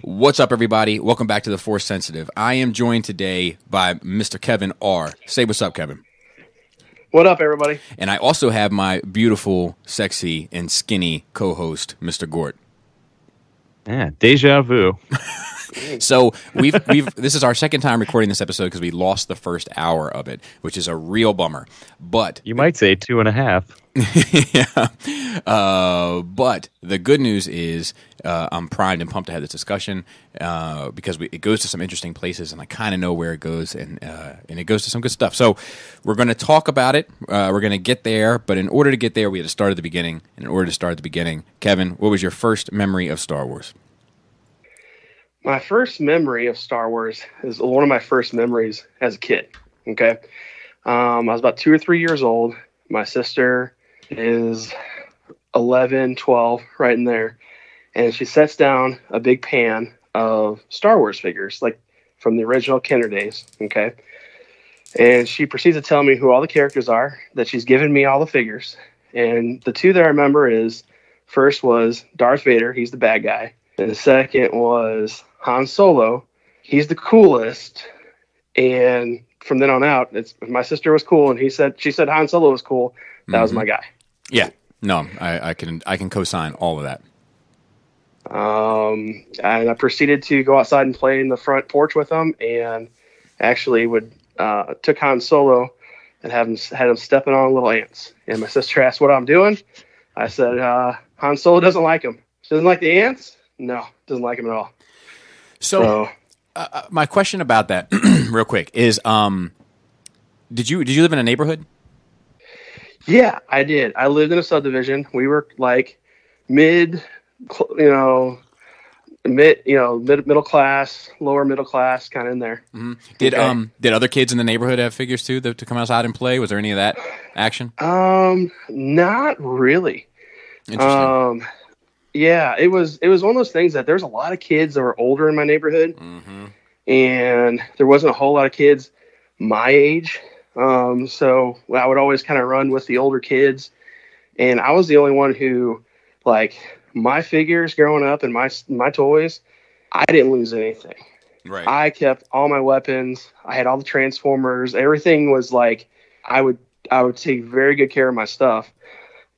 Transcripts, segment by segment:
What's up, everybody? Welcome back to The Force Sensitive. I am joined today by Mr. Kevin R. Say what's up, Kevin. What up, everybody? And I also have my beautiful, sexy, and skinny co-host, Mr. Gort. Yeah, deja vu. So we've this is our second time recording this episode because we lost the first hour of it, which is a real bummer. But You might say 2.5. yeah. But the good news is I'm primed and pumped to have this discussion because it goes to some interesting places, and I kind of know where it goes, and it goes to some good stuff. So we're going to talk about it. We're going to get there, but in order to get there, we had to start at the beginning. And in order to start at the beginning, Kevin, what was your first memory of Star Wars? My first memory of Star Wars is one of my first memories as a kid. Okay. I was about 2 or 3 years old. My sister is 11, 12, right in there. And she sets down a big pan of Star Wars figures, like from the original Kenner days. Okay. And she proceeds to tell me who all the characters are, that she's given me all the figures. And the two that I remember is, first was Darth Vader. He's the bad guy. And the second was Han Solo. He's the coolest. And from then on out, my sister was cool, and she said Han Solo was cool. That was my guy. Yeah. No, I can co-sign all of that. And I proceeded to go outside and play in the front porch with him, and actually took Han Solo and had him stepping on little ants. And my sister asked what I'm doing. I said, Han Solo doesn't like him. She doesn't like the ants? No, doesn't like him at all. So my question about that, real quick, is did you live in a neighborhood? Yeah, I did. I lived in a subdivision. We were like middle class, lower middle class, kind of in there. Mm-hmm. Did other kids in the neighborhood have figures too to come outside and play? Was there any of that action? Not really. Interesting. Yeah, it was one of those things that there's a lot of kids that were older in my neighborhood, and there wasn't a whole lot of kids my age. So I would always kind of run with the older kids, and I was the only one who, like, my figures growing up and my toys, I didn't lose anything. Right. I kept all my weapons. I had all the Transformers. Everything was like, I would take very good care of my stuff.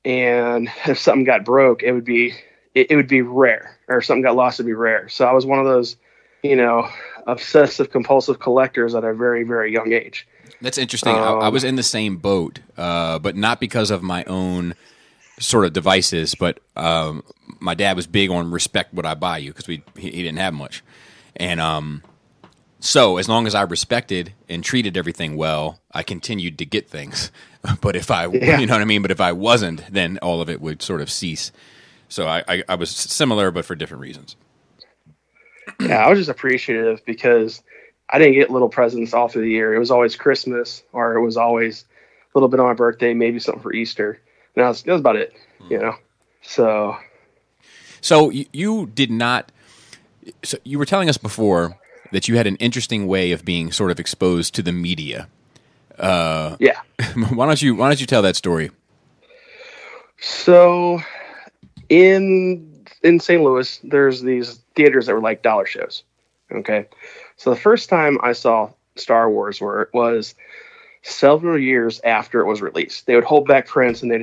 And if something got broke, it would be rare, or if something got lost, it'd be rare. So I was one of those, obsessive compulsive collectors at a very, very young age. That's interesting. I was in the same boat, but not because of my own sort of devices, but my dad was big on respect what I buy you, because he didn't have much. And so as long as I respected and treated everything well, I continued to get things. But if you know what I mean? But if I wasn't, then all of it would sort of cease. So I was similar, but for different reasons. Yeah, I was just appreciative because I didn't get little presents all through the year. It was always Christmas, or it was always a little bit on my birthday, maybe something for Easter. And that was about it, So you did not. So you were telling us before that you had an interesting way of being sort of exposed to the media. Yeah. Why don't you tell that story? So in St. Louis, there's these theaters that were like dollar shows. Okay. So the first time I saw Star Wars was several years after it was released. They would hold back prints, and they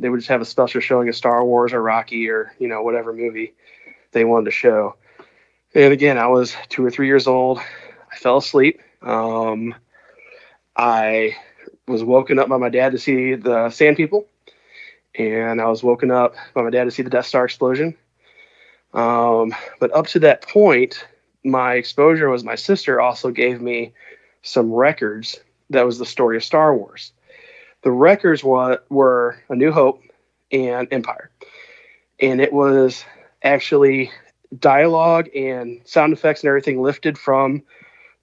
would just have a special showing of Star Wars or Rocky or, whatever movie they wanted to show. And again, I was 2 or 3 years old. I fell asleep. I was woken up by my dad to see the Sand People, and I was woken up by my dad to see the Death Star explosion. But up to that point, my exposure was my sister also gave me some records that was the story of Star Wars. The records were A New Hope and Empire. And it was actually dialogue and sound effects and everything lifted from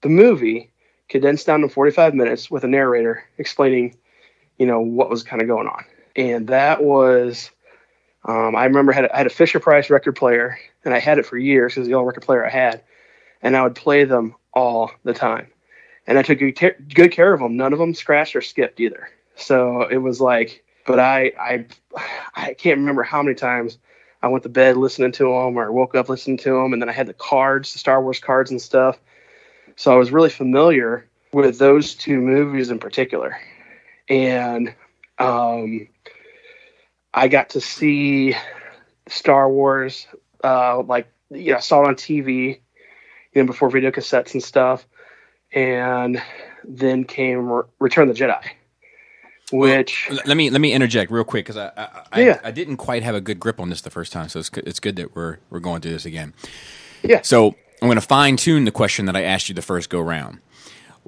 the movie, condensed down to 45 minutes with a narrator explaining, what was kind of going on. And that was, I remember I had a Fisher-Price record player, and I had it for years because it was the only record player I had. And I would play them all the time. And I took good care of them. None of them scratched or skipped either. So it was like, but I can't remember how many times I went to bed listening to them, or woke up listening to them, and then I had the cards, the Star Wars cards and stuff. So I was really familiar with those two movies in particular. And I got to see Star Wars, I saw it on TV, before video cassettes and stuff. And then came Return of the Jedi, which... Well, let me interject real quick, because I didn't quite have a good grip on this the first time, so it's good that we're going through this again. Yeah. So I'm going to fine-tune the question that I asked you the first go-round.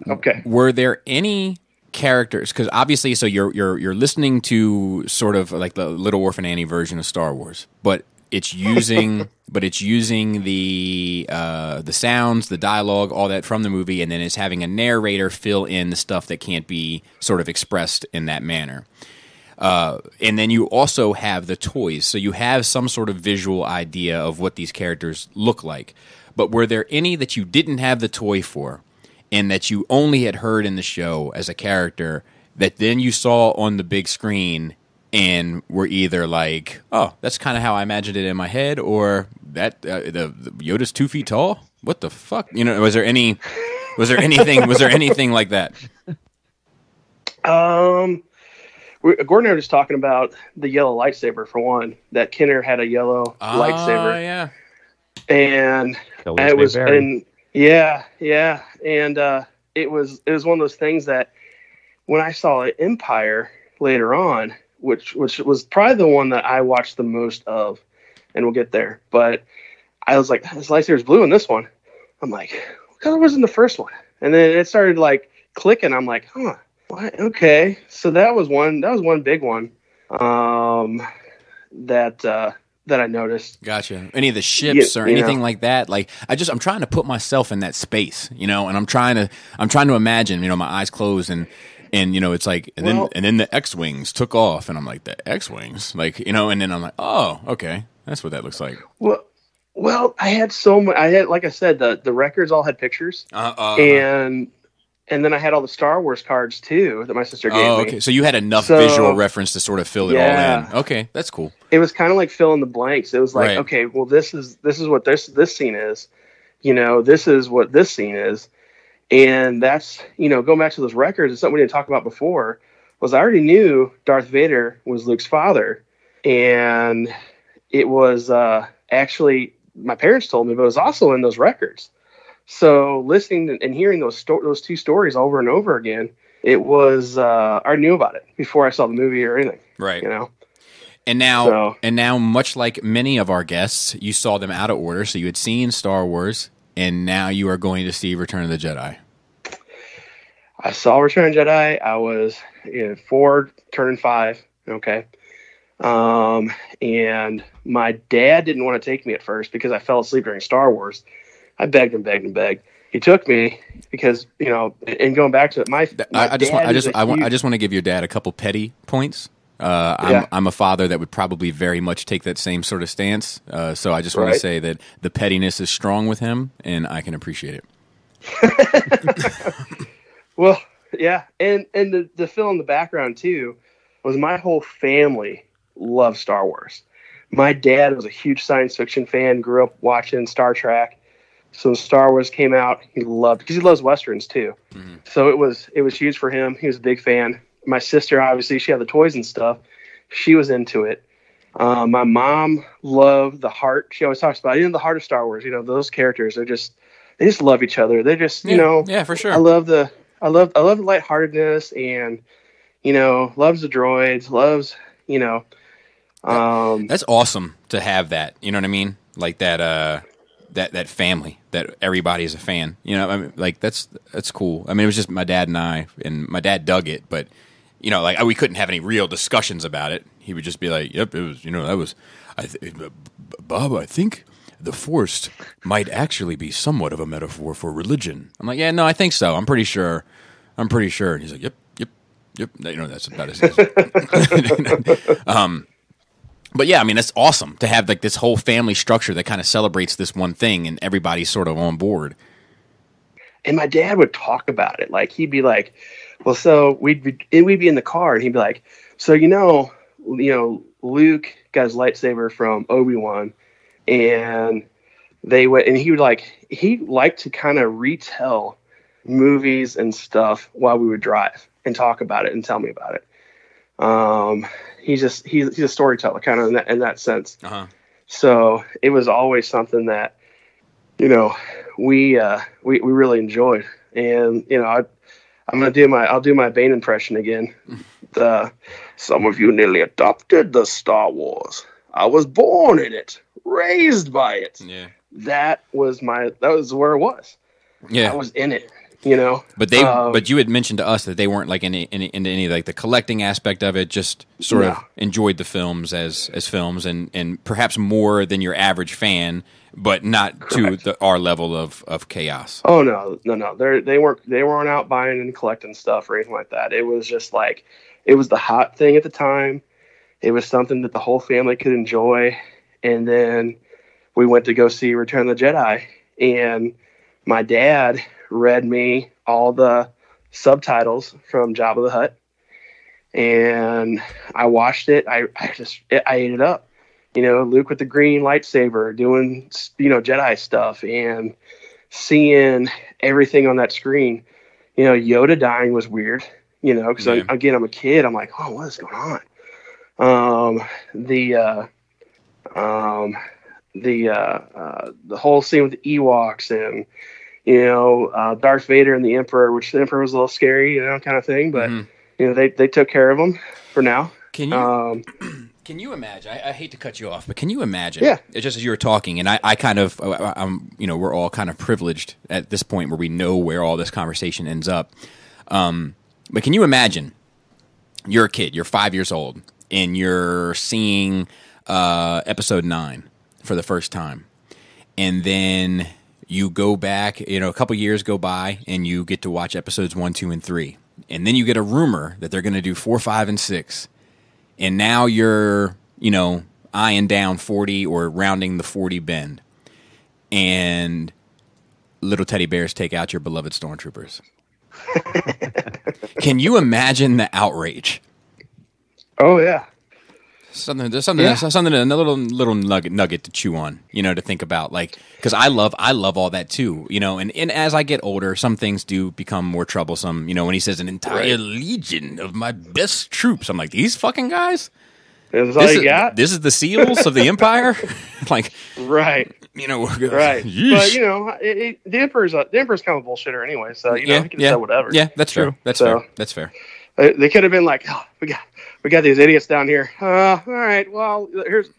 Okay. Were there any characters, because obviously, so you're listening to sort of like the Little Orphan Annie version of Star Wars, but it's using the sounds, the dialogue, all that from the movie, and then it's having a narrator fill in the stuff that can't be sort of expressed in that manner. And then you also have the toys, so you have some sort of visual idea of what these characters look like. But were there any that you didn't have the toy for, and that you only had heard in the show as a character, that then you saw on the big screen and were either like, oh, that's kind of how I imagined it in my head, or that the Yoda's 2 feet tall? What the fuck? Was there anything like that? Gordon and I were just talking about the yellow lightsaber, for one. That Kenner had a yellow lightsaber. Yeah. And it was, and it was one of those things that when I saw Empire later on, which was probably the one that I watched the most of, and we'll get there, but I was like, this lightsaber's blue in this one. I'm like, what color was in the first one? And then it started like clicking. I'm like, huh, what? Okay. So that was one big one that I noticed. Gotcha. Any of the ships or anything like that? Like, I'm trying to put myself in that space, and I'm trying to imagine, my eyes closed, and it's like, and then the X-Wings took off, and I'm like, the X-Wings, like, and then I'm like, oh, okay, that's what that looks like. Well, I had like I said, the records all had pictures, and then I had all the Star Wars cards too that my sister gave me. Oh, okay. So you had enough visual reference to sort of fill it all in. Okay, that's cool. It was kind of like fill in the blanks. It was like, okay, well, this is what this scene is. This is what this scene is. And that's, going back to those records, it's something we didn't talk about before, was I already knew Darth Vader was Luke's father. And it was actually, my parents told me, but it was also in those records. So listening and hearing those two stories over and over again, it was, I already knew about it before I saw the movie or anything. Right. And now, much like many of our guests, you saw them out of order. So you had seen Star Wars, and now you are going to see Return of the Jedi. I saw Return of the Jedi. I was 4, turning 5. Okay. And my dad didn't want to take me at first because I fell asleep during Star Wars. I begged and begged and begged. He took me because, and going back to it, I just want to give your dad a couple petty points. I'm a father that would probably very much take that same sort of stance. So I just want to say that the pettiness is strong with him, and I can appreciate it. Well, yeah. And the fill in the background too was my whole family loved Star Wars. My dad was a huge science fiction fan, grew up watching Star Trek. So when Star Wars came out, he loved, because he loves Westerns too. Mm-hmm. So it was huge for him. He was a big fan. My sister, obviously, she had the toys and stuff. She was into it. My mom loved the heart. She always talks about, the heart of Star Wars. Those characters they just love each other. They're just, yeah, for sure. I love the lightheartedness, and loves the droids, loves, that's awesome to have that. You know what I mean? Like that that family that everybody is a fan. Like that's cool. I mean, it was just my dad and I, and my dad dug it, but like we couldn't have any real discussions about it. He would just be like, "Yep, it was. That was, Bob. I think the Force might actually be somewhat of a metaphor for religion." I'm like, "Yeah, no, I think so. I'm pretty sure." And he's like, "Yep. That's about it." But yeah, I mean, it's awesome to have like this whole family structure that kind of celebrates this one thing, and everybody's sort of on board. And my dad would talk about it. Like, he'd be like, well, so we'd be in the car, and he'd be like, so, Luke got his lightsaber from Obi-Wan, and they went, and he liked to kind of retell movies and stuff while we would drive and talk about it and tell me about it. He's a storyteller kind of in that sense. Uh-huh. So it was always something that, you know, we really enjoyed. And, you know, I'll do my Bane impression again. Some of you nearly adopted the Star Wars. I was born in it, raised by it. Yeah. That was where it was. Yeah. I was in it, you know. But you had mentioned to us that they weren't like into any like the collecting aspect of it, just sort of enjoyed the films as films and perhaps more than your average fan, but not Correct. to our level of chaos. Oh no. They weren't out buying and collecting stuff or anything like that. It was just like, it was the hot thing at the time. It was something that the whole family could enjoy. And then we went to go see Return of the Jedi, and my dad read me all the subtitles from Jabba the Hutt, and I watched it. I ate it up. You know, Luke with the green lightsaber doing, you know, Jedi stuff, and seeing everything on that screen. You know, Yoda dying was weird, you know, because again, I'm a kid. I'm like, oh, what is going on? The whole scene with the Ewoks and, you know, Darth Vader and the Emperor, which the Emperor was a little scary, you know, kind of thing. But, you know, they took care of him for now. Can you imagine? I hate to cut you off, but can you imagine? Yeah. It's just as you were talking, and I kind of, you know, we're all kind of privileged at this point where we know where all this conversation ends up. But can you imagine? You're a kid. You're 5 years old, and you're seeing Episode 9 for the first time, and then you go back. You know, a couple years go by, and you get to watch Episodes 1, 2, and 3, and then you get a rumor that they're going to do 4, 5, and 6. And now you're, you know, eyeing down 40 or rounding the 40 bend. And little teddy bears take out your beloved stormtroopers. Can you imagine the outrage? Oh, yeah. There's another little nugget to chew on, you know, to think about, like, because I love all that too, you know, and as I get older, some things do become more troublesome, you know, when he says an entire legion of my best troops, I'm like, these fucking guys, this is the SEALs of the Empire, like, right, you know, right, yeesh. But you know, the Emperor's kind of a bullshitter anyway, so you know, he can say whatever. Yeah, that's true. That's fair. That's fair. They could have been like, oh, we got these idiots down here. All right, well, here's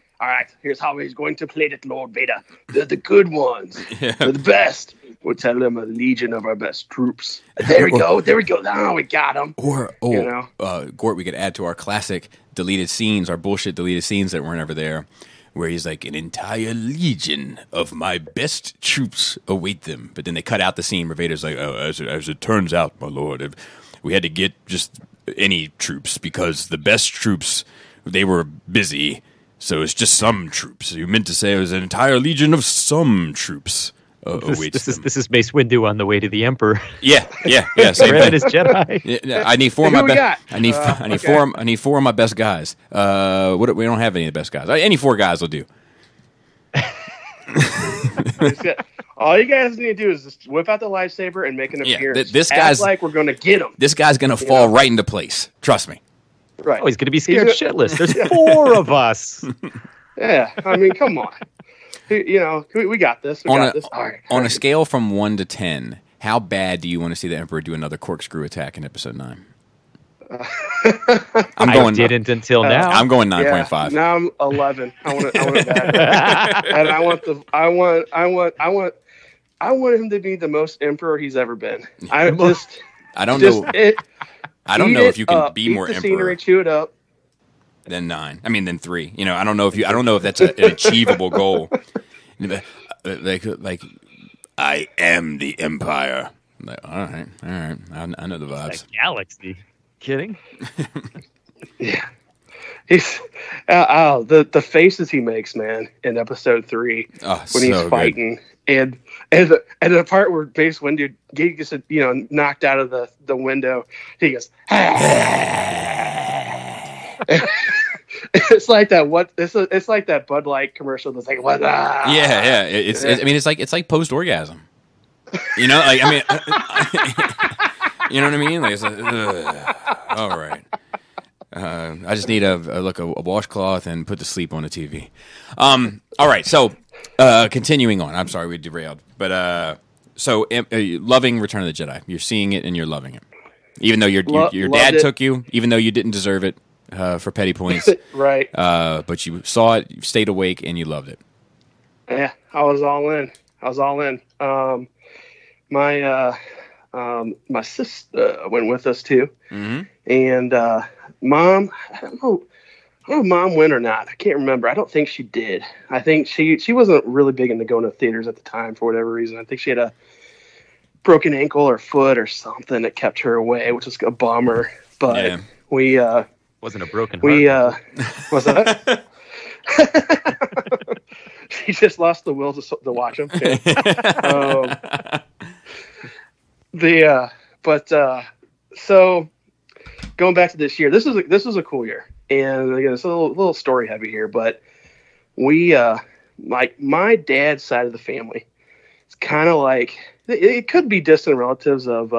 how he's going to play it, Lord Vader. They're the good ones. Yeah. They're the best. We'll tell them a legion of our best troops. There we go. Oh, we got them. Or, you know? Gort, we could add to our classic deleted scenes, our bullshit deleted scenes that weren't ever there, where he's like, an entire legion of my best troops await them. But then they cut out the scene where Vader's like, oh, as it turns out, my lord, we had to get just any troops because the best troops, they were busy, so it's just some troops. You meant to say it was an entire legion of some troops. This is Mace Windu on the way to the Emperor. Yeah. Same thing. His Jedi. Yeah, I need four of my best. I need four of my best guys. We don't have any of the best guys. Any four guys will do. All you guys need to do is just whip out the lightsaber and make an appearance. This guy's like we're going to get him. This guy's going to fall right into place. Trust me. Right. Oh, he's going to be scared shitless. There's four of us. Yeah, I mean, come on. You know, we got this. All right. On a scale from 1 to 10, how bad do you want to see the Emperor do another corkscrew attack in Episode 9? I didn't until now. I'm going 9.5. Yeah, now I'm 11. I want it bad. And I want him to be the most Emperor he's ever been. I don't know if you can be more Emperor. Scenery, chew it up. Than 9. I mean, than 3. You know, I don't know if that's an achievable goal. Like, I am the Empire. Like, all right. I know the vibes. It's like galaxy. Kidding? Yeah. He's the faces he makes, man, in Episode 3 when he's fighting, good. and the part where Mace Windu gets knocked out of the window, he goes, and It's like that. It's like that Bud Light commercial that's like, what? Ah. Yeah. I mean, it's like post orgasm. You know, like, I mean, you know what I mean? Like, it's like, all right. I just need a washcloth and put the sleep on the TV. All right. So, continuing on. I'm sorry we derailed, but so loving Return of the Jedi. You're seeing it and you're loving it, even though your dad took you, even though you didn't deserve it for petty points, right? But you saw it, you stayed awake, and you loved it. Yeah, I was all in. My sister went with us too, and Mom. I don't know if Mom went or not. I can't remember. I don't think she did. I think she wasn't really big into going to theaters at the time for whatever reason. I think she had a broken ankle or foot or something that kept her away, which was a bummer. But we wasn't a broken heart. Was that? She just lost the will to watch them. So going back to this year, this was a cool year, and again, it's a little story heavy here, but we like my dad's side of the family, it's kind of like it could be distant relatives of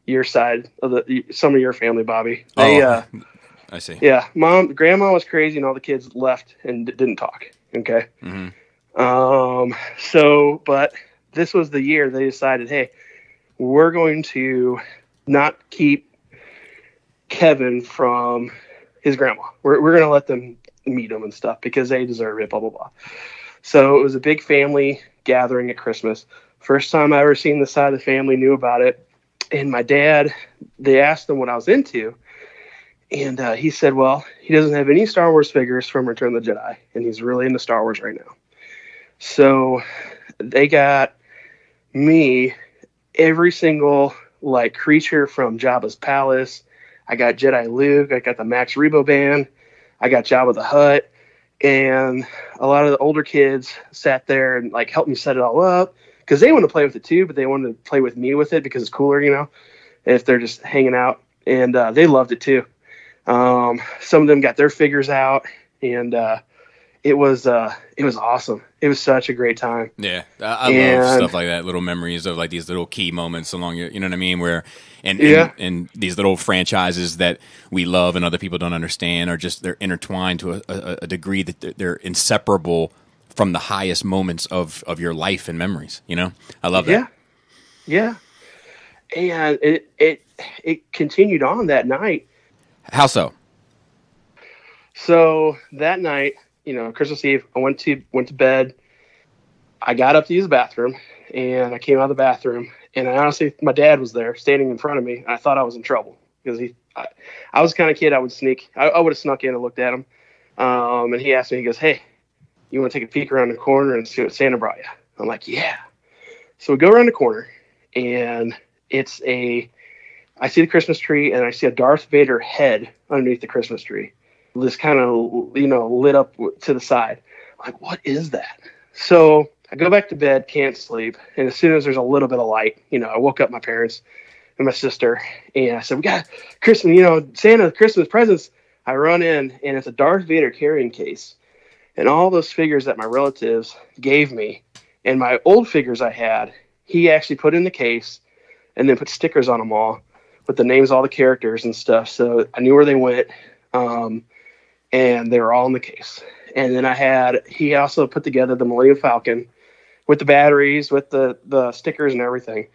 your side of some of your family, Bobby. I see. Yeah, grandma was crazy, and all the kids left and didn't talk. Okay. But this was the year they decided, hey, we're going to not keep Kevin from his grandma. We're going to let them meet him and stuff because they deserve it, blah, blah, blah. So it was a big family gathering at Christmas. First time I ever seen this side of the family, knew about it. And my dad, they asked him what I was into. And he said, well, he doesn't have any Star Wars figures from Return of the Jedi, and he's really into Star Wars right now. So they got me every single like creature from Jabba's palace. I got Jedi Luke. I got the Max Rebo band. I got Jabba the Hutt. And a lot of the older kids sat there and like helped me set it all up because they want to play with it too, but they wanted to play with me with it because it's cooler, you know, if they're just hanging out. And they loved it too. Some of them got their figures out, and it was awesome. It was such a great time. Yeah, I love stuff like that. Little memories of like these little key moments along your, you know what I mean? Where and these little franchises that we love and other people don't understand are just they're intertwined to a degree that they're inseparable from the highest moments of your life and memories. You know, I love that. Yeah, and it continued on that night. How so? So that night, you know, Christmas Eve, I went to bed. I got up to use the bathroom, and I came out of the bathroom, and I honestly, my dad was there standing in front of me, and I thought I was in trouble because I was the kind of kid I would sneak. I would have snuck in and looked at him, and he asked me, he goes, "Hey, you want to take a peek around the corner and see what Santa brought you?" I'm like, "Yeah." So we go around the corner, and I see the Christmas tree, and I see a Darth Vader head underneath the Christmas tree. This kind of, you know, lit up to the side. I'm like, what is that? So I go back to bed, can't sleep. And as soon as there's a little bit of light, you know, I woke up my parents and my sister, and I said, we got Christmas, you know, Santa Christmas presents. I run in, and it's a Darth Vader carrying case. And all those figures that my relatives gave me, and my old figures I had, he actually put in the case and then put stickers on them all with the names of all the characters and stuff. So I knew where they went. And they were all in the case. And then he also put together the Millennium Falcon with the batteries, with the stickers and everything.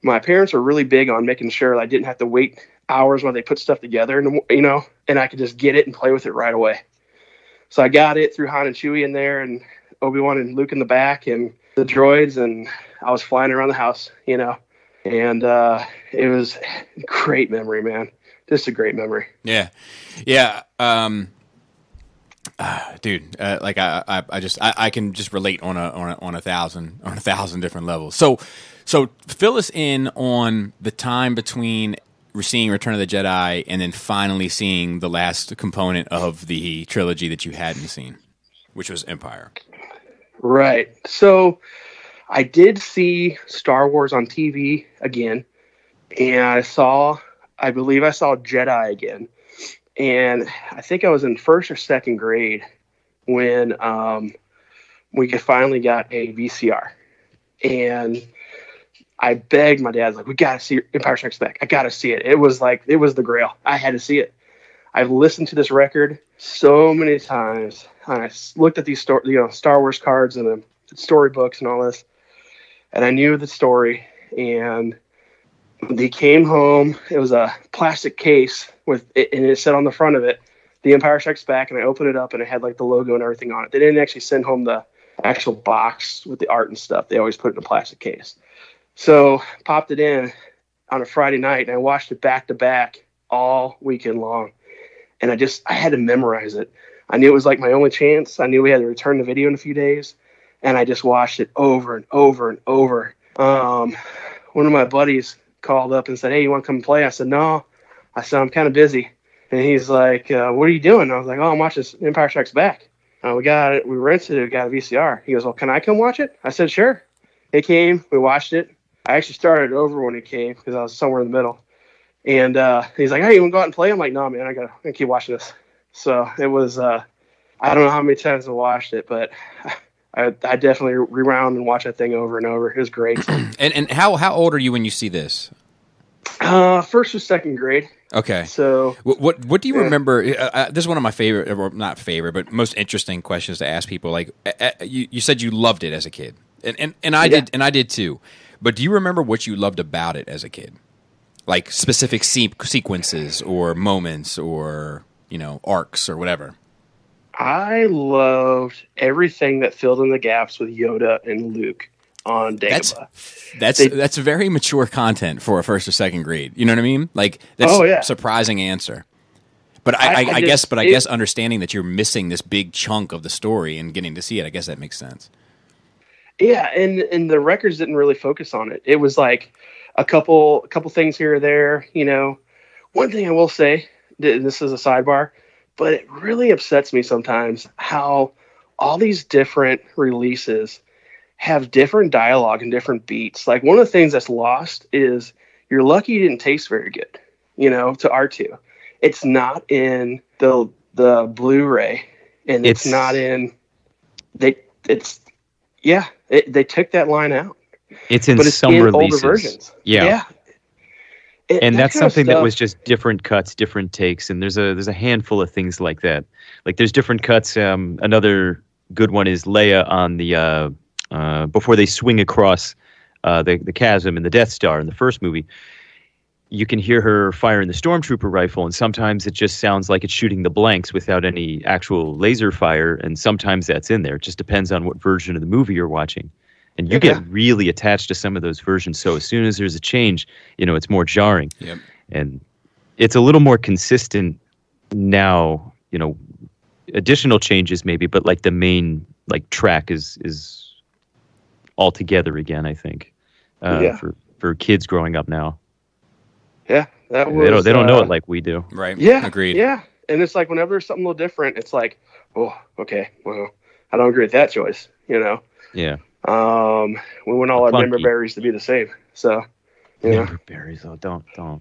My parents were really big on making sure I didn't have to wait hours while they put stuff together, and, you know, and I could just get it and play with it right away. So I got it through Han and Chewie in there, and Obi-Wan and Luke in the back, and the droids, and I was flying around the house, you know. And it was a great memory, man. Just a great memory. Yeah. Dude, like I can just relate on a thousand different levels. So fill us in on the time between seeing Return of the Jedi and then finally seeing the last component of the trilogy that you hadn't seen, which was Empire. Right. So I did see Star Wars on TV again, and I believe I saw Jedi again. And I think I was in first or second grade when we finally got a VCR. And I begged my dad, like, we got to see Empire Strikes Back. I got to see it. It was the grail. I had to see it. I've listened to this record so many times. I looked at these Star Wars cards and the storybooks and all this, and I knew the story. And they came home. It was a plastic case with it, and it said on the front of it, The Empire Strikes Back. And I opened it up, and it had like the logo and everything on it. They didn't actually send home the actual box with the art and stuff. They always put it in a plastic case. So popped it in on a Friday night, and I watched it back to back all weekend long. And I had to memorize it. I knew it was like my only chance. I knew we had to return the video in a few days. And I just watched it over and over and over. One of my buddies called up and said, "Hey, you want to come play?" I said, "No." I said, "I'm kind of busy." And he's like, "What are you doing?" I was like, "Oh, I'm watching Empire Strikes Back." We got it. We rented it. We got a VCR. He goes, "Well, can I come watch it?" I said, "Sure." He came. We watched it. I actually started over when he came because I was somewhere in the middle. And he's like, "Hey, you want to go out and play?" I'm like, "No, man, I gotta keep watching this." So it was, I don't know how many times I watched it, but I definitely rewound and watched that thing over and over. It was great. And how old are you when you see this? First or second grade. Okay. So what do you remember? This is one of my favorite, or not favorite, but most interesting questions to ask people. Like you said, you loved it as a kid, and I did, and I did too. But do you remember what you loved about it as a kid? Like specific sequences or moments or, arcs or whatever. I loved everything that filled in the gaps with Yoda and Luke on Dagobah. That's very mature content for a first or second grade. You know what I mean? Like that's a surprising answer. But I guess understanding that you're missing this big chunk of the story and getting to see it, I guess that makes sense. Yeah, and the records didn't really focus on it. It was like a couple things here or there. One thing I will say, this is a sidebar, but it really upsets me sometimes how all these different releases have different dialogue and different beats. Like one of the things that's lost is you're lucky you didn't taste very good, to R2. It's not in the Blu-ray, and it's not in they took that line out. It's in some releases. Older versions. Yeah. And that's something that was just different cuts, different takes, and there's a handful of things like that. Like there's different cuts. Another good one is Leia on the before they swing across the chasm in the Death Star in the first movie. You can hear her firing the stormtrooper rifle, and sometimes it just sounds like it's shooting the blanks without any actual laser fire, and sometimes that's in there. It just depends on what version of the movie you're watching. And you get really attached to some of those versions. So as soon as there's a change, it's more jarring. Yep. And it's a little more consistent now, additional changes maybe, but like the main track is all together again, I think, for kids growing up now. Yeah, that was, they don't know it like we do. Right. Yeah. Agreed. Yeah. And it's like whenever there's something a little different, it's like, oh, okay, well, I don't agree with that choice, Yeah. We want all our member berries to be the same. So, member berries, though, don't. But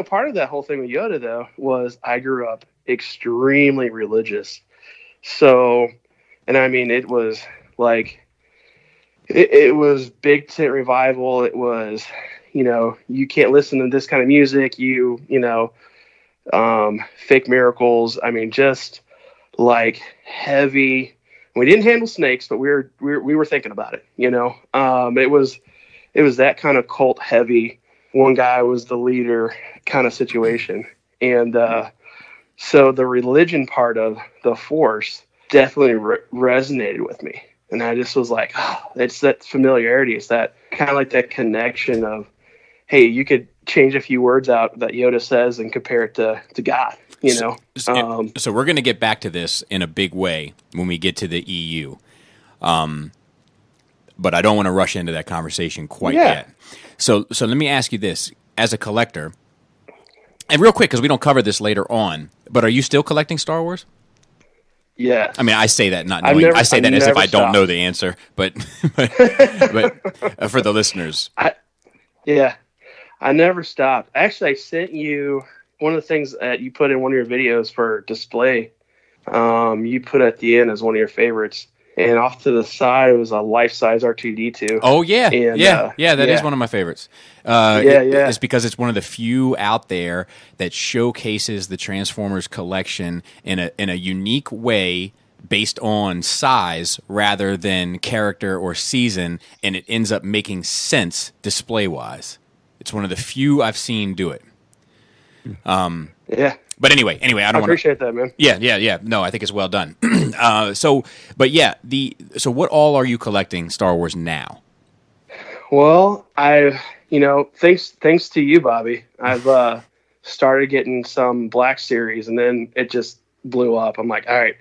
part of that whole thing with Yoda though was I grew up extremely religious. So, and I mean, it was like, it was big tent revival. It was, you can't listen to this kind of music. Fake miracles. I mean, just like heavy. We didn't handle snakes, but we were thinking about it. It was that kind of cult heavy. One guy was the leader kind of situation, and so the religion part of the Force definitely resonated with me, and I just was like, oh, it's that familiarity. It's that kind of like that connection of, hey, you could change a few words out that Yoda says and compare it to God, So we're going to get back to this in a big way when we get to the EU. But I don't want to rush into that conversation quite yet. So let me ask you this. As a collector, and real quick, because we don't cover this later on, but are you still collecting Star Wars? Yeah. I mean, I say that not knowing. I say that as if I don't know the answer, but for the listeners. I never stopped. Actually, I sent you one of the things that you put in one of your videos for display. You put at the end as one of your favorites. And off to the side, it was a life-size R2-D2. Oh, yeah. And, that is one of my favorites. It's because it's one of the few out there that showcases the Transformers collection in a unique way based on size rather than character or season, and it ends up making sense display-wise. It's one of the few I've seen do it. But anyway, I appreciate that, man. Yeah. No, I think it's well done. So what all are you collecting Star Wars now? Well, thanks to you, Bobby, I've started getting some Black Series, and then it just blew up. I'm like, all right,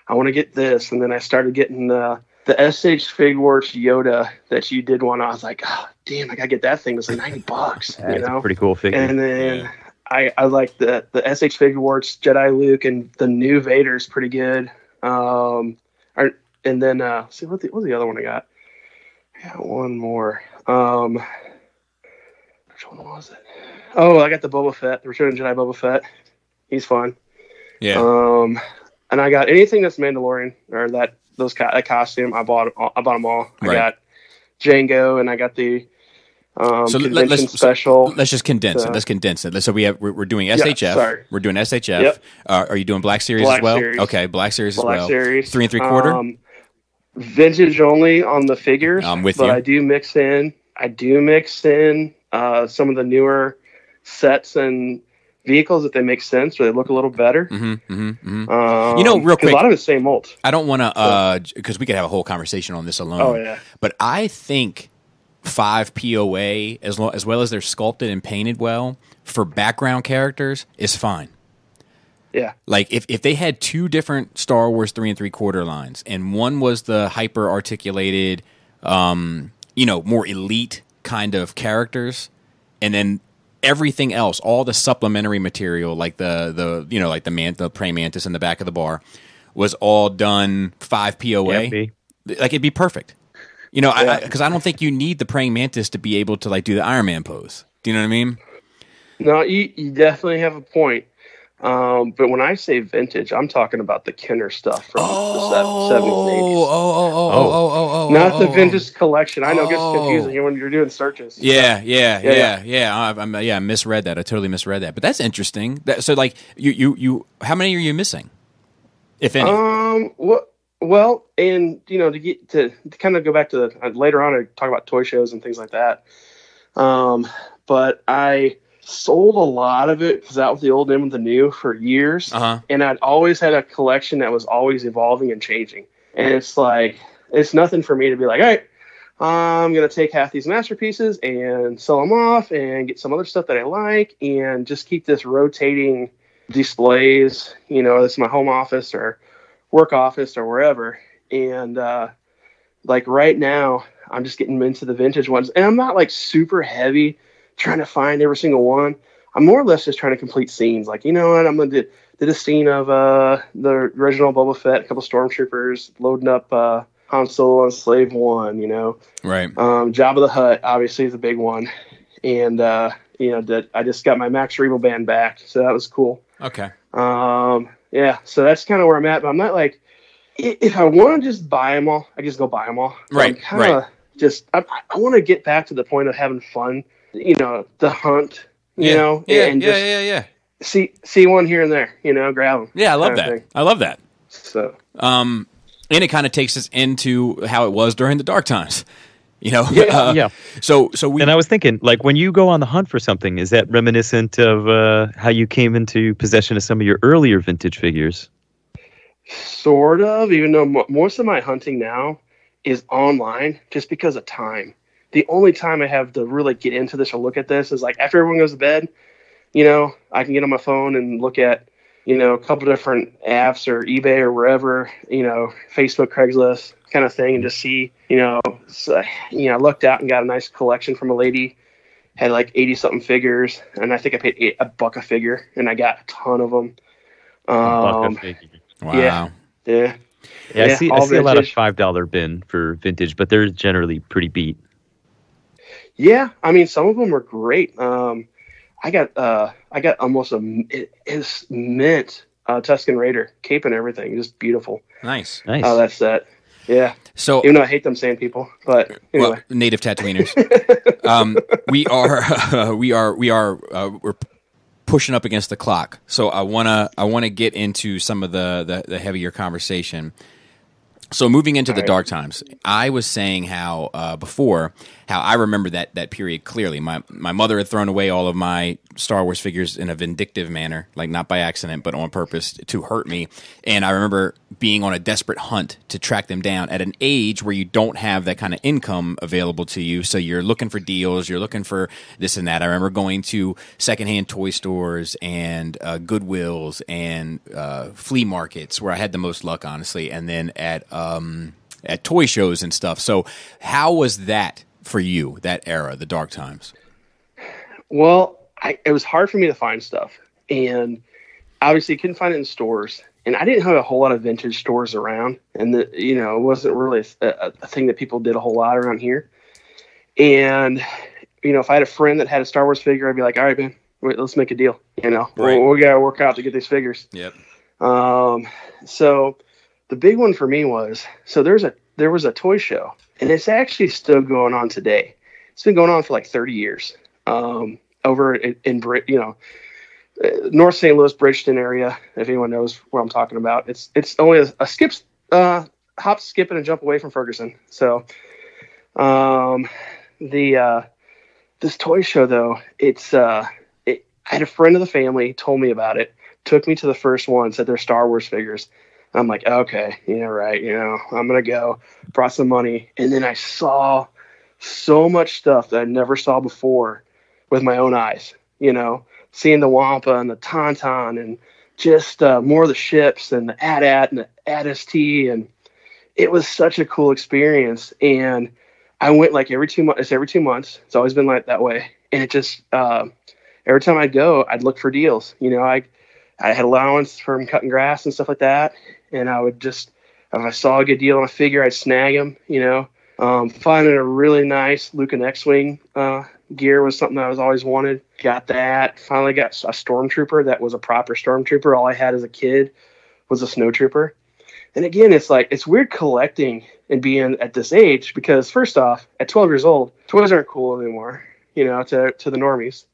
I want to get this, and then I started getting the SH Figworks Yoda that you did one. I was like, oh, damn, I gotta get that thing. It's like $90. That's a pretty cool figure. And then I like the SH Figworks Jedi Luke, and the new Vader's pretty good. And then see what's the other one I got? I got one more. Which one was it? Oh, I got the Boba Fett, the Return of Jedi Boba Fett. He's fun. Yeah. And I got anything that's Mandalorian or that costume. I bought them all. I got Django, and I got the convention special. Let's just condense it. Let's condense it. So we're doing SHF. Yeah, we're doing SHF. Yep. Are you doing Black Series as well? Series. Okay, Black Series as well. Series. 3 3/4. Vintage only on the figures. I'm with but you. I do mix in some of the newer sets and vehicles if they make sense or they look a little better. Real quick, a lot of it's same mold. I don't want to because we could have a whole conversation on this alone. Oh yeah. But I think 5 POA, as well as they're sculpted and painted well for background characters, is fine. Yeah. Like if they had 2 different Star Wars 3 3/4 lines, and one was the hyper articulated, more elite kind of characters, and then everything else, all the supplementary material, like the praying mantis in the back of the bar, was all done 5 POA. Like it'd be perfect. Because I don't think you need the praying mantis to be able to like do the Iron Man pose. Do you know what I mean? No, you definitely have a point. But when I say vintage, I'm talking about the Kenner stuff from the 70s and 80s. Not the vintage collection. I know it gets confusing when you're doing searches. I misread that. I totally misread that. But that's interesting. So, like, you how many are you missing, if any? Well, and to kind of go back to later on, I talk about toy shows and things like that. But I sold a lot of it because that was the old in with the new for years. And I'd always had a collection that was always evolving and changing. And it's like, it's nothing for me to be like, all right, I'm going to take half these masterpieces and sell them off and get some other stuff that I like and just keep this rotating displays, this is my home office or work office or wherever. And like right now, I'm just getting into the vintage ones. And I'm not like super heavy trying to find every single one. I'm more or less just trying to complete scenes. Like, you know what? I'm going to do a scene of the original Boba Fett, a couple stormtroopers loading up Han Solo on Slave One, Right. Jabba the Hutt obviously is a big one. And, that I just got my Max Rebo band back. So that was cool. Okay. So that's kind of where I'm at. But I'm not like, if I want to just buy them all, I just go buy them all. Right. I'm kind of I want to get back to the point of having fun. The hunt, and just see one here and there, grab them. Yeah, I love that. I love that. So, and it kind of takes us into how it was during the dark times, So we. And I was thinking, like, when you go on the hunt for something, is that reminiscent of how you came into possession of some of your earlier vintage figures? Sort of, even though most of my hunting now is online, just because of time. The only time I have to really get into this or look at this is like after everyone goes to bed, I can get on my phone and look at, a couple different apps or eBay or wherever, Facebook, Craigslist kind of thing and just see, I looked out and got a nice collection from a lady, had like 80 something figures. And I think I paid $1 a figure and I got a ton of them. Wow. Yeah. Yeah, I see a lot of $5 bin for vintage, but they're generally pretty beat. Yeah, I mean, some of them are great. I got almost it's mint Tuscan Raider cape and everything, just beautiful. Nice. That set. Yeah. So even though I hate them sand people, but anyway. Well, native Tatooiners. We're pushing up against the clock, so I wanna get into some of the heavier conversation. So moving into the dark times, I was saying how before I remember that period clearly. My mother had thrown away all of my Star Wars figures in a vindictive manner, like not by accident, but on purpose to hurt me. And I remember being on a desperate hunt to track them down at an age where you don't have that kind of income available to you. So you're looking for deals, you're looking for this and that. I remember going to secondhand toy stores and Goodwills and flea markets where I had the most luck, honestly, and then at toy shows and stuff. So how was that for you, that era, the dark times? Well, it was hard for me to find stuff, and obviously couldn't find it in stores. And I didn't have a whole lot of vintage stores around, and it wasn't really a thing that people did a whole lot around here. And if I had a friend that had a Star Wars figure, I'd be like, all right, man, let's make a deal. Right. We got to work out to get these figures. Yep. So the big one for me was, there was a toy show, and it's actually still going on today. It's been going on for like 30 years. Over in North St. Louis, Bridgeton area, if anyone knows where I'm talking about. It's only a hop, skip, and a jump away from Ferguson. So, this toy show though, I had a friend of the family told me about it, took me to the first one, said they're Star Wars figures. I'm like, okay, yeah, right. I'm going to go, brought some money. And then I saw so much stuff that I never saw before with my own eyes, seeing the Wampa and the Tauntaun and just more of the ships and the AT-AT and the AT-ST. And it was such a cool experience. And I went like every 2 months. It's every 2 months. It's always been like that way. And it just, every time I'd go, I'd look for deals. I had allowance from cutting grass and stuff like that. And I would just, if I saw a good deal on a figure, I'd snag them, finding a really nice Luke and X-Wing gear was something I was always wanted. Got that. Finally got a Stormtrooper that was a proper Stormtrooper. All I had as a kid was a Snowtrooper. And again, it's weird collecting and being at this age because first off, at 12 years old, toys aren't cool anymore, to the normies.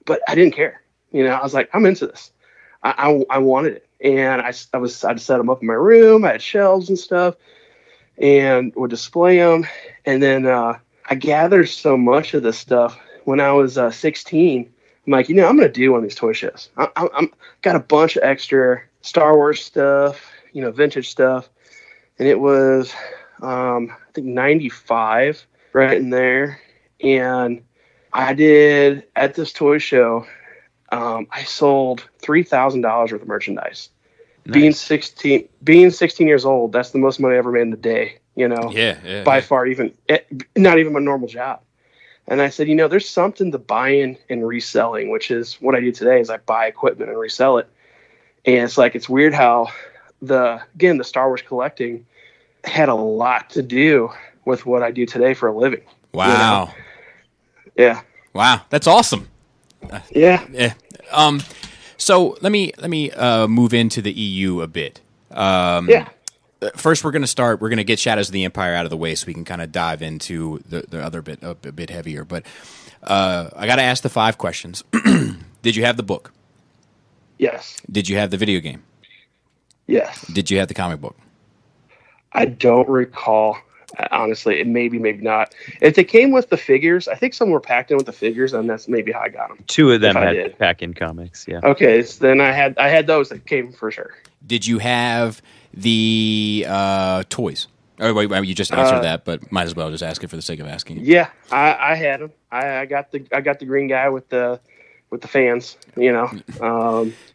But I didn't care. I was like, I'm into this. I wanted it. And I'd set them up in my room. I had shelves and stuff and would display them. And then I gathered so much of this stuff when I was 16. I'm like, I'm going to do one of these toy shows. I'm got a bunch of extra Star Wars stuff, vintage stuff. And it was, I think 95 right in there. And I did at this toy show, I sold $3,000 worth of merchandise. Nice. Being 16 years old, that's the most money I ever made in a day, by far, not even my normal job. And I said, there's something to buying and reselling, which is what I do today is I buy equipment and resell it. And it's weird how the Star Wars collecting had a lot to do with what I do today for a living. Wow. Yeah. Wow. That's awesome. Yeah. Yeah. So let me move into the EU a bit. Yeah. First, we're going to get Shadows of the Empire out of the way so we can kind of dive into the other bit a bit heavier. But I got to ask the 5 questions. Did you have the book? Yes. Did you have the video game? Yes. Did you have the comic book? I don't recall. Honestly, it maybe not. If they came with the figures, I think some were packed in with the figures, and that's maybe how I got them. 2 of them had pack-in comics. Yeah. Okay, so then I had those that came for sure. Did you have the toys? Oh wait, you just answered that, but might as well just ask it for the sake of asking. Yeah, I had them. I got the green guy with the fans.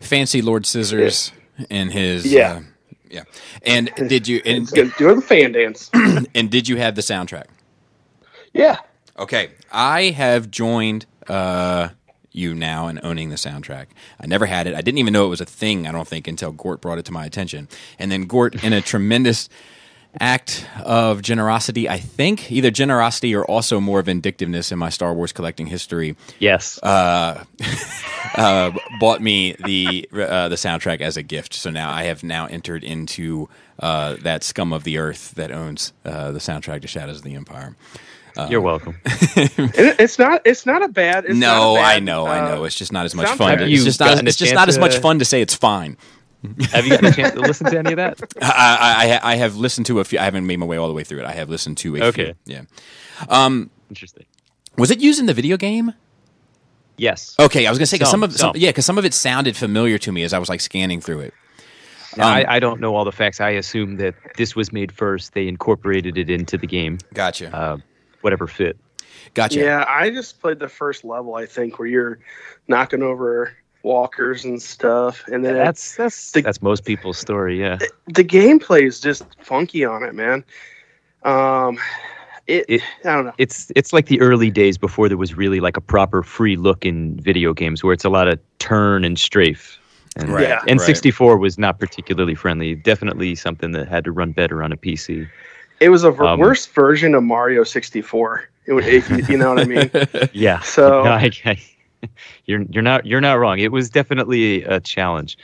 Fancy Lord Scissors and his yeah. And did you do the fan dance? And did you have the soundtrack? Yeah. Okay, I have joined you now and owning the soundtrack. I never had it. I didn't even know it was a thing, I don't think, until Gort brought it to my attention. And then Gort, in a tremendous act of generosity, I think, either generosity or also more vindictiveness in my Star Wars collecting history. Yes, bought me the soundtrack as a gift. So now I have entered into that scum of the earth that owns the soundtrack to Shadows of the Empire. You're welcome. It's not a bad. I know. It's just not as much fun. It's just not as much fun to say it's fine. Have you gotten a chance to listen to any of that? I have listened to a few. I haven't made my way all the way through it. I have listened to a few. Yeah. Interesting. Was it used in the video game? Yes. Okay, I was going to say because some of it sounded familiar to me as I was like scanning through it. I don't know all the facts. I assume that this was made first. They incorporated it into the game. Gotcha. Whatever fit. Gotcha. Yeah, I just played the first level, I think, where you're knocking over walkers and stuff, and then that's most people's story. Yeah, the gameplay is just funky on it, man. I don't know. It's like the early days before there was really like a proper free look in video games, where it's a lot of turn and strafe. And, and 64 was not particularly friendly. Definitely something that had to run better on a PC. It was a worse version of Mario 64. If you know what I mean? Yeah. So no, you're not wrong. It was definitely a challenge.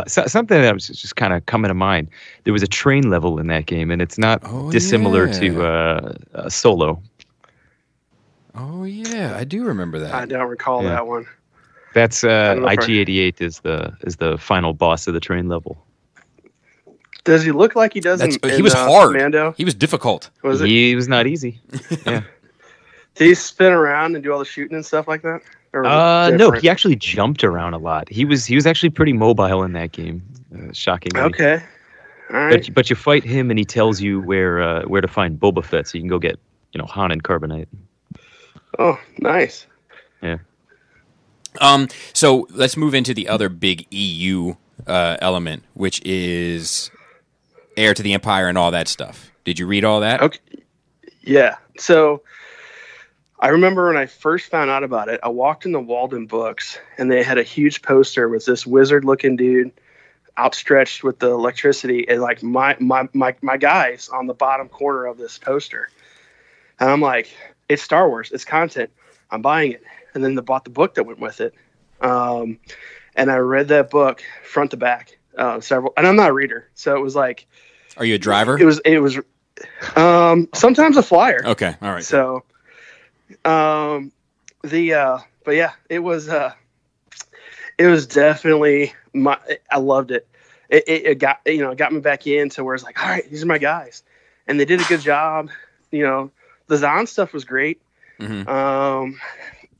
Something that was just kind of coming to mind. There was a train level in that game, and it's not dissimilar to Solo. Oh yeah, I do remember that. I don't recall that one. That's IG-88 is the final boss of the train level. Does he look like he does? He was hard. Mando? He was difficult. He was not easy. Yeah. Did he spin around and do all the shooting and stuff like that? No, he actually jumped around a lot. He was actually pretty mobile in that game. Shockingly. Okay. All right. But you fight him and he tells you where to find Boba Fett, so you can go get Han and Carbonite. Oh, nice. Yeah. So let's move into the other big EU element, which is heir to the Empire and all that stuff. Did you read all that? Okay. Yeah. So I remember when I first found out about it, I walked in the Walden Books and they had a huge poster with this wizard-looking dude outstretched with the electricity, and like my guys on the bottom corner of this poster. And I'm like, it's Star Wars, it's content, I'm buying it. And then bought the book that went with it. And I read that book front to back several, and I'm not a reader, so it was like. Are you a driver? It was sometimes a flyer. Okay, all right. So, but yeah, it was definitely I loved it. It got me back into where it's like, all right, these are my guys, and they did a good job. The Zahn stuff was great. Mm-hmm.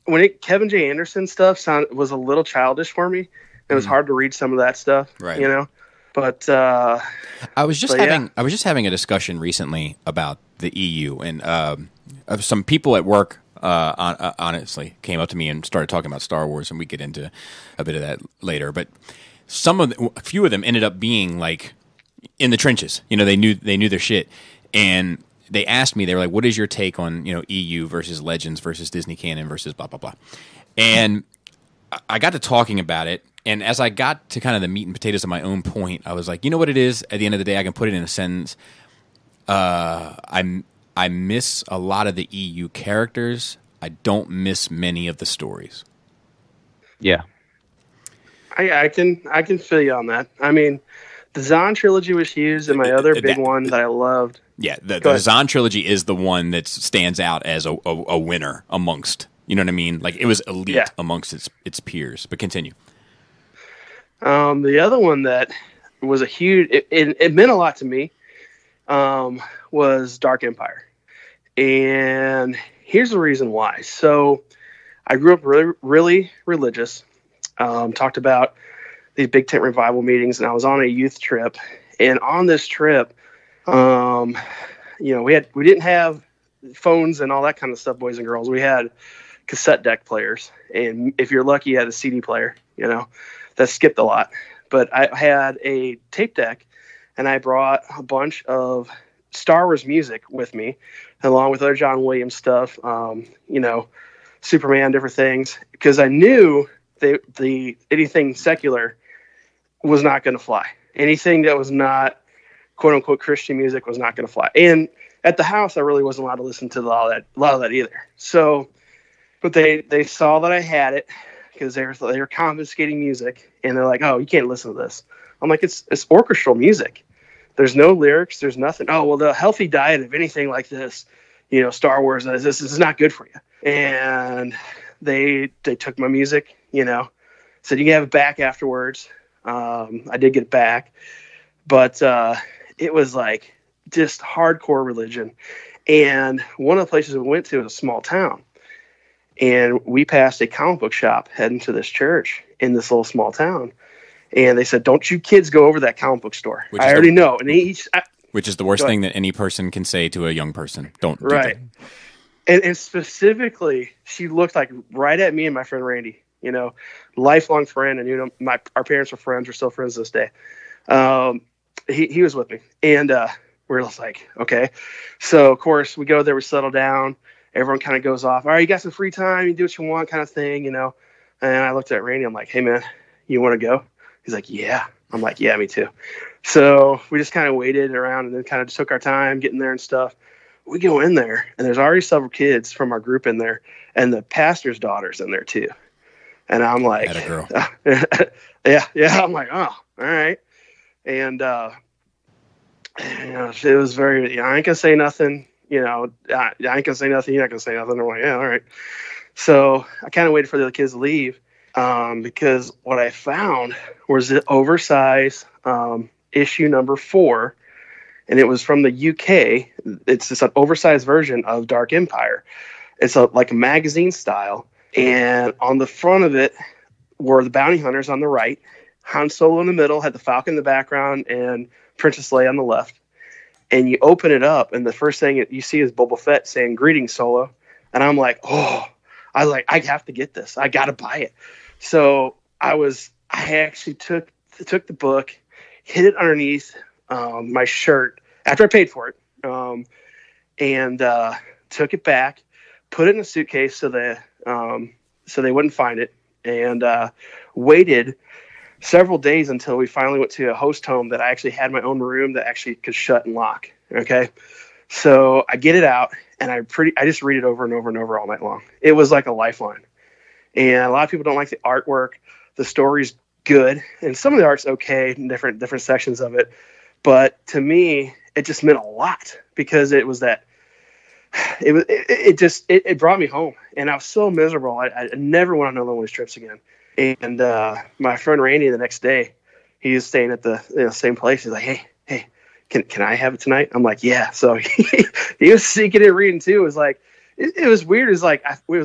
When Kevin J. Anderson stuff was a little childish for me. It was hard to read some of that stuff, right? But I was just having a discussion recently about the EU, and some people at work honestly came up to me and started talking about Star Wars, and we get into a bit of that later. But a few of them ended up being like in the trenches. They knew their shit, and they asked me, they were like, "What is your take on EU versus Legends versus Disney canon versus blah blah blah?" And I got to talking about it. And as I got to kind of the meat and potatoes of my own point, I was like, you know what it is? At the end of the day, I can put it in a sentence. I miss a lot of the EU characters. I don't miss many of the stories. Yeah. I can feel you on that. I mean, the Zahn trilogy was huge, and my other big one that I loved. Yeah, the Zahn trilogy is the one that stands out as a winner amongst, you know what I mean? Like, it was elite amongst its peers. But continue. The other one that was a huge, it meant a lot to me, was Dark Empire. And here's the reason why. So I grew up really, really religious, talked about these big tent revival meetings, and I was on a youth trip. And on this trip, we didn't have phones and all that kind of stuff, boys and girls. We had cassette deck players. And if you're lucky, you had a CD player, that skipped a lot. But I had a tape deck, and I brought a bunch of Star Wars music with me, along with other John Williams stuff. Superman, different things, because I knew anything secular was not going to fly. Anything that was not quote unquote Christian music was not going to fly. And at the house, I really wasn't allowed to listen to a lot of that either. So, but they saw that I had it because they were confiscating music, and they're like, "Oh, you can't listen to this." I'm like, "It's orchestral music. There's no lyrics. There's nothing." "Oh, well, the healthy diet of anything like this, Star Wars, this is not good for you." And they took my music, said you can have it back afterwards. I did get it back, but it was like just hardcore religion. And one of the places we went to was a small town, and we passed a comic book shop heading to this church in this little small town. And they said, "Don't you kids go over that comic book store." I already know. And which is the worst thing that any person can say to a young person. Don't. Right. And specifically, she looked like right at me and my friend Randy, lifelong friend. And, our parents were friends. We're still friends to this day. He was with me. And we're just like, okay. So, of course, we go there, we settle down. Everyone kind of goes off. "All right, you got some free time. You do what you want," kind of thing, And I looked at Randy. I'm like, "Hey, man, you want to go?" He's like, "Yeah." I'm like, "Yeah, me too." So we just kind of waited around and then kind of just took our time getting there and stuff. We go in there, and there's already several kids from our group in there, and the pastor's daughter's in there too. And I'm like, "Atta girl." Yeah. I'm like, "Oh, all right." And it was very, I ain't gonna say nothing. I ain't gonna say nothing. You're not gonna say nothing. I'm like, "Yeah, all right." So I kind of waited for the kids to leave. Because what I found was the oversized issue number 4, and it was from the UK. It's just an oversized version of Dark Empire. It's like a magazine style, and on the front of it were the bounty hunters on the right, Han Solo in the middle, had the Falcon in the background, and Princess Leia on the left. And you open it up, and the first thing you see is Boba Fett saying, "Greetings, Solo." And I'm like, "Oh, I have to get this. I got to buy it." So I actually took the book, hid it underneath my shirt after I paid for it, and took it back, put it in a suitcase so they wouldn't find it, and waited several days until we finally went to a host home that I actually had my own room that actually could shut and lock. Okay, so I get it out, and I just read it over and over and over all night long. It was like a lifeline. And a lot of people don't like the artwork. The story's good, and some of the art's okay in different sections of it. But to me, it just meant a lot because it was that. It brought me home, and I was so miserable. I never want to know those trips again. And my friend Randy, the next day, he was staying at the same place. He's like, "Hey, can I have it tonight?" I'm like, "Yeah." So he was seeking and reading too. It was like it was weird. It was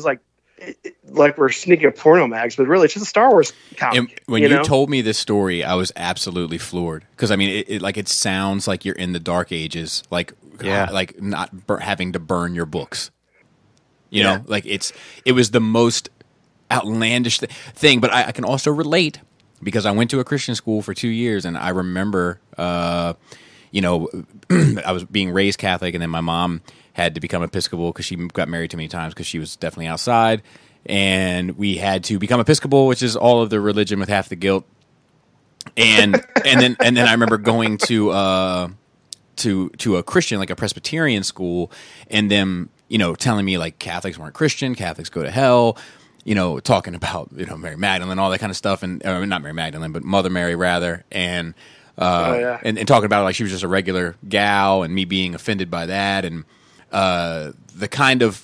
like we're sneaking a porno mags, but really it's just a Star Wars comic. And when you told me this story, I was absolutely floored because I mean, it sounds like you're in the Dark Ages, like not having to burn your books. You know, like it was the most outlandish thing. But I can also relate because I went to a Christian school for 2 years, and I remember, I was being raised Catholic, and then my mom had to become Episcopal because she got married too many times because she was definitely outside. And we had to become Episcopal, which is all of the religion with half the guilt. And then I remember going to a Christian, like a Presbyterian school, and them, telling me like Catholics weren't Christian, Catholics go to hell, talking about, Mary Magdalene, all that kind of stuff. And not Mary Magdalene, but Mother Mary rather. And talking about like she was just a regular gal and me being offended by that. And the kind of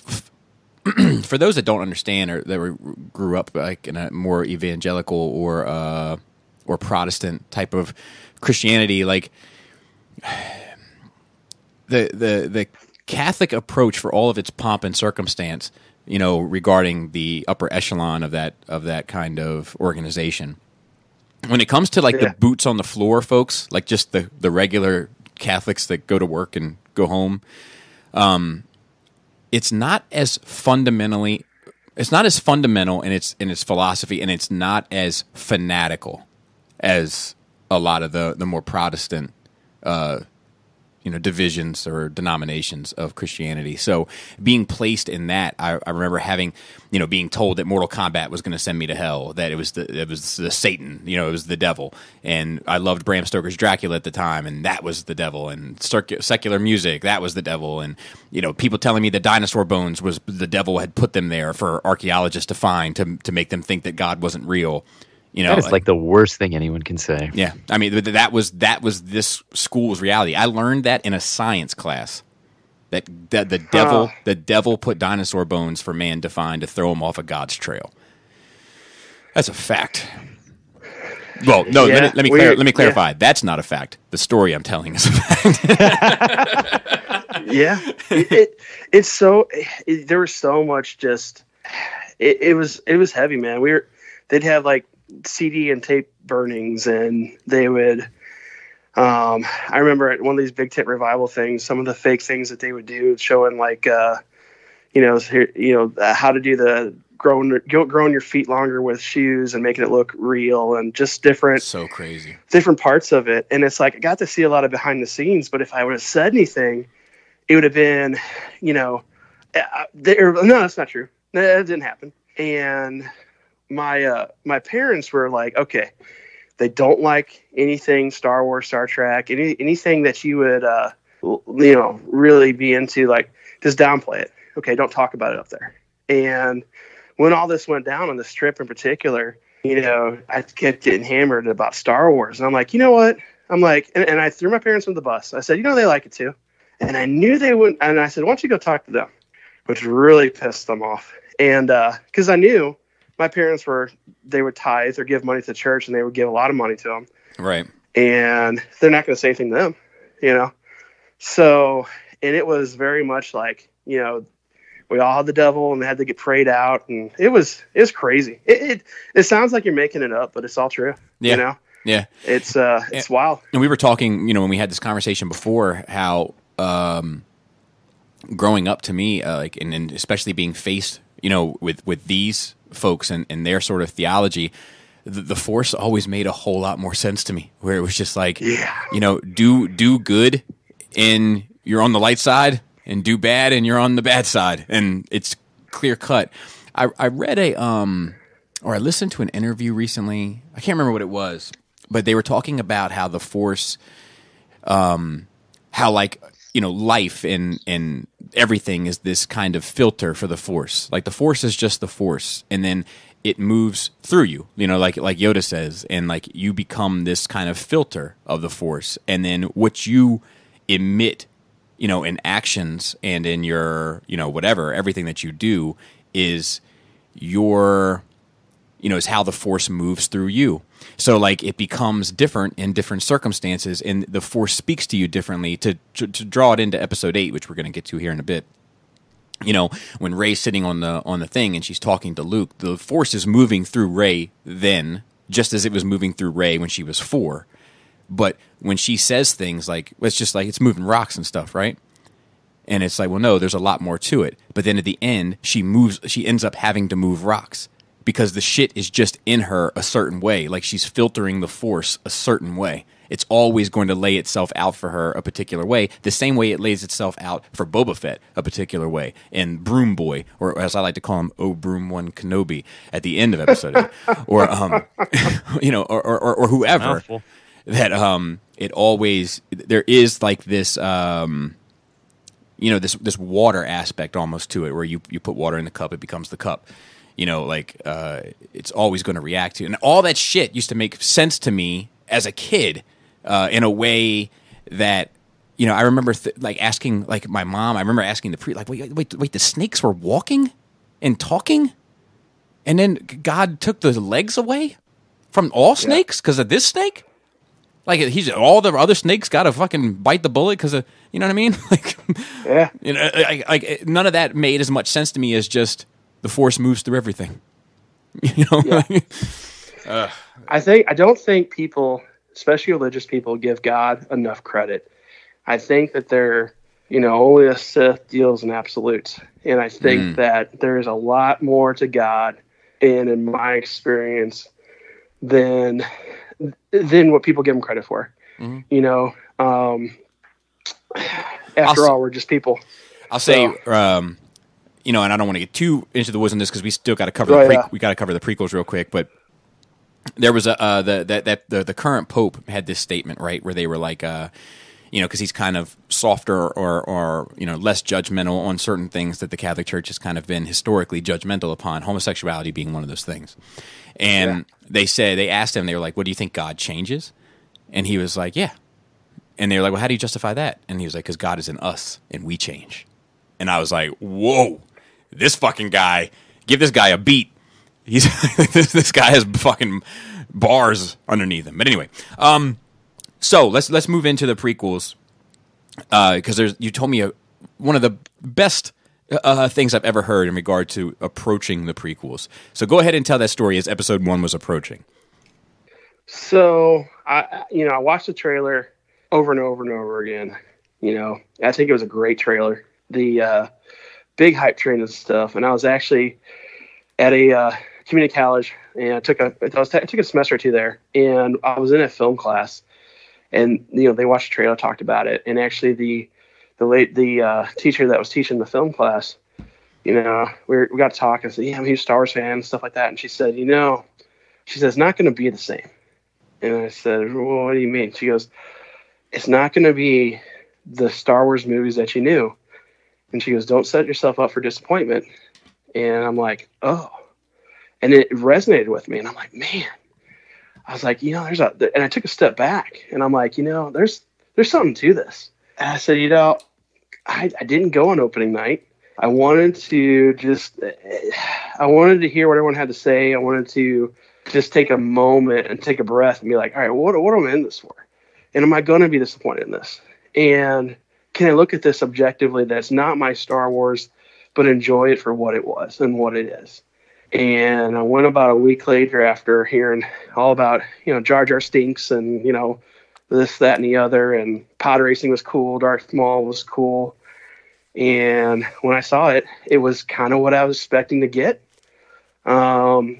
for those that don't understand or that grew up like in a more evangelical or Protestant type of Christianity, like the Catholic approach for all of its pomp and circumstance, regarding the upper echelon of that kind of organization, when it comes to like the boots on the floor folks, like just the regular Catholics that go to work and go home. It's not as fundamental in its philosophy, and it's not as fanatical as a lot of the more Protestant, divisions or denominations of Christianity. So being placed in that, I remember having, being told that Mortal Kombat was going to send me to hell, that it was the Satan, it was the devil. And I loved Bram Stoker's Dracula at the time, and that was the devil. And secular music, that was the devil. And, people telling me the dinosaur bones was the devil had put them there for archaeologists to find to make them think that God wasn't real. That is like the worst thing anyone can say. Yeah, I mean that was this school's reality. I learned that in a science class. That the devil put dinosaur bones for man to find to throw him off of God's trail. That's a fact. Well, no, let me clarify. Yeah. That's not a fact. The story I'm telling is a fact. Yeah, there was so much just. It was heavy, man. They'd have like CD and tape burnings, and they would I remember at one of these big tent revival things, some of the fake things that they would do, showing like how to do the growing your feet longer with shoes and making it look real, and just different parts of it. And it's like I got to see a lot of behind the scenes, but if I would have said anything, it would have been no, that's not true. That didn't happen. And my parents were like, okay, they don't like anything Star Wars, Star Trek, anything that you would, really be into, like, just downplay it. Okay, don't talk about it up there. And when all this went down on this trip in particular, I kept getting hammered about Star Wars. And I'm like, you know what? I'm like, and I threw my parents under the bus. I said, they like it too. And I knew they wouldn't. And I said, why don't you go talk to them? Which really pissed them off. And because I knew my parents they would tithe or give money to the church, and they would give a lot of money to them. Right. And they're not going to say anything to them, So, and it was very much like, we all had the devil and they had to get prayed out. And it was crazy. It sounds like you're making it up, but it's all true. Yeah. Yeah. It's wild. And we were talking, when we had this conversation before, how growing up to me, and especially being faced, with these folks and their sort of theology, the Force always made a whole lot more sense to me, where it was just like, do good and you're on the light side, and do bad and you're on the bad side. And it's clear cut. I read or I listened to an interview recently. I can't remember what it was, but they were talking about how the Force, life and everything is this kind of filter for the Force. Like the Force is just the Force, and then it moves through you, like Yoda says, and like you become this kind of filter of the Force, and then what you emit, in actions and in your, whatever, everything that you do is your, is how the Force moves through you. So like it becomes different in different circumstances, and the Force speaks to you differently. To draw it into episode 8, which we're going to get to here in a bit. When Rey's sitting on the thing and she's talking to Luke, the Force is moving through Rey then, just as it was moving through Rey when she was 4. But when she says things like, it's just like it's moving rocks and stuff, right? And it's like, well, no, there's a lot more to it. But then at the end, she ends up having to move rocks, because the shit is just in her a certain way. Like she's filtering the Force a certain way. It's always going to lay itself out for her a particular way, the same way it lays itself out for Boba Fett a particular way, and Broom Boy, or as I like to call him, Oh Broom One Kenobi, at the end of episode 8, or or whoever. Mouthful. That it always, there is like this this water aspect almost to it, where you put water in the cup, it becomes the cup. It's always going to react to. And all that shit used to make sense to me as a kid in a way that, I remember asking my mom, I remember asking the priest, wait, the snakes were walking and talking? And then God took the legs away from all snakes because of this snake? Like all the other snakes got to fucking bite the bullet because of, you know what I mean? None of that made as much sense to me as just the Force moves through everything. I don't think people, especially religious people, give God enough credit. I think that they're, only a Sith deals in absolutes. And I think that there's a lot more to God, and in my experience, than what people give him credit for. Mm-hmm. After all, we're just people. I'll say, you know, and I don't want to get too into the woods on this because we still got to cover we got to cover the prequels real quick. But there was the current pope had this statement, right, where they were like, you know, because he's kind of softer or you know, less judgmental on certain things that the Catholic Church has kind of been historically judgmental upon, homosexuality being one of those things. And they asked him, they were like, "What do you think God changes?" And he was like, "Yeah." And they were like, "Well, how do you justify that?" And he was like, "Because God is in us and we change." And I was like, "Whoa, this fucking guy, give this guy a beat. He's this guy has fucking bars underneath him." But anyway, so let's move into the prequels because you told me one of the best things I've ever heard in regard to approaching the prequels. So go ahead and tell that story as Episode 1 was approaching. So I watched the trailer over and over and over again. You know, I think it was a great trailer. The big hype train and stuff. And I was actually at a community college, and I took a semester or two there, and I was in a film class, and you know, they watched the trailer, talked about it, and actually the teacher that was teaching the film class, you know, we got to talk. I said, "Yeah, I'm a huge Star Wars fan," and stuff like that. And she said, "You know," she says, "it's not going to be the same." And I said, "Well, what do you mean?" She goes, "It's not going to be the Star Wars movies that you knew." And she goes, "Don't set yourself up for disappointment." And I'm like, "Oh," and it resonated with me. And I'm like, man, I was like, you know, and I took a step back, and I'm like, you know, there's something to this. And I said, you know, I didn't go on opening night. I wanted to hear what everyone had to say. I wanted to just take a moment and take a breath and be like, all right, what am I in this for? And am I going to be disappointed in this? And can I look at this objectively that's not my Star Wars, but enjoy it for what it was and what it is? And I went about a week later after hearing all about, you know, Jar Jar stinks and, you know, this, that, and the other, and pod racing was cool, Darth Maul was cool. And when I saw it, it was kind of what I was expecting to get. I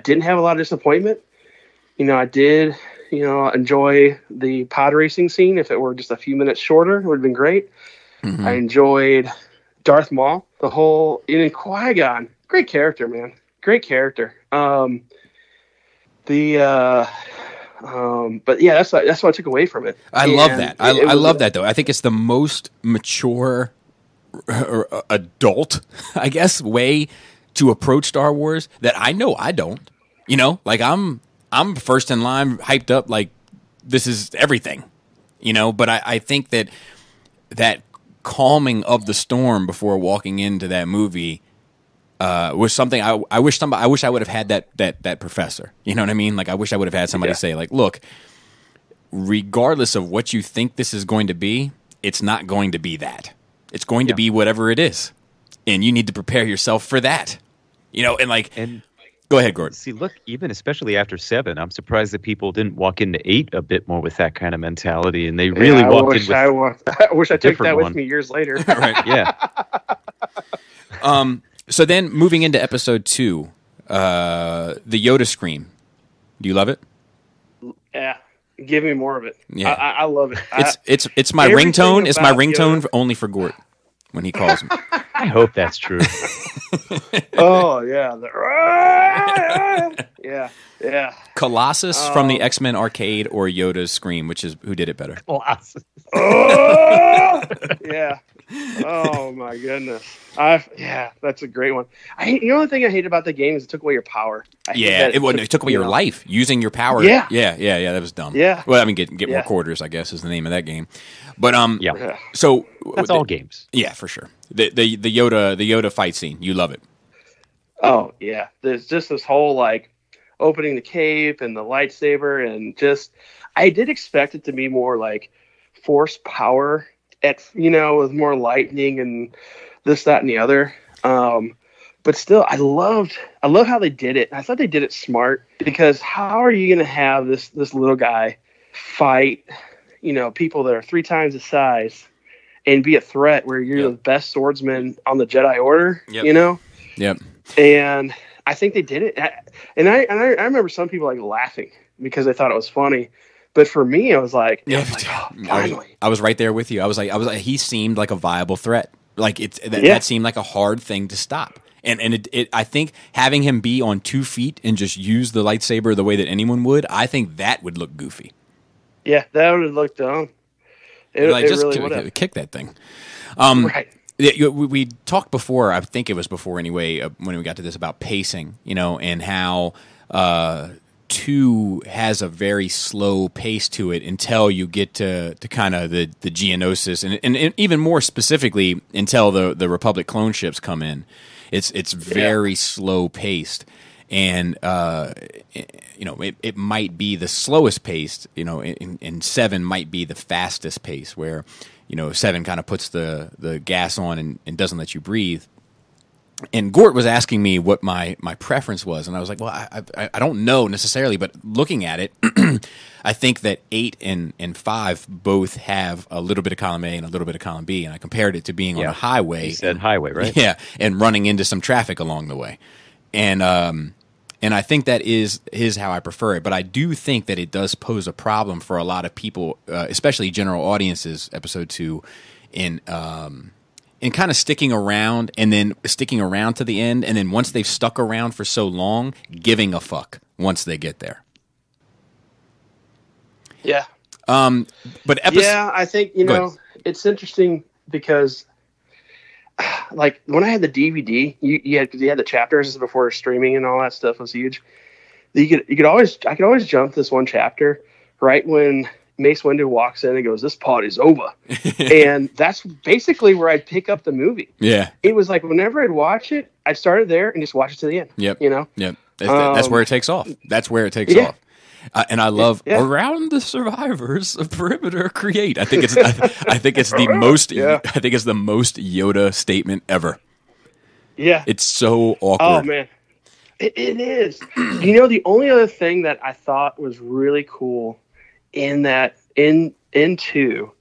didn't have a lot of disappointment. You know, I did, you know, enjoy the pod racing scene. If it were just a few minutes shorter, it would have been great. Mm-hmm. I enjoyed Darth Maul, and Qui-Gon. Great character, man. Great character. But yeah, that's what I took away from it. I love that. I love that, though. I think it's the most mature or adult, I guess, way to approach Star Wars that I know I don't. You know, like I'm first in line, hyped up, like this is everything. You know, but I think that calming of the storm before walking into that movie was something I wish I would have had that professor. You know what I mean? Like I wish I would have had somebody say, like, look, regardless of what you think this is going to be, it's not going to be that. It's going to be whatever it is, and you need to prepare yourself for that. You know, and go ahead, Gordon. See, look, even especially after 7, I'm surprised that people didn't walk into 8 a bit more with that kind of mentality, and they really walked in with. I wish I took that with me years later. Right? Yeah. So then, moving into Episode 2, the Yoda scream. Do you love it? Yeah, give me more of it. Yeah, I love it. It's my ringtone. It's my ringtone only for Gort when he calls him. I hope that's true. Oh yeah, yeah. Colossus from the X-Men arcade or Yoda's scream, who did it better? Colossus. Oh yeah. Oh my goodness. That's a great one. The only thing I hate about the game is it took away your power. It took away your life using your power. Yeah. That was dumb. Yeah. Well, I mean, get more quarters, I guess, is the name of that game. But yeah. So that's all games. Yeah, for sure. The Yoda fight scene, you love it. Oh yeah. There's just this whole like opening the cape and the lightsaber, and just I did expect it to be more like force power with more lightning and this, that, and the other. But still, I love how they did it. I thought they did it smart, because how are you going to have this little guy fight, people that are 3 times the size and be a threat where you're the best swordsman on the Jedi Order, Yep. And I think they did it. And I remember some people like laughing because they thought it was funny. But for me, I was like, oh, finally. I was right there with you. I was like, he seemed like a viable threat. Like that seemed like a hard thing to stop. And I think having him be on 2 feet and just use the lightsaber the way that anyone would, I think that would look goofy. Yeah, that would have looked dumb. It just really would have. Kick that thing. Right. We talked before, I think it was before anyway, when we got to this about pacing, and how 2 has a very slow pace to it until you get to kind of the Geonosis, and even more specifically until the Republic clone ships come in. It's very slow paced, and it might be the slowest paced. And 7 might be the fastest pace, where 7 kind of puts the gas on and doesn't let you breathe. And Gort was asking me what my preference was, and I was like, well, I don't know necessarily, but looking at it, I think that 8 and 5 both have a little bit of column A and a little bit of column B, and I compared it to being on a highway. You said highway, right? Yeah, and running into some traffic along the way. And I think that is how I prefer it, but I do think that it does pose a problem for a lot of people, especially general audiences, Episode 2, in kind of sticking around and then sticking around to the end, and then once they've stuck around for so long, giving a fuck once they get there. Yeah. But I think it's interesting because, like, when I had the DVD, you had the chapters before streaming and all that stuff was huge. I could always jump this one chapter right when Mace Windu walks in and goes, "This party's over," and that's basically where I'd pick up the movie. Yeah, it was like whenever I'd watch it, I'd start it there and just watch it to the end. Yep, Yep. That's where it takes off. That's where it takes off. And I love around the survivors of perimeter create. I think it's the most. I think it's the most Yoda statement ever. Yeah, it's so awkward. Oh man, it is. The only other thing that I thought was really cool in 2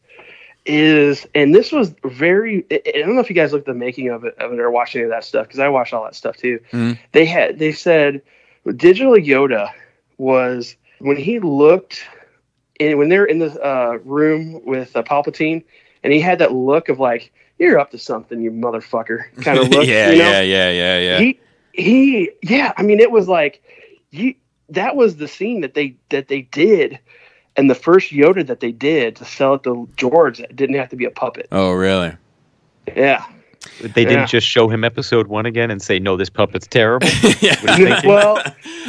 is, and this was very, I don't know if you guys looked at the making of it or watched any of that stuff, because I watched all that stuff too. Mm-hmm. They said Digital Yoda was, when he looked when they're in the room with Palpatine, and he had that look of like, "You're up to something, you motherfucker," kind of look. Yeah. I mean, it was like, that was the scene that they did. And the first Yoda that they did to sell it to George, that didn't have to be a puppet. Oh, really? Yeah. They didn't just show him Episode 1 again and say, "No, this puppet's terrible." Well,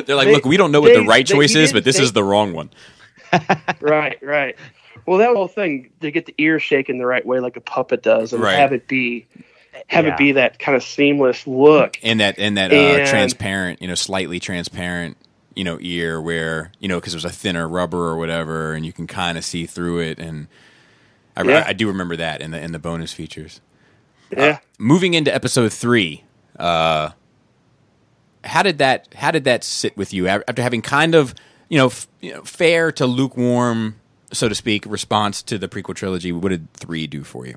they're like, "Look, we don't know what the right choice is, but this is the wrong one." Right. Well, that whole thing, to get the ear shaken the right way, like a puppet does, and have it be that kind of seamless look, and that transparent, slightly transparent, ear, where, because there's a thinner rubber or whatever, and you can kind of see through it. And I do remember that in the bonus features. Yeah. Moving into Episode 3, how did that sit with you after having kind of fair to lukewarm, so to speak, response to the prequel trilogy? What did 3 do for you?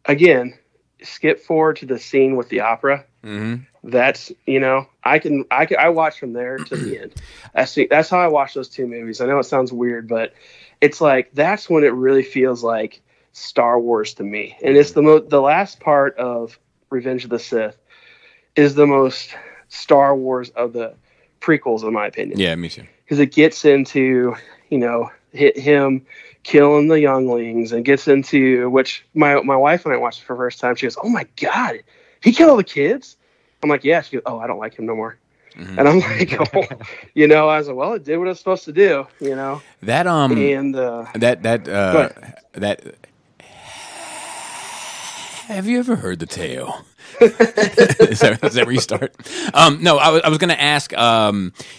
Again, skip forward to the scene with the opera. Mm-hmm. That's, I watch from there to the end. That's how I watch those 2 movies. I know it sounds weird, but it's like, that's when it really feels like Star Wars to me. And it's the last part of Revenge of the Sith is the most Star Wars of the prequels, in my opinion. Yeah, me too. Because it gets into, him killing the younglings, and gets into, which my wife and I watched it for the first time. She goes, "Oh my God, he killed all the kids?" I'm like, "Yeah." She goes, "Oh, I don't like him no more." Mm-hmm. And I'm like, "Oh," I was like, "Well, it did what it was supposed to do," That and that have you ever heard the tale? Is that where you start? No, I was going to ask.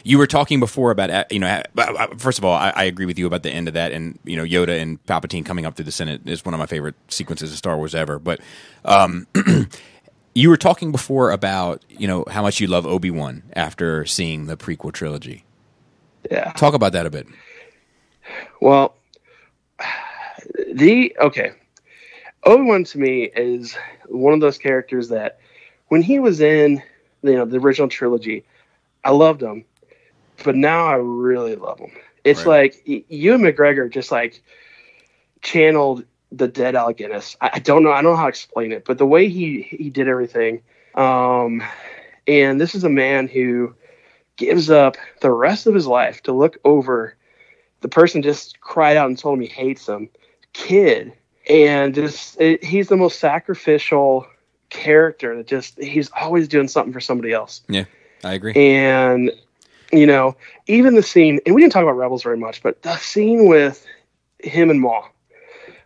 You were talking before about first of all, I agree with you about the end of that, and Yoda and Palpatine coming up through the Senate is one of my favorite sequences of Star Wars ever. But you were talking before about how much you love Obi-Wan after seeing the prequel trilogy. Yeah, talk about that a bit. Well, Obi-Wan to me is one of those characters that when he was in the original trilogy, I loved him. but now I really love him. It's right. like Ewan McGregor just like channeled the dead Alec Guinness. I don't know. I don't know how to explain it, but the way he did everything. And this is a man who gives up the rest of his life to look over the person just cried out and told him he hates him, kid. And he's the most sacrificial character that he's always doing something for somebody else. Yeah, I agree. And, you know, even the scene, and we didn't talk about Rebels very much, but the scene with him and Maul,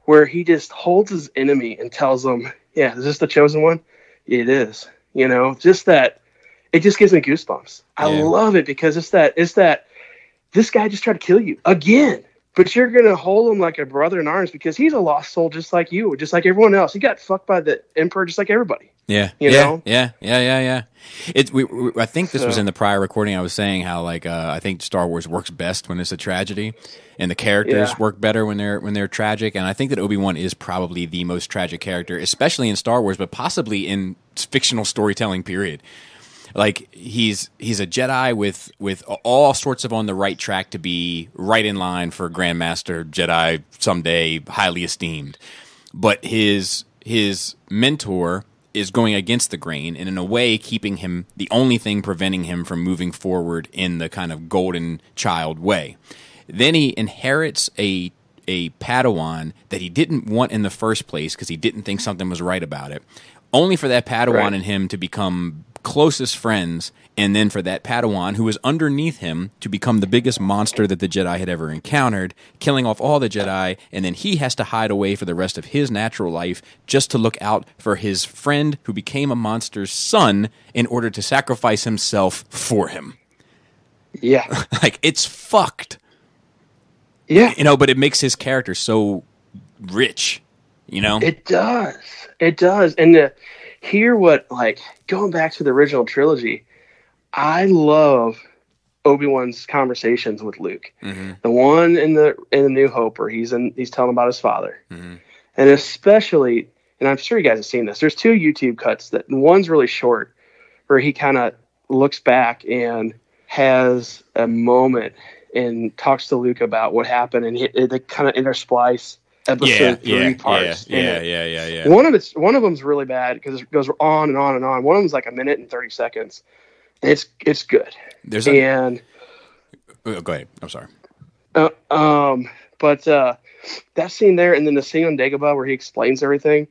where he just holds his enemy and tells them, yeah, is this the chosen one? It is. You know, just that, it just gives me goosebumps. I love it because it's that this guy just tried to kill you again, but you're going to hold him like a brother in arms because he's a lost soul just like you, just like everyone else. He got fucked by the Emperor just like everybody. Yeah. You know? Yeah. I think this was in the prior recording. I was saying how I think Star Wars works best when it's a tragedy, and the characters work better when they're tragic. And I think that Obi-Wan is probably the most tragic character, especially in Star Wars, but possibly in fictional storytelling. Period. Like he's a Jedi with all sorts of on the right track to be right in line for Grandmaster Jedi someday, highly esteemed. But his mentor is going against the grain and in a way keeping him, the only thing preventing him from moving forward in the kind of golden child way. Then he inherits a Padawan that he didn't want in the first place because he didn't think something was right about it, only for that Padawan and him to become closest friends, and then for that Padawan who was underneath him to become the biggest monster that the Jedi had ever encountered, killing off all the Jedi, and then he has to hide away for the rest of his natural life just to look out for his friend who became a monster's son in order to sacrifice himself for him. Yeah. Like, it's fucked. Yeah. You know, but it makes his character so rich, you know? It does. It does. And to hear what, like, going back to the original trilogy, I love Obi-Wan's conversations with Luke. Mm-hmm. The one in the New Hope where he's telling about his father. Mm-hmm. And especially, and I'm sure you guys have seen this, there's 2 YouTube cuts that one's really short where he kind of looks back and has a moment and talks to Luke about what happened, and they kind of intersplice episode 3 parts. Yeah. One of them's really bad because it goes on and on and on. One of them's like a minute and 30 seconds. It's good. Go ahead. I'm sorry. But that scene there, and then the scene on Dagobah where he explains everything.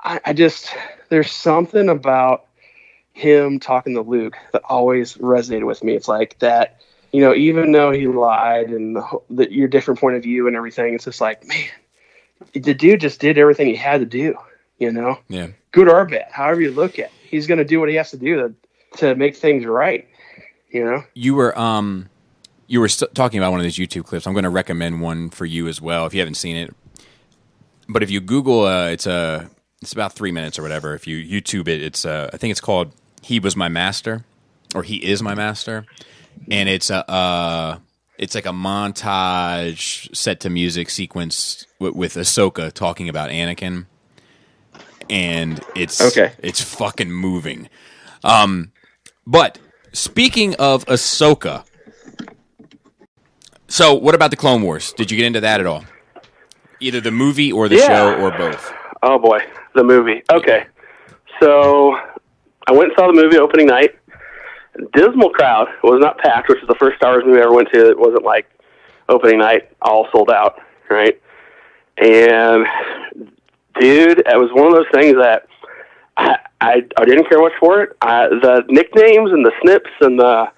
I just there's something about him talking to Luke that always resonated with me. It's like that, you know, even though he lied and your different point of view and everything, it's just like, man, the dude just did everything he had to do, you know? Yeah. Good or bad, however you look at it. He's going to do what he has to do to make things right, you know? You were talking about one of these YouTube clips. I'm going to recommend one for you as well if you haven't seen it. But if you Google, it's about 3 minutes or whatever. If you YouTube it, I think it's called "He Was My Master" or "He Is My Master," and it's like a montage set to music sequence with Ahsoka talking about Anakin, and it's fucking moving. But speaking of Ahsoka, so what about the Clone Wars? Did you get into that at all? Either the movie or the show or both? Oh boy, the movie. Okay, so I went and saw the movie opening night. Dismal crowd. It was not packed, which is the first Star Wars movie I ever went to. It wasn't like opening night, all sold out, right? And dude, it was one of those things that I didn't care much for it. The nicknames and the snips and the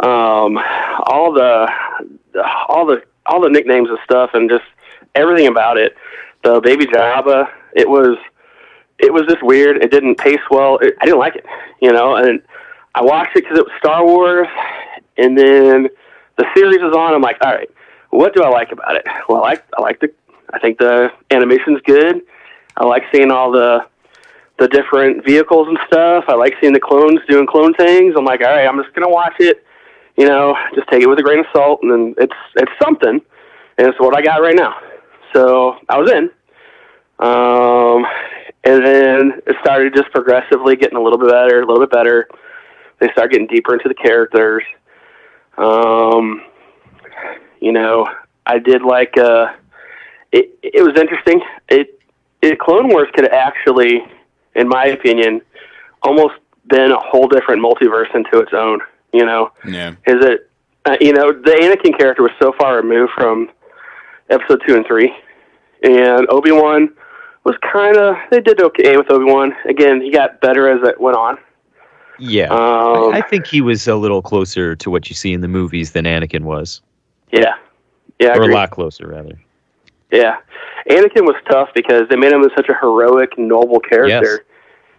all the nicknames and stuff and just everything about it. The Baby Jabba, it was just weird. It didn't pace well. I didn't like it, you know. And I watched it because it was Star Wars, and then the series is on. I'm like, all right, what do I like about it? Well, I think the animation's good. I like seeing all the different vehicles and stuff. I like seeing the clones doing clone things. I'm like, all right, I'm just gonna watch it, you know, just take it with a grain of salt, and then it's something, and it's what I got right now. So I was in, and then it started just progressively getting a little bit better. They start getting deeper into the characters. I did like it was interesting. Clone Wars could actually, in my opinion, almost been a whole different multiverse into its own. Yeah. Is it? The Anakin character was so far removed from Episode 2 and 3, and Obi-Wan was they did okay with Obi-Wan. Again, he got better as it went on. Yeah, I think he was a little closer to what you see in the movies than Anakin was. Yeah, or a lot closer, rather. Yeah, Anakin was tough because they made him such a heroic, noble character,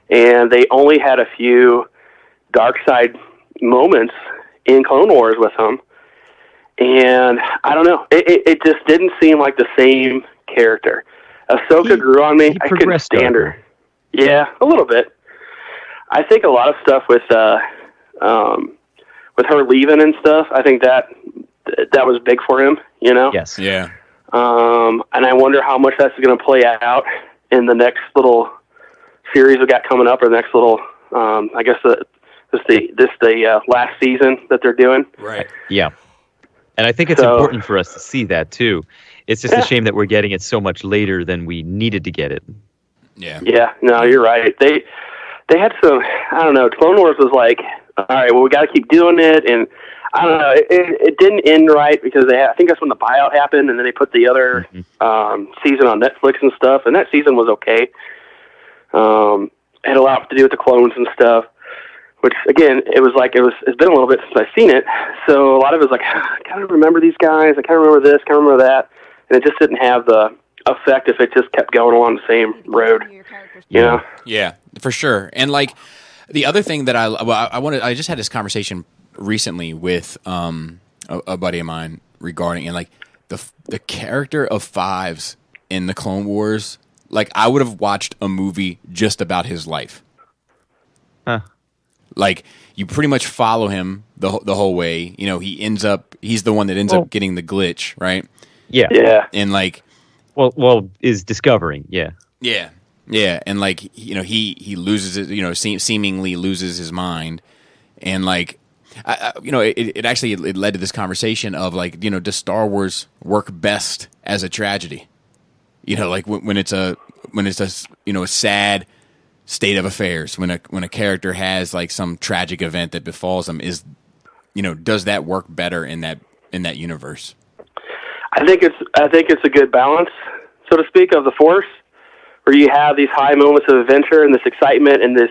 and they only had a few dark side moments in Clone Wars with him. And I don't know, it just didn't seem like the same character. Ahsoka grew on me. I couldn't stand her. Yeah, a little bit. I think a lot of stuff with her leaving and stuff, I think that was big for him, Yes. Yeah. And I wonder how much that's going to play out in the next little series we got coming up, or the next little, I guess the last season that they're doing. Right. Yeah. And I think it's important for us to see that too. It's just a shame that we're getting it so much later than we needed to get it. Yeah. Yeah. No, you're right. They had some, I don't know, Clone Wars was like, all right, well, we got to keep doing it. And I don't know, it didn't end right because I think that's when the buyout happened, and then they put the other season on Netflix and stuff, and that season was okay. It had a lot to do with the clones and stuff, which, again, it's been a little bit since I've seen it, so a lot of it's like, I kind of remember these guys, I kind of remember this, kind of remember that, and it just didn't have the effect if it just kept going along the same road, Yeah, for sure. And like the other thing that I just had this conversation recently with a buddy of mine regarding, and like the character of Fives in the Clone Wars, like I would have watched a movie just about his life. Huh. Like you pretty much follow him the whole way. He's the one that ends up getting the glitch, right? Yeah. Yeah. And like is discovering, yeah. Yeah. Yeah, and like he loses it, seemingly loses his mind, and like it actually it led to this conversation of like does Star Wars work best as a tragedy? Like when it's a a sad state of affairs, when a character has like some tragic event that befalls them, does that work better in that universe? I think it's a good balance, so to speak, of the Force, where you have these high moments of adventure and this excitement and the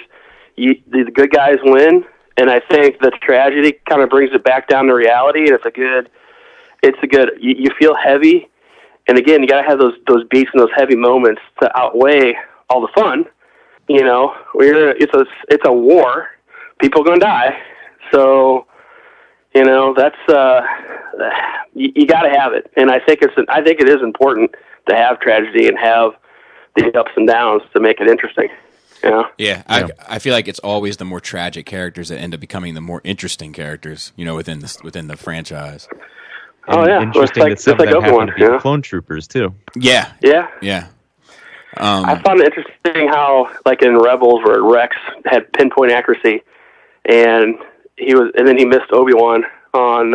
good guys win. And I think the tragedy kind of brings it back down to reality. And you feel heavy. And again, you got to have those beats and those heavy moments to outweigh all the fun. It's a war. People are going to die. So, that's, you got to have it. And I think it is important to have tragedy and have the ups and downs to make it interesting. Yeah, I feel like it's always the more tragic characters that end up becoming the more interesting characters, within the franchise. And interesting that some of them happen to be clone troopers too. Yeah. I found it interesting how, like in Rebels, where Rex had pinpoint accuracy, and then he missed Obi-Wan on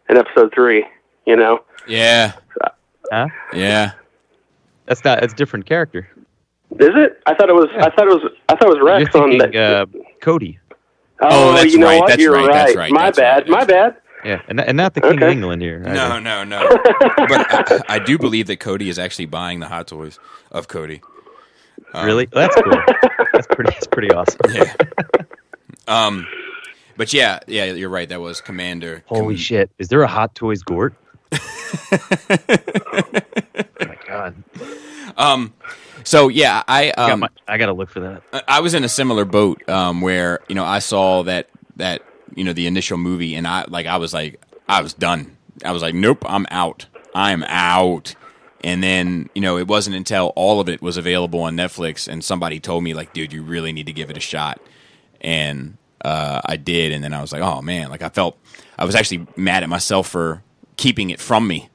in Episode 3. Yeah. Huh? Yeah. That's a different character. Is it? I thought it was. Yeah. I thought it was Rex. You're thinking, Cody. Oh, that's right. What? That's You're right. right. That's right. My bad. Yeah, and not the King of England here. No. But I do believe that Cody is actually buying the Hot Toys of Cody. Really? That's cool. That's pretty awesome. Yeah. But yeah, you're right. That was Commander. Holy shit! Is there a Hot Toys Gort? Oh my god. So yeah, I gotta look for that. I was in a similar boat where I saw that the initial movie, and I was done. I was like, nope, I'm out. And then it wasn't until all of it was available on Netflix, and somebody told me like, dude, you really need to give it a shot, and I did, and then I was like, oh man, like I was actually mad at myself for keeping it from me.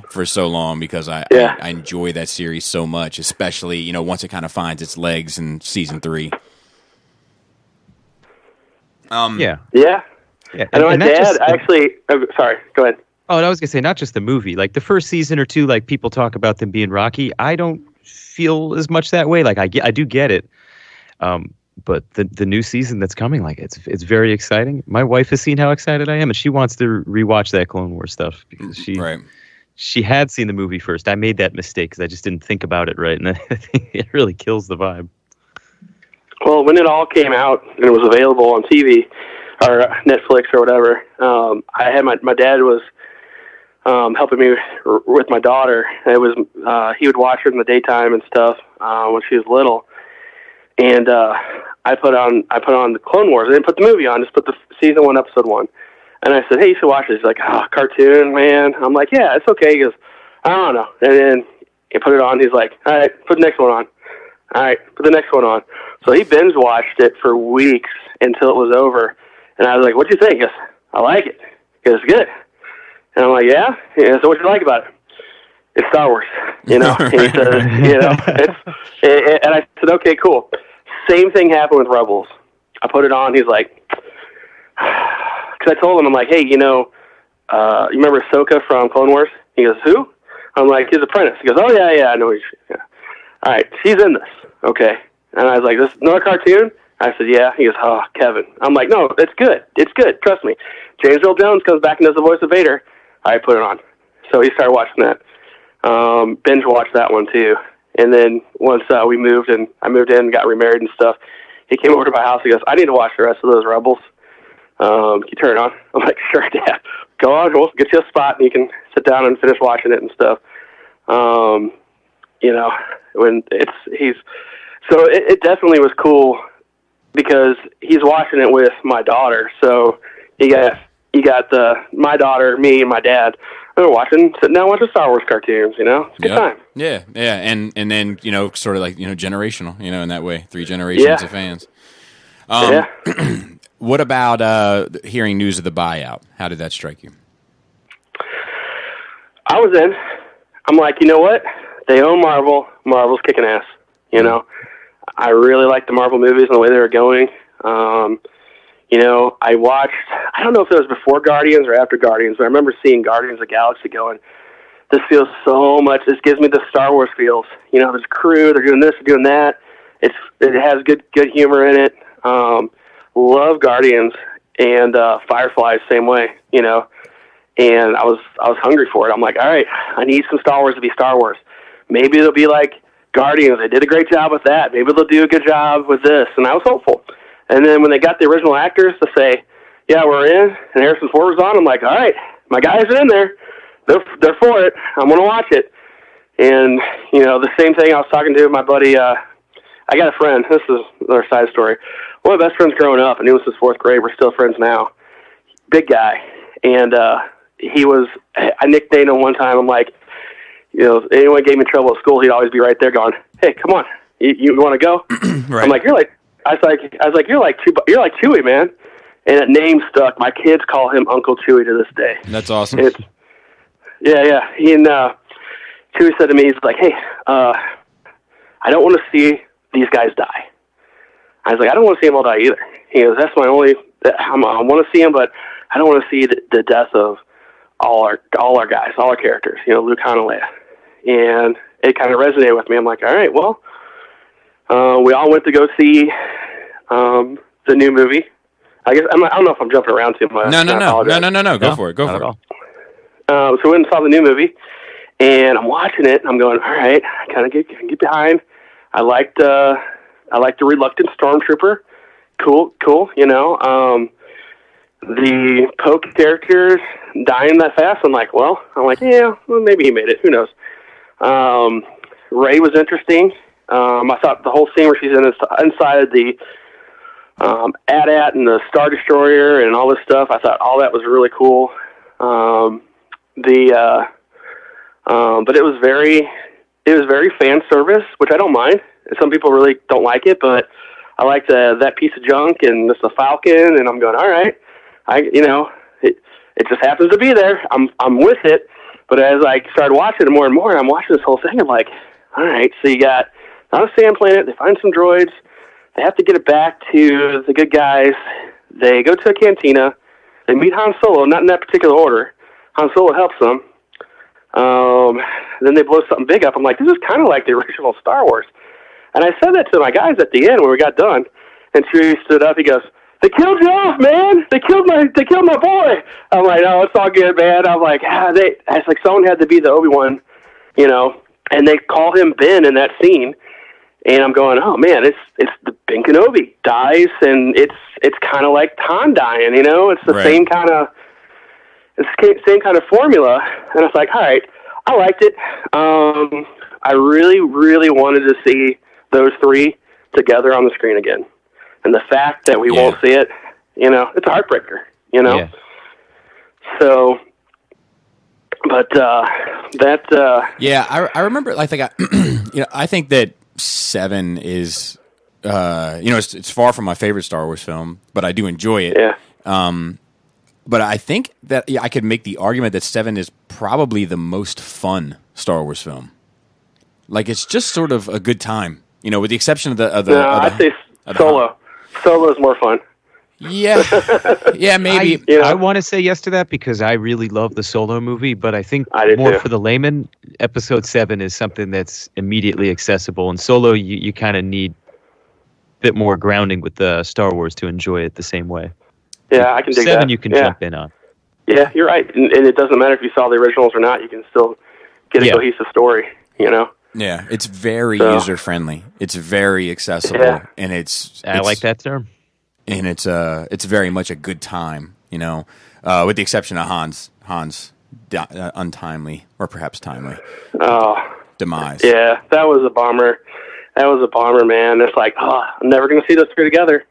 For so long, because I enjoy that series so much, especially, once it kind of finds its legs in season 3. Yeah. Yeah, and my dad actually. Sorry, go ahead. Oh, and I was gonna say not just the movie. Like the first season or two, like people talk about them being rocky. I don't feel as much that way. Like I do get it. But the new season that's coming, like it's very exciting. My wife has seen how excited I am, and she wants to rewatch that Clone Wars stuff because she had seen the movie first. I made that mistake because I just didn't think about it right, and I think it really kills the vibe. Well, when it all came out and it was available on TV or Netflix or whatever, I had my dad was helping me with my daughter. It was he would watch her in the daytime and stuff when she was little. And I put on the Clone Wars. I didn't put the movie on, just put the season 1, episode 1. And I said, "Hey, you should watch this." He's like, "Oh, cartoon, man." I'm like, "Yeah, it's okay." He goes, "I don't know." And then he put it on. He's like, "All right, put the next one on." All right, put the next one on. So he binge watched it for weeks until it was over. And I was like, "What'd you think?" He goes, "I like it. It's good." And I'm like, "Yeah?" So what'd you like about it? It's Star Wars, you know. And he said, you know, and I said, "Okay, cool." Same thing happened with Rebels. I put it on. He's like, because I told him, I'm like, "Hey, you know, you remember Ahsoka from Clone Wars?" He goes, "Who?" I'm like, "His apprentice." He goes, "Oh yeah, I know." Yeah. All right, she's in this, okay. And I was like, "This another cartoon?" I said, "Yeah." He goes, "Oh, Kevin." I'm like, "No, it's good. It's good. Trust me." James Earl Jones comes back and does the voice of Vader. I put it on. So he started watching that. Binge watched that one too. And then once we moved and I moved in and got remarried and stuff, he came over to my house. He goes, "I need to watch the rest of those Rebels. Can you turn it on?" I'm like, "Sure, Dad. Go on. We'll get you a spot and you can sit down and finish watching it and stuff." You know, when it definitely was cool because he's watching it with my daughter. So you got my daughter, me, and my dad. We're sitting down watching Star Wars cartoons, you know? It's a good time. Yeah. And then, you know, sort of like, you know, generational, you know, in that way. 3 generations of fans. What about hearing news of the buyout? How did that strike you? I was in. I'm like, you know what? They own Marvel. Marvel's kicking ass, you know? I really like the Marvel movies and the way they were going. You know, I don't know if it was before Guardians or after Guardians, but I remember seeing Guardians of the Galaxy going, this feels so much, this gives me the Star Wars feels. You know, there's crew, they're doing this, they're doing that. It has good humor in it. Love Guardians and Firefly, same way, you know. And I was hungry for it. I'm like, all right, I need some Star Wars to be Star Wars. Maybe it'll be like Guardians. They did a great job with that. Maybe they'll do a good job with this. And I was hopeful. And then when they got the original actors to say, "Yeah, we're in," and Harrison Ford was on, I'm like, all right, my guys are in there. They're for it. I'm going to watch it. And, you know, the same thing I was talking to my buddy. I got a friend. This is another side story. One of my best friends growing up, and he was his 4th grade. We're still friends now. Big guy. And I nicknamed him one time. I'm like, you know, if anyone gave me trouble at school, he'd always be right there going, "Hey, come on. You want to go?" Right. I'm like, I was like, you're like Chewie, man. And that name stuck. My kids call him Uncle Chewie to this day. That's awesome. Yeah. He and Chewie said to me, he's like, "Hey, I don't want to see these guys die." I was like, "I don't want to see them all die either." He goes, "That's my only. I want to see them, but I don't want to see the death of all our guys, all our characters. You know, Luke, Han, and Leia." And it kind of resonated with me. I'm like, all right, well. We all went to go see the new movie. I guess I don't know if I'm jumping around too much. No. Go for it. Go for it. So we went and saw the new movie, and I'm watching it. And I'm going, all right, I kind of get behind. I liked the reluctant stormtrooper. Cool. You know, the Poke characters dying that fast. I'm like, yeah, well, maybe he made it. Who knows? Rey was interesting. I thought the whole scene where she's inside of the AT-AT and the Star Destroyer and all this stuff, I thought all that was really cool. But it was very fan service, which I don't mind. Some people really don't like it, but I liked that piece of junk and this the Falcon, and I'm going, all right, it just happens to be there. I'm with it. But as I started watching it more and more, I'm watching this whole thing. I'm like, all right, so you got on a sand planet, they find some droids. They have to get it back to the good guys. They go to a cantina. They meet Han Solo, not in that particular order. Han Solo helps them. Then they blow something big up. I'm like, this is kind of like the original Star Wars. And I said that to my guys at the end when we got done. And Chewie stood up. He goes, "They killed you off, man. They killed my boy." I'm like, "No, it's all good, man." I'm like, it's like someone had to be the Obi-Wan, and they call him Ben in that scene. And I'm going, oh man, it's the Ben Kenobi dies, and it's kind of like Han dying, It's the same kind of formula. And it's like, all right, I liked it. I really, really wanted to see those three together on the screen again. And the fact that we won't see it, it's a heartbreaker, Yeah. So, but I remember. I think I think that 7 is, it's far from my favorite Star Wars film, but I do enjoy it. Yeah. But I think that I could make the argument that 7 is probably the most fun Star Wars film. Like, it's just sort of a good time, with the exception of the. I'd say Solo. Solo is more fun. Yeah, yeah, maybe. I want to say yes to that because I really love the Solo movie, but I think for the layman, Episode 7 is something that's immediately accessible, and Solo, you kind of need a bit more grounding with the Star Wars to enjoy it the same way. Yeah, I can dig that. 7 you can jump in on. Yeah, you're right, and it doesn't matter if you saw the originals or not. You can still get a cohesive story. Yeah, it's very user friendly. It's very accessible, and it's I like that term. And it's very much a good time, with the exception of Han's untimely or perhaps timely demise. Yeah, that was a bummer. That was a bummer, man. It's like, I'm never going to see those three together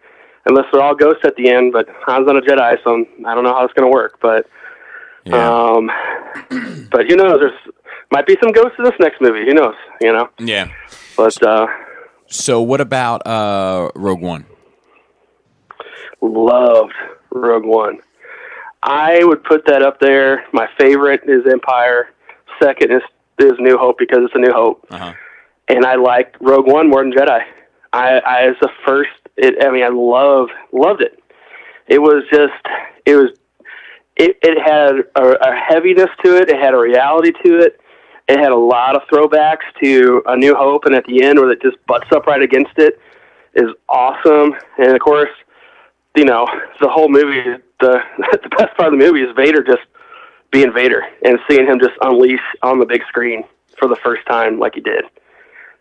unless they're all ghosts at the end. But Han's not a Jedi, so I don't know how it's going to work. But but there's might be some ghosts in this next movie. Who knows? Yeah. But so what about Rogue One? Loved Rogue One. I would put that up there. My favorite is Empire. Second is New Hope because it's a New Hope. Uh-huh. And I liked Rogue One more than Jedi. I as the first. I loved it. It was just. It had a heaviness to it. It had a reality to it. It had a lot of throwbacks to A New Hope, and at the end, where it just butts up right against it, is awesome. And of course, the whole movie, the best part of the movie is Vader just being Vader and seeing him just unleash on the big screen for the first time like he did.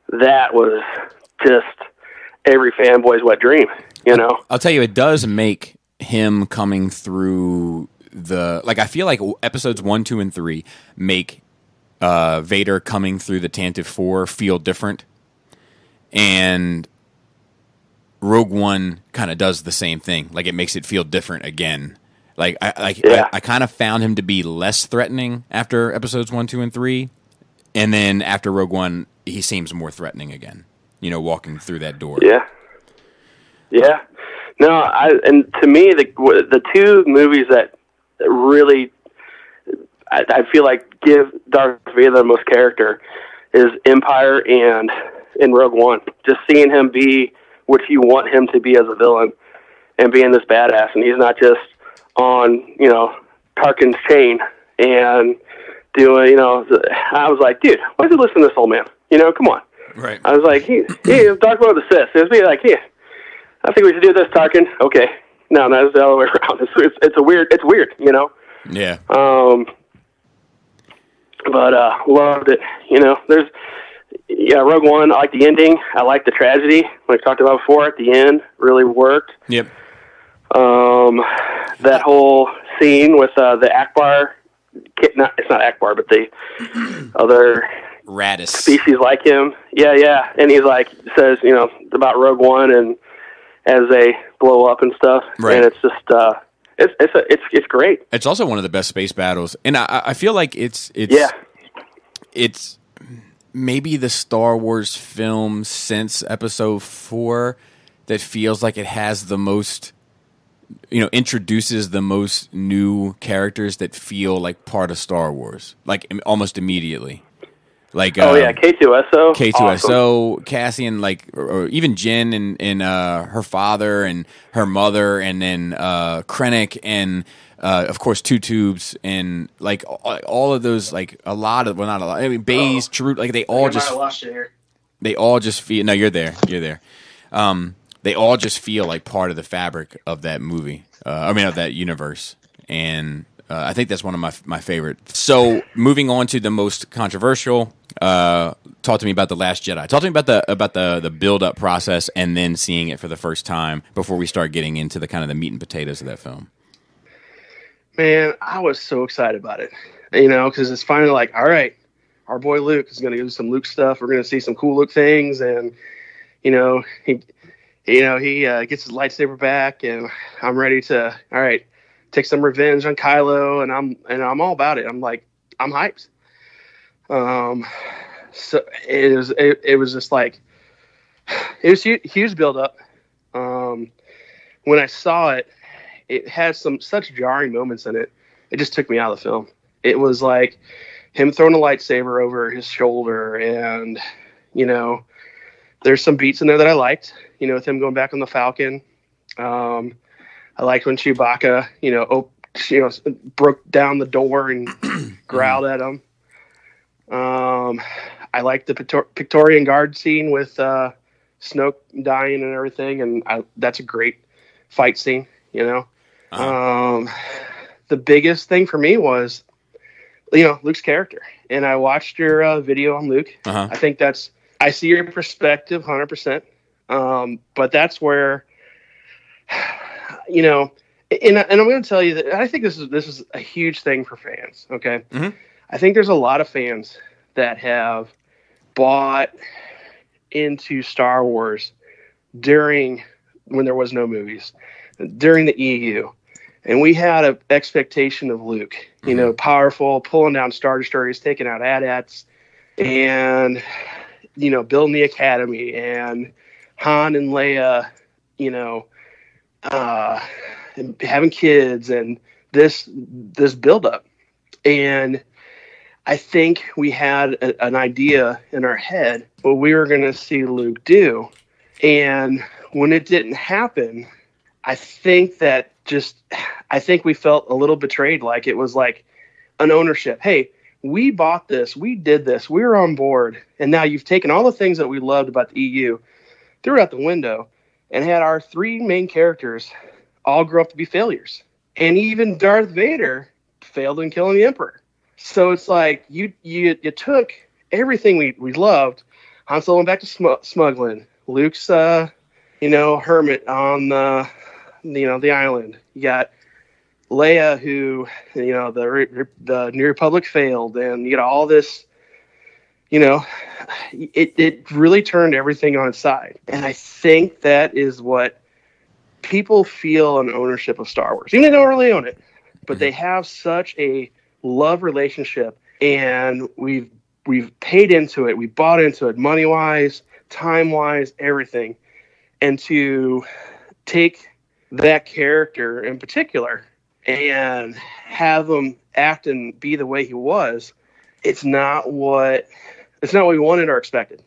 That was just every fanboy's wet dream, I'll tell you, it does make him coming through I feel like episodes 1, 2, and 3 make Vader coming through the Tantive 4 feel different. And Rogue One kind of does the same thing. Like, it makes it feel different again. Like, I kind of found him to be less threatening after episodes 1, 2, and 3. And then after Rogue One, he seems more threatening again, walking through that door. Yeah. Yeah. No, and to me, the two movies that really, I feel like give Darth Vader the most character is Empire and Rogue One. Just seeing him be what you want him to be as a villain and being this badass. And he's not just on, Tarkin's chain and doing, I was like, dude, why is he listening to this old man? Come on. Right. I was like, he talk about the Sith. It was me like, I think we should do this, Tarkin. Okay. No, it's the other way around. It's weird, Yeah. But loved it. There's Rogue One. I like the ending. I like the tragedy, like we talked about before. At the end, really worked. Yep. That whole scene with the Akbar. It's not Akbar, but the other Radis species like him. Yeah. And he's like says, about Rogue One and as they blow up and stuff. Right. And it's just it's great. It's also one of the best space battles, and I feel like it's maybe the Star Wars film since Episode 4 that feels like it has the most, introduces the most new characters that feel like part of Star Wars, like almost immediately. Like K2SO, awesome. Cassian, or even Jyn and her father and her mother, and then Krennic and Of course, Two Tubes and like all of those, like a lot of, well, not a lot. I mean, Baze, Chirrut, like they all just, they all just feel. No, you're there. You're there. They all just feel like part of the fabric of that movie. Of that universe, and I think that's one of my favorite. So, moving on to the most controversial. Talk to me about The Last Jedi. Talk to me about the build up process, and then seeing it for the first time before we start getting into the kind of the meat and potatoes of that film. Man, I was so excited about it, because it's finally like, all right, our boy Luke is going to do some Luke stuff. We're going to see some cool Luke things, and he gets his lightsaber back, and I'm ready to, all right, take some revenge on Kylo, and I'm all about it. I'm like, I'm hyped. So it was just like, it was huge build up. When I saw it, it had such jarring moments in it. It just took me out of the film. It was like him throwing a lightsaber over his shoulder, and there's some beats in there that I liked. With him going back on the Falcon. I liked when Chewbacca, broke down the door and growled at him. I liked the Praetorian Guard scene with Snoke dying and everything, and that's a great fight scene. The biggest thing for me was, Luke's character. And I watched your video on Luke. I think I see your perspective 100%. But that's where, and I'm going to tell you that I think this is a huge thing for fans. Okay. Mm-hmm. I think there's a lot of fans that have bought into Star Wars when there was no movies, during the EU. And we had an expectation of Luke, powerful, pulling down Star Destroyers, taking out AT-ATs, and, building the Academy, and Han and Leia, having kids, and this buildup. And I think we had an idea in our head what we were going to see Luke do. And when it didn't happen, I think we felt a little betrayed. Like it was like an ownership. Hey, we bought this. We did this. We were on board. And now you've taken all the things that we loved about the EU, threw it out the window, and had our three main characters all grow up to be failures. And even Darth Vader failed in killing the Emperor. So it's like you took everything we loved. Han Solo went back to smuggling. Luke's hermit on the island. You got Leia, who the New Republic failed, and you got all this. It really turned everything on its side, and I think that is what people feel an ownership of Star Wars. Even they don't really own it, but they have such a love relationship, and we've paid into it, we bought into it, money wise, time wise, everything, and to take that character in particular and have him act and be the way he was, it's not what we wanted or expected.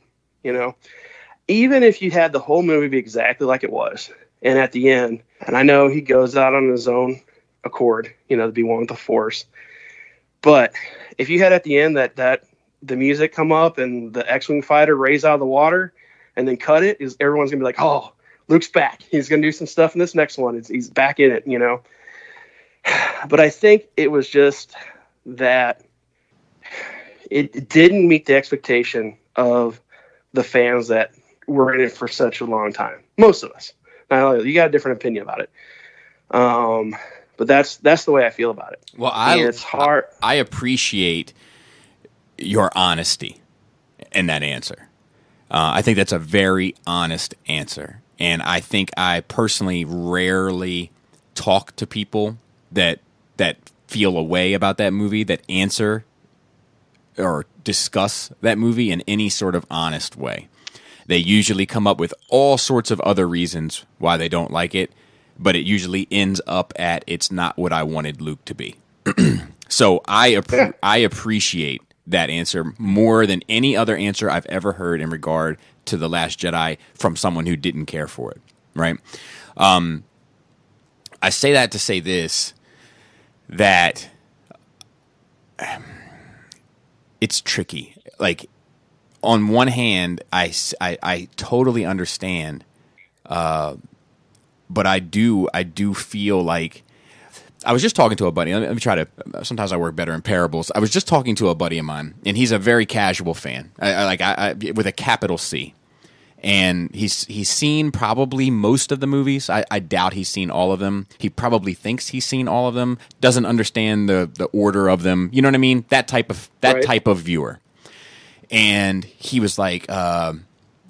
Even if you had the whole movie be exactly like it was, and at the end, and I know he goes out on his own accord, to be one with the Force. But if you had at the end that the music come up and the X-Wing fighter raise out of the water and then cut it, everyone's gonna be like, oh, Luke's back. He's gonna do some stuff in this next one. He's back in it, But I think it was just that it didn't meet the expectation of the fans that were in it for such a long time. Most of us. Now, you got a different opinion about it. But that's the way I feel about it. Well, it's hard. I appreciate your honesty in that answer. I think that's a very honest answer. And I think I personally rarely talk to people that feel a way about that movie, that answer or discuss that movie in any sort of honest way. They usually come up with all sorts of other reasons why they don't like it, but it usually ends up at it's not what I wanted Luke to be. So I appreciate that answer more than any other answer I've ever heard in regard to The Last Jedi from someone who didn't care for it, right? I say that to say this. that it's tricky. Like, on one hand, I totally understand, but I do feel like, I was just talking to a buddy. Let me try to. Sometimes I work better in parables. I was just talking to a buddy of mine, and he's a very casual fan, I with a capital C, and he's seen probably most of the movies. I doubt he's seen all of them. He probably thinks he's seen all of them. Doesn't understand the order of them. You know what I mean? That type of viewer. And he was like, "Well,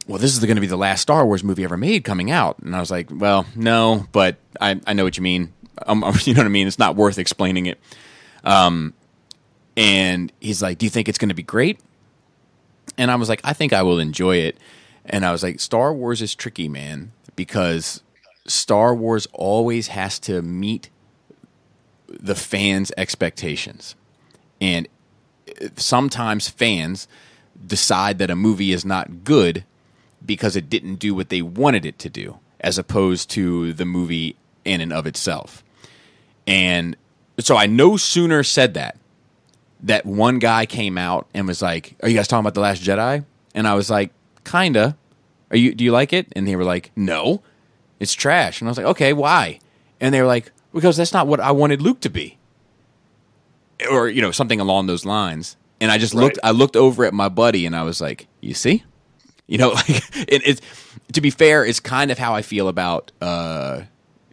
this is going to be the last Star Wars movie ever made coming out." And I was like, "Well, no, but I know what you mean." You know what I mean? It's not worth explaining it. And he's like, "Do you think it's going to be great?" And I was like, "I think I will enjoy it." And I was like, Star Wars is tricky, man, because Star Wars always has to meet the fans' expectations. And sometimes fans decide that a movie is not good because it didn't do what they wanted it to do, as opposed to the movie in and of itself. And so I no sooner said that one guy came out and was like, "Are you guys talking about The Last Jedi?" And I was like, "Kinda. Do you like it?" And they were like, "No, it's trash." And I was like, "Okay, why?" And they were like, "Because that's not what I wanted Luke to be." Or, something along those lines. And I just looked over at my buddy and I was like, "You see?" Like, it's, to be fair, it's kind of how I feel about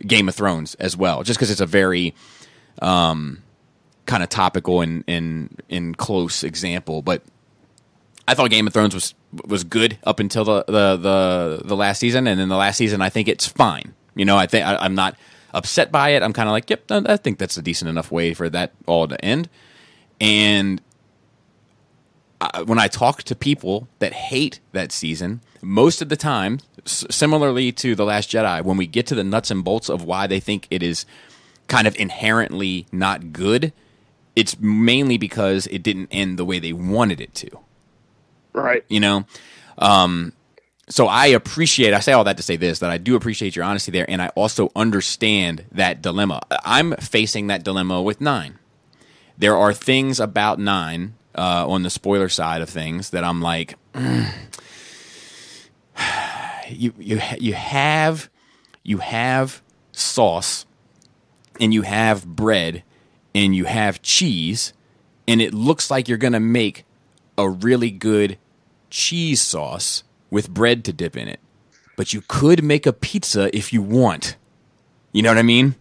Game of Thrones as well, just because it's a very kind of topical and close example. But I thought Game of Thrones was good up until the last season, and in the last season, I think it's fine. I think I'm not upset by it. I'm kind of like, yep, I think that's a decent enough way for that all to end. And when I talk to people that hate that season, most of the time, similarly to The Last Jedi, when we get to the nuts and bolts of why they think it is kind of inherently not good, it's mainly because it didn't end the way they wanted it to. Right. So I say all that to say this, that I do appreciate your honesty there, and I also understand that dilemma. I'm facing that dilemma with 9. There are things about 9 on the spoiler side of things that I'm like, you have sauce, and you have bread, and you have cheese, and it looks like you're going to make a really good cheese sauce with bread to dip in it. But you could make a pizza if you want. You know what I mean?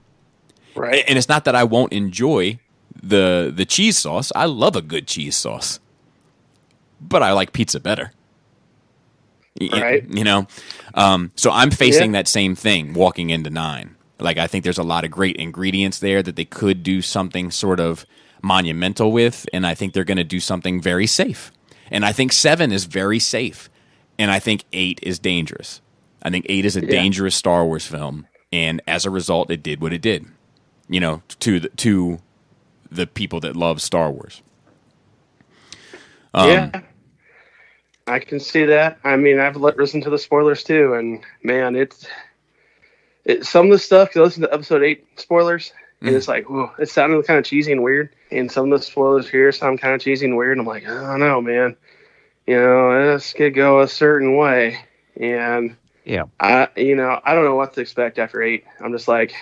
Right. And it's not that I won't enjoy the cheese sauce. I love a good cheese sauce. But I like pizza better. Right. So I'm facing that same thing walking into 9. Like, I think there's a lot of great ingredients there that they could do something sort of monumental with, and I think they're going to do something very safe. And I think 7 is very safe, and I think 8 is dangerous. I think 8 is a dangerous Star Wars film, and as a result, it did what it did, to the people that love Star Wars. Yeah, I can see that. I mean, I've listened to the spoilers too, and man, it's some of the stuff. You listen to episode 8 spoilers, and it's like, whoa, it sounded kind of cheesy and weird. And some of the spoilers here sound kind of cheesy and weird. And I'm like, I don't know, man. This could go a certain way, and I don't know what to expect after 8. I'm just like,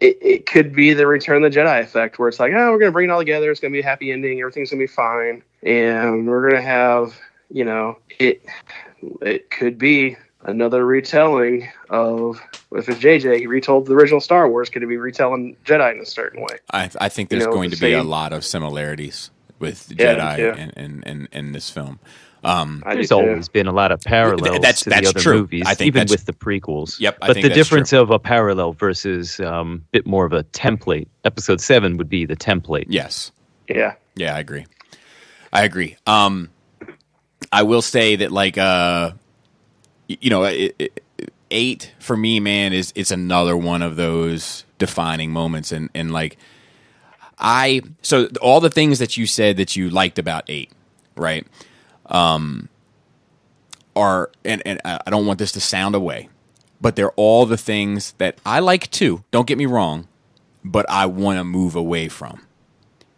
it could be the Return of the Jedi effect, where it's like, we're going to bring it all together. It's going to be a happy ending. Everything's going to be fine. And we're going to have, it could be another retelling of, if it's JJ, he retold the original Star Wars, could it be retelling Jedi in a certain way? I think there's going to be a lot of similarities with Jedi and this film. There's always been a lot of parallels to the other true. movies, I think even with the prequels. Yep, but the difference of a parallel versus a bit more of a template. Episode 7 would be the template. Yes. Yeah. Yeah, I agree. I will say that, like, 8 for me, man, it's another one of those defining moments, and like, so all the things that you said that you liked about 8, right? Are and I don't want this to sound away, but they're all the things that I like too. Don't get me wrong. but I want to move away from,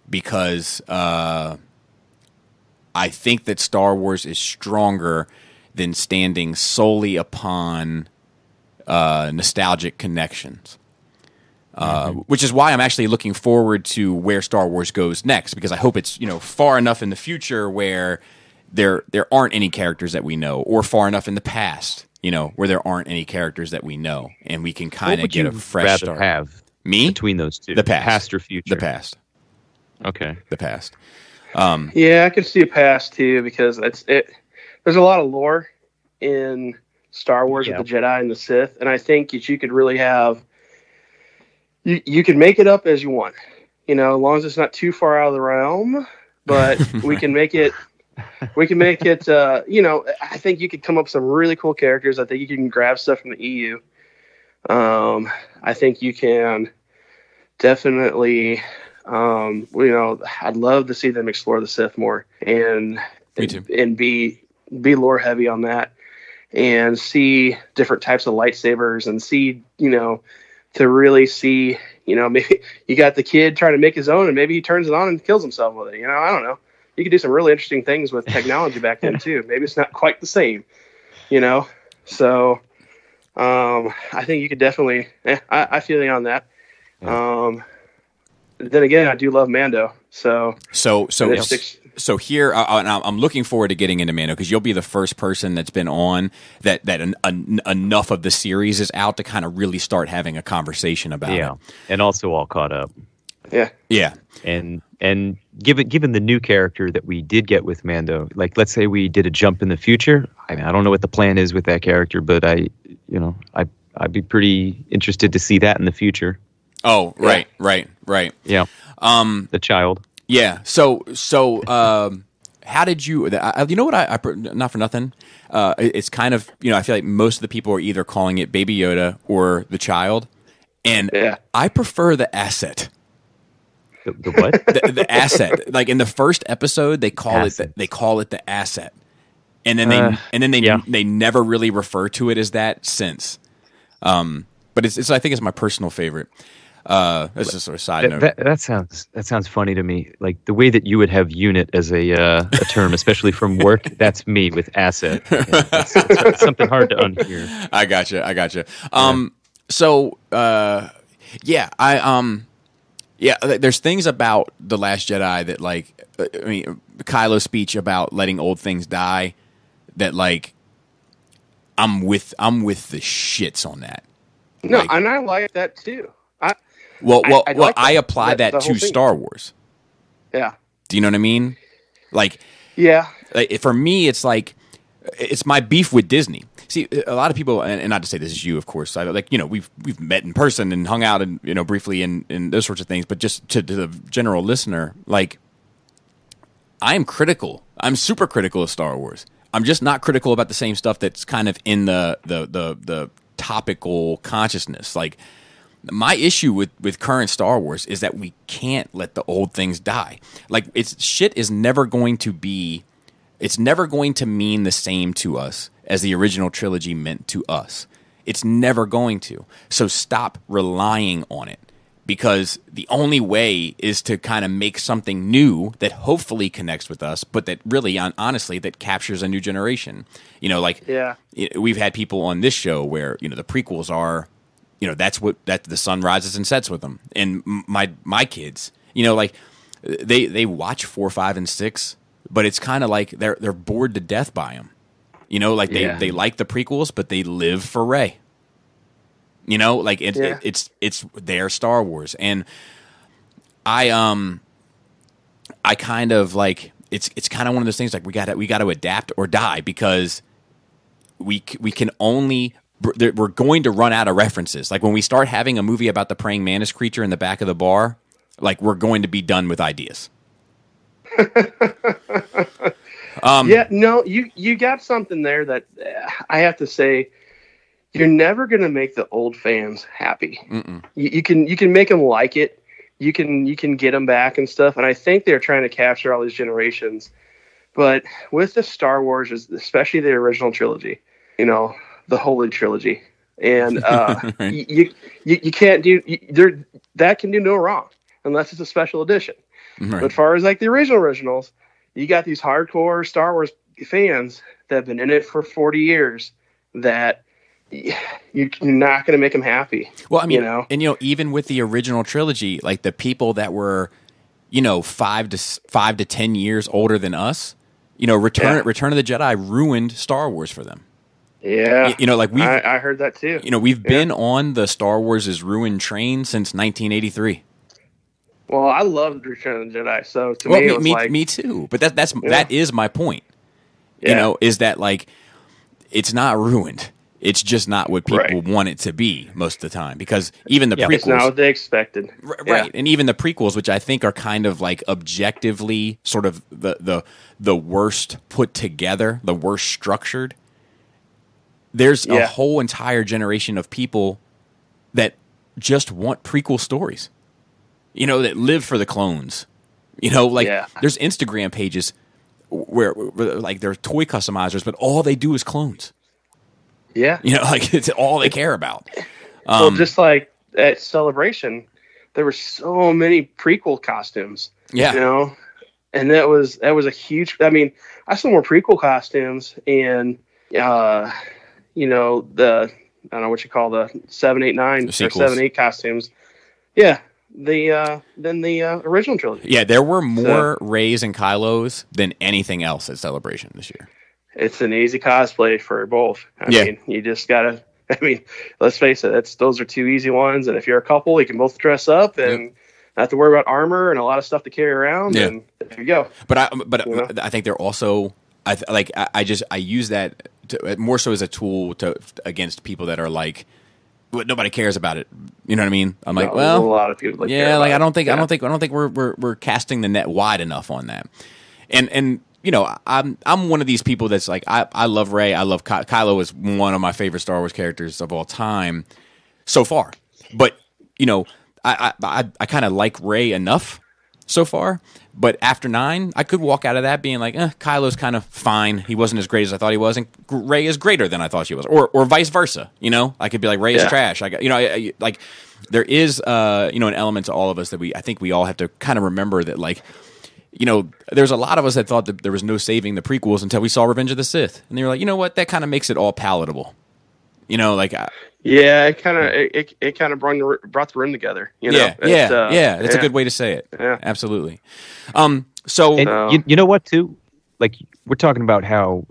because I think that Star Wars is stronger than standing solely upon nostalgic connections. Which is why I'm actually looking forward to where Star Wars goes next, because I hope it's, far enough in the future where there aren't any characters that we know, or far enough in the past, where there aren't any characters that we know, and we can kind of get a fresh start. Have me between those two, the past or future? The past. Okay, the past. Yeah, I can see a past too, because there's a lot of lore in Star Wars with the Jedi and the Sith, and I think that you could really have. You can make it up as you want, as long as it's not too far out of the realm. But we can make it. We can make it. I think you could come up with some really cool characters. I think you can grab stuff from the EU. I think you can definitely. I'd love to see them explore the Sith more and be lore heavy on that, and see different types of lightsabers, and see to really see, maybe you got the kid trying to make his own, and maybe he turns it on and kills himself with it. I don't know. You could do some really interesting things with technology back then too. Maybe it's not quite the same, So, I think you could definitely. I feel you on that. Then again, I do love Mando. So here, I'm looking forward to getting into Mando, because you'll be the first person that's been on that enough of the series is out to kind of really start having a conversation about it. And also all caught up. Yeah. And given the new character that we did get with Mando, like let's say we did a jump in the future. I don't know what the plan is with that character, but I'd be pretty interested to see that in the future. Oh, right. Yeah. The child. Yeah. So, how did you? You know what? I not for nothing. It's kind of I feel like most of the people are either calling it Baby Yoda or the child, and I prefer the asset. The what? the asset. Like in the first episode, they call it the asset, and then they never really refer to it as that since. But I think it's my personal favorite. That's just sort of side note. That sounds funny to me. Like the way that you would have unit as a term, especially from work. That's me with asset. That's something hard to unhear. I gotcha. There's things about The Last Jedi that Kylo's speech about letting old things die, that I'm with the shits on that. No, and I like that too. I apply that to Star Wars. Yeah. Do you know what I mean? Yeah. For me, it's it's my beef with Disney. See, a lot of people, and not to say this is you, of course. We've met in person and hung out and briefly and those sorts of things. But just to the general listener, I am critical. I'm super critical of Star Wars. I'm just not critical about the same stuff that's kind of in the topical consciousness. My issue with current Star Wars is that we can't let the old things die. Shit is never going to be. It's never going to mean the same to us as the original trilogy meant to us. It's never going to. So stop relying on it, because the only way is to kind of make something new that hopefully connects with us, but that really, honestly, that captures a new generation. We've had people on this show where the prequels are. That's the sun rises and sets with them. And my kids, they watch 4, 5, and 6, but it's kind of like they're bored to death by them. They like the prequels, but they live for Rey. It's their Star Wars, and I kind of it's kind of one of those things we got to adapt or die, because we can only. We're going to run out of references. When we start having a movie about the praying mantis creature in the back of the bar, we're going to be done with ideas. You got something there that I have to say, you're never going to make the old fans happy. You can make them like it. You can get them back and stuff. And I think they're trying to capture all these generations. But with the Star Wars, especially the original trilogy, the Holy Trilogy, and Right. you can't do that can do no wrong unless it's a special edition. Right. But as far as like the originals, you got these hardcore Star Wars fans that have been in it for 40 years that you're not going to make them happy. Well, I mean, and even with the original trilogy, like the people that were, 5 to 10 years older than us, Return of the Jedi ruined Star Wars for them. Yeah, like I heard that too. We've been on the Star Wars is ruined train since 1983. Well, I loved Return of the Jedi, so to me, it was like me too. But that is my point. Yeah. Is that like it's not ruined. It's just not what people want it to be most of the time, because even the prequels, it's not what they expected, right? And even the prequels, which I think are kind of like objectively sort of the worst put together, the worst structured. There's a whole entire generation of people that just want prequel stories, that live for the clones. There's Instagram pages where like they're toy customizers, but all they do is clones. Yeah. It's all they care about. Well, just like at Celebration, there were so many prequel costumes. Yeah. And that was a huge. I mean, I saw more prequel costumes and I don't know what you call the 7, 8, 9 or 7, 8 costumes. Yeah. Than the original trilogy. Yeah, there were more Reys and Kylos than anything else at Celebration this year. It's an easy cosplay for both. I mean, you just gotta. I mean, let's face it. Those are two easy ones, and if you're a couple, you can both dress up and not have to worry about armor and a lot of stuff to carry around. Yeah. And there you go. But I think they're also. I use that more so as a tool against people that are like, nobody cares about it. You know what I mean? I'm like, well, a lot of people. I don't think we're casting the net wide enough on that. And I'm one of these people that's like, I love Rey. I love Kylo is one of my favorite Star Wars characters of all time so far. But I kind of like Rey enough so far. But after 9, I could walk out of that being like, Kylo's kind of fine. He wasn't as great as I thought he was, and Rey is greater than I thought she was, or vice versa. I could be like, Rey is trash. Like there is an element to all of us that I think we all have to kind of remember that, like, there's a lot of us that thought that there was no saving the prequels until we saw Revenge of the Sith, and they were like, you know what, that kind of makes it all palatable. It kind of brought the room together. It's a good way to say it. Yeah, absolutely. You know what too? Like, we're talking about how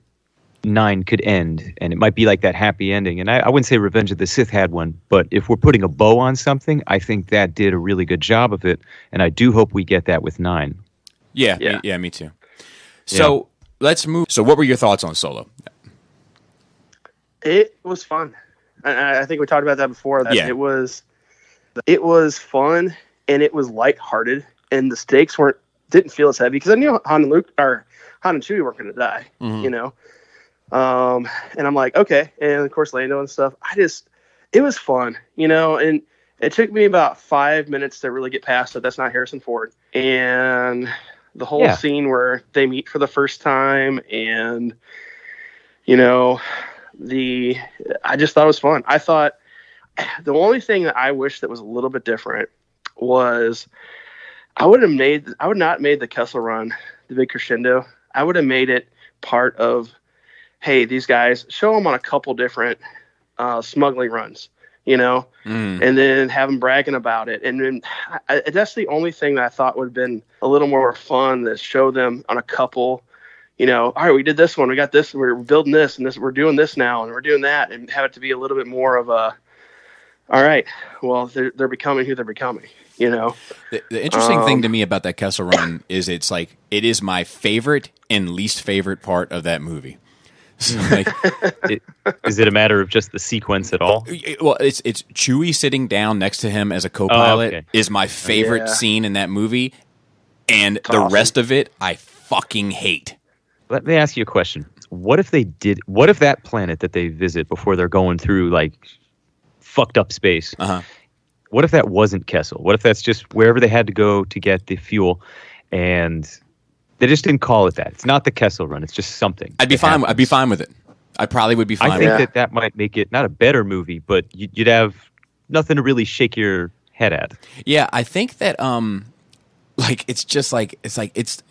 9 could end, and it might be like that happy ending. And I wouldn't say Revenge of the Sith had one, but if we're putting a bow on something, I think that did a really good job of it, and I do hope we get that with 9. Yeah, me too. So let's move. So what were your thoughts on Solo? It was fun. I think we talked about that before. It was fun, and it was lighthearted, and the stakes didn't feel as heavy because I knew Han and Chewie weren't going to die. Mm-hmm. And I'm like, okay, and of course Lando and stuff. It was fun, and it took me about 5 minutes to really get past it. That's not Harrison Ford, and the whole scene where they meet for the first time, and I just thought it was fun. I thought the only thing that I wish that was a little bit different was I would not made the Kessel Run the big crescendo. I would have made it part of, hey, these guys, show them on a couple different smuggling runs, and then have them bragging about it. And then that's the only thing that I thought would have been a little more fun, that show them on a couple. All right, we did this one, we got this, we're building this, and this, we're doing this now, and we're doing that, and have it to be a little bit more of a, all right, well, they're becoming who they're becoming, The interesting thing to me about that Kessel Run is it is my favorite and least favorite part of that movie. So is it a matter of just the sequence at all? Well, it's Chewie sitting down next to him as a co-pilot is my favorite scene in that movie, and the rest of it I fucking hate. Let me ask you a question. What if that planet that they visit before they're going through like fucked up space, what if that wasn't Kessel? What if that's just wherever they had to go to get the fuel, and they just didn't call it that? It's not the Kessel Run. It's just something. I'd be fine with it. I probably would be fine. I think that might make it not a better movie, but you'd have nothing to really shake your head at. Yeah, I think that like it's just like it's.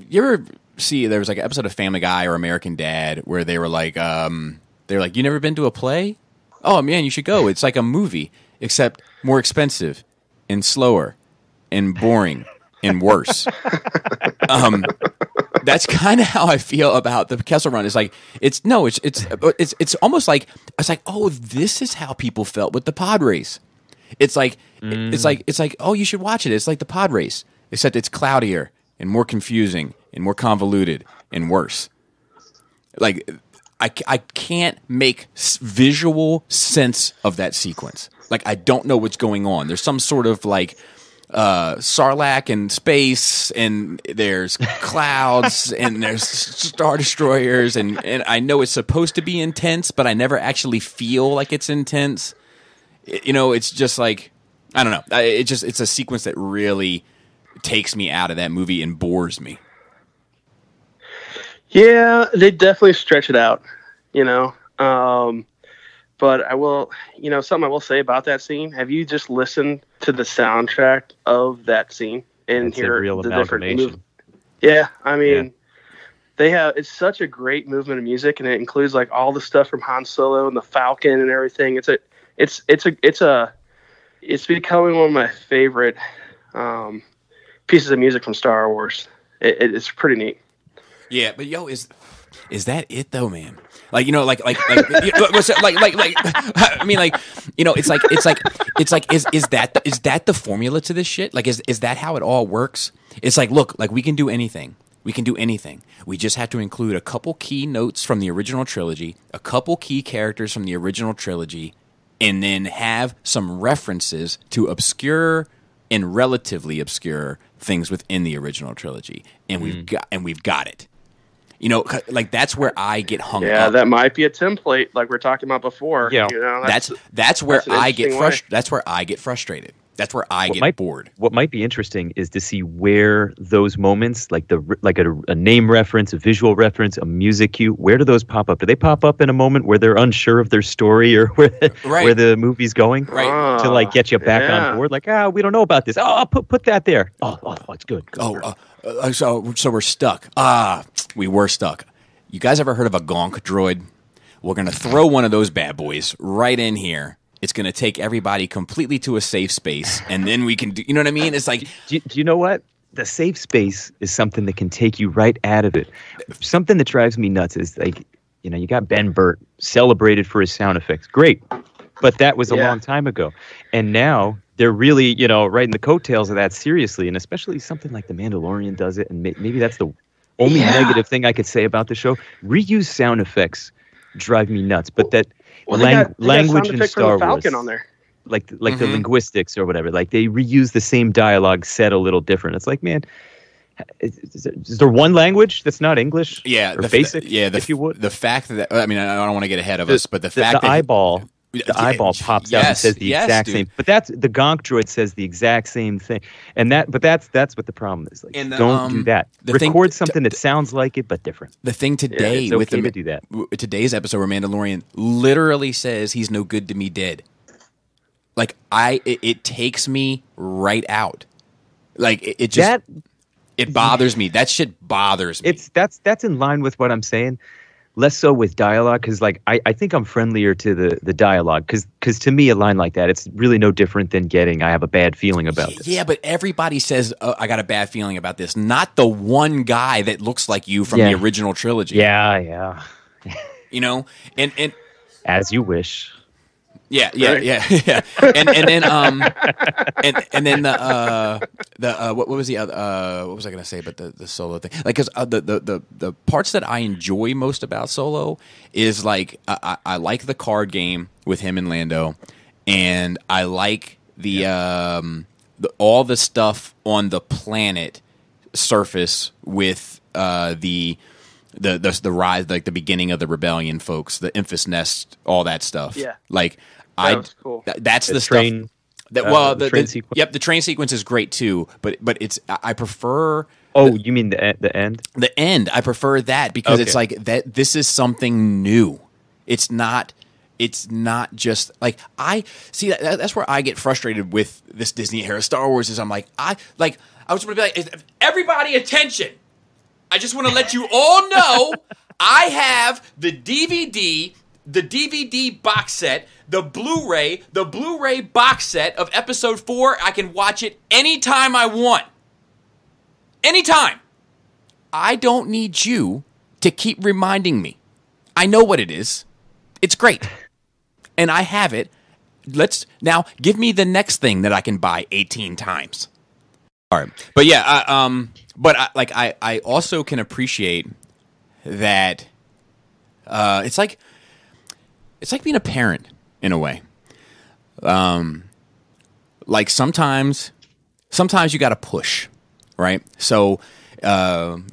You ever see there was like an episode of Family Guy or American Dad where they were like you never been to a play? Oh man, you should go. It's like a movie except more expensive and slower and boring and worse. That's kind of how I feel about the Kessel Run. It's like it's almost like it's like, oh, this is how people felt with the pod race. It's like oh, you should watch it. It's like the pod race, except it's cloudier and more confusing and more convoluted and worse. Like I can't make visual sense of that sequence. Like I don't know what's going on. There's some sort of like Sarlacc in space, and there's clouds, and there's Star Destroyers, and I know it's supposed to be intense, but I never actually feel like it's intense. It's just like, I don't know. It's a sequence that really takes me out of that movie and bores me. Yeah, they definitely stretch it out, But I will, something I will say about that scene. Have you just listened to the soundtrack of that scene and hear the different movements? Yeah, I mean, it's such a great movement of music, and it includes like all the stuff from Han Solo and the Falcon and everything. It's becoming one of my favorite pieces of music from Star Wars. It's pretty neat. Yeah, but is that it though, man? Like, I mean, like, it's like, is that the formula to this shit? Like, is that how it all works? It's like, look, like we can do anything. We can do anything. We just have to include a couple key notes from the original trilogy, a couple key characters from the original trilogy, and then have some references to obscure and relatively obscure things within the original trilogy. And we've got it. Like that's where I get hung up. Yeah, that might be a template, like we we're talking about before. Yeah, that's where I get frustrated. That's where I get frustrated. That's where I get bored. What might be interesting is to see where those moments, like a name reference, a visual reference, a music cue, where do those pop up? Do they pop up in a moment where they're unsure of their story or where the movie's going, right? To like get you back on board? Like, we don't know about this. Oh, I'll put that there. Oh, it's good. So we're stuck. We were stuck. You guys ever heard of a gonk droid? We're going to throw one of those bad boys right in here. It's going to take everybody completely to a safe space, and then we can do, you know what I mean? It's like... Do you know what? The safe space is something that can take you right out of it. Something that drives me nuts is like, you got Ben Burt celebrated for his sound effects. Great. But that was a long time ago. And now they're really, riding the coattails of that seriously, and especially something like The Mandalorian does it, and maybe that's the only negative thing I could say about the show. Reuse sound effects drive me nuts, but that language in Star Wars, Falcon on there, like the linguistics or whatever, like they reuse the same dialogue said a little different. It's like, man, is there one language that's not English? Yeah, or basic. If you would, the fact that I mean, I don't want to get ahead of us, but the fact that eyeball pops out and says the exact same. But that's the gonk droid says the exact same thing, and that's what the problem is. Like, don't do that. Record something that sounds like it but different. The thing today it's okay to do that. Today's episode where Mandalorian literally says he's no good to me dead. Like it takes me right out. Like it just it bothers me. That shit bothers me. That's in line with what I'm saying. Less so with dialogue, because like I think I'm friendlier to the dialogue, because to me a line like that, it's really no different than getting I have a bad feeling about this. Yeah, but everybody says I got a bad feeling about this. Not the one guy that looks like you from the original trilogy. Yeah. And as you wish. Yeah. And then what was the other? What was I going to say about the Solo thing? Like, because the parts that I enjoy most about Solo is like I like the card game with him and Lando, and I like all the stuff on the planet surface with the rise, like the beginning of the rebellion folks, the Infus Nest, all that stuff. Yeah, like that was cool. That's the train, stuff. the train sequence. Yep, the train sequence is great too. But it's I prefer. Oh, you mean the end? The end. I prefer that because it's like that. This is something new. It's not just like I see that's where I get frustrated with this Disney era Star Wars is I was going to be like, everybody attention. I just want to let you all know I have the DVD box set, the Blu-ray box set of episode 4. I can watch it anytime I want. Anytime. I don't need you to keep reminding me. I know what it is. It's great. And I have it. Let's now give me the next thing that I can buy 18 times. All right. But yeah, I also can appreciate that it's like being a parent in a way. Like sometimes you got to push, right? So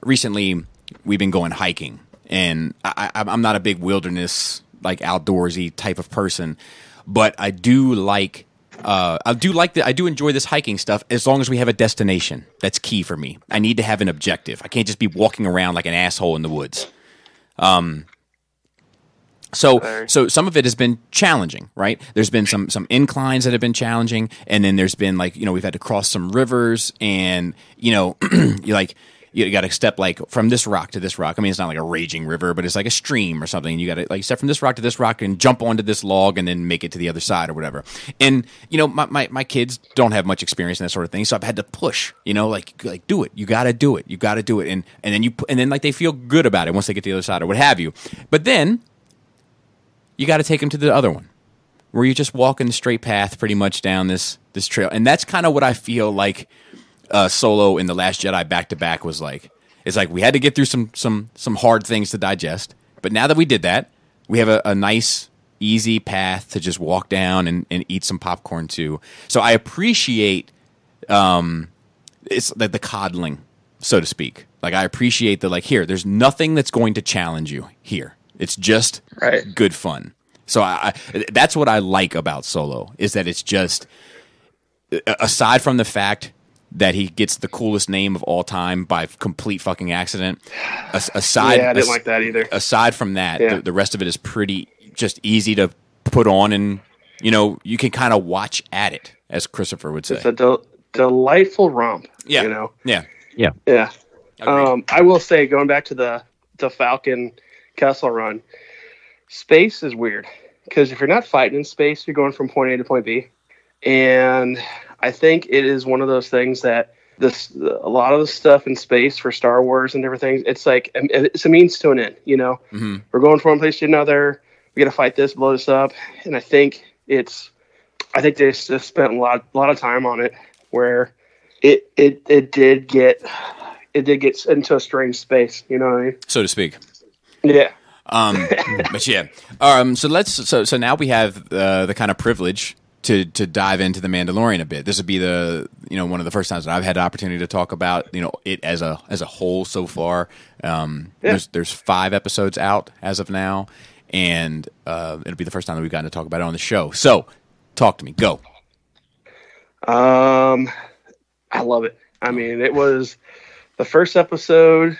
recently we've been going hiking, and I'm not a big wilderness, like outdoorsy type of person, but I do enjoy this hiking stuff as long as we have a destination. That's key for me. I need to have an objective. I can't just be walking around like an asshole in the woods. So some of it has been challenging, right? There's been some inclines that have been challenging, and then there's been we've had to cross some rivers, and you got to step from this rock to this rock. I mean, it's not like a raging river, but it's like a stream or something. You got to step from this rock to this rock and jump onto this log and then make it to the other side or whatever. And my kids don't have much experience in that sort of thing, so I've had to push. Do it. You got to do it. You got to do it. And then they feel good about it once they get to the other side or what have you. But then you got to take them to the other one, where you just walk in the straight path pretty much down this trail. And that's kind of what I feel like Solo and The Last Jedi back to back was like. It's like we had to get through some hard things to digest, but now that we did that, we have a nice, easy path to just walk down and eat some popcorn too. So I appreciate it's the coddling, so to speak. Like I appreciate here, there's nothing that's going to challenge you here. It's just good fun. So I that's what I like about Solo, is that it's just, aside from the fact that he gets the coolest name of all time by complete fucking accident. I didn't like that either. Aside from that, the rest of it is pretty just easy to put on, and you can kind of watch at it, as Christopher would say. It's a delightful romp. Yeah. Yeah. I will say, going back to the Falcon Kessel run, space is weird, because if you're not fighting in space, you're going from point A to point B, and I think it is one of those things that a lot of the stuff in space for Star Wars and everything, it's like it's a means to an end. Mm-hmm. We're going from one place to another. We got to fight this, blow this up, and I think they just spent a lot of time on it, where it did get into a strange space. You know what I mean? So to speak. Yeah. But yeah. So now we have the kind of privilege to dive into the Mandalorian a bit. This would be one of the first times that I've had the opportunity to talk about it as a whole so far. There's 5 episodes out as of now, and it'll be the first time that we've gotten to talk about it on the show. So, talk to me. Go. I love it. I mean, it was the first episode.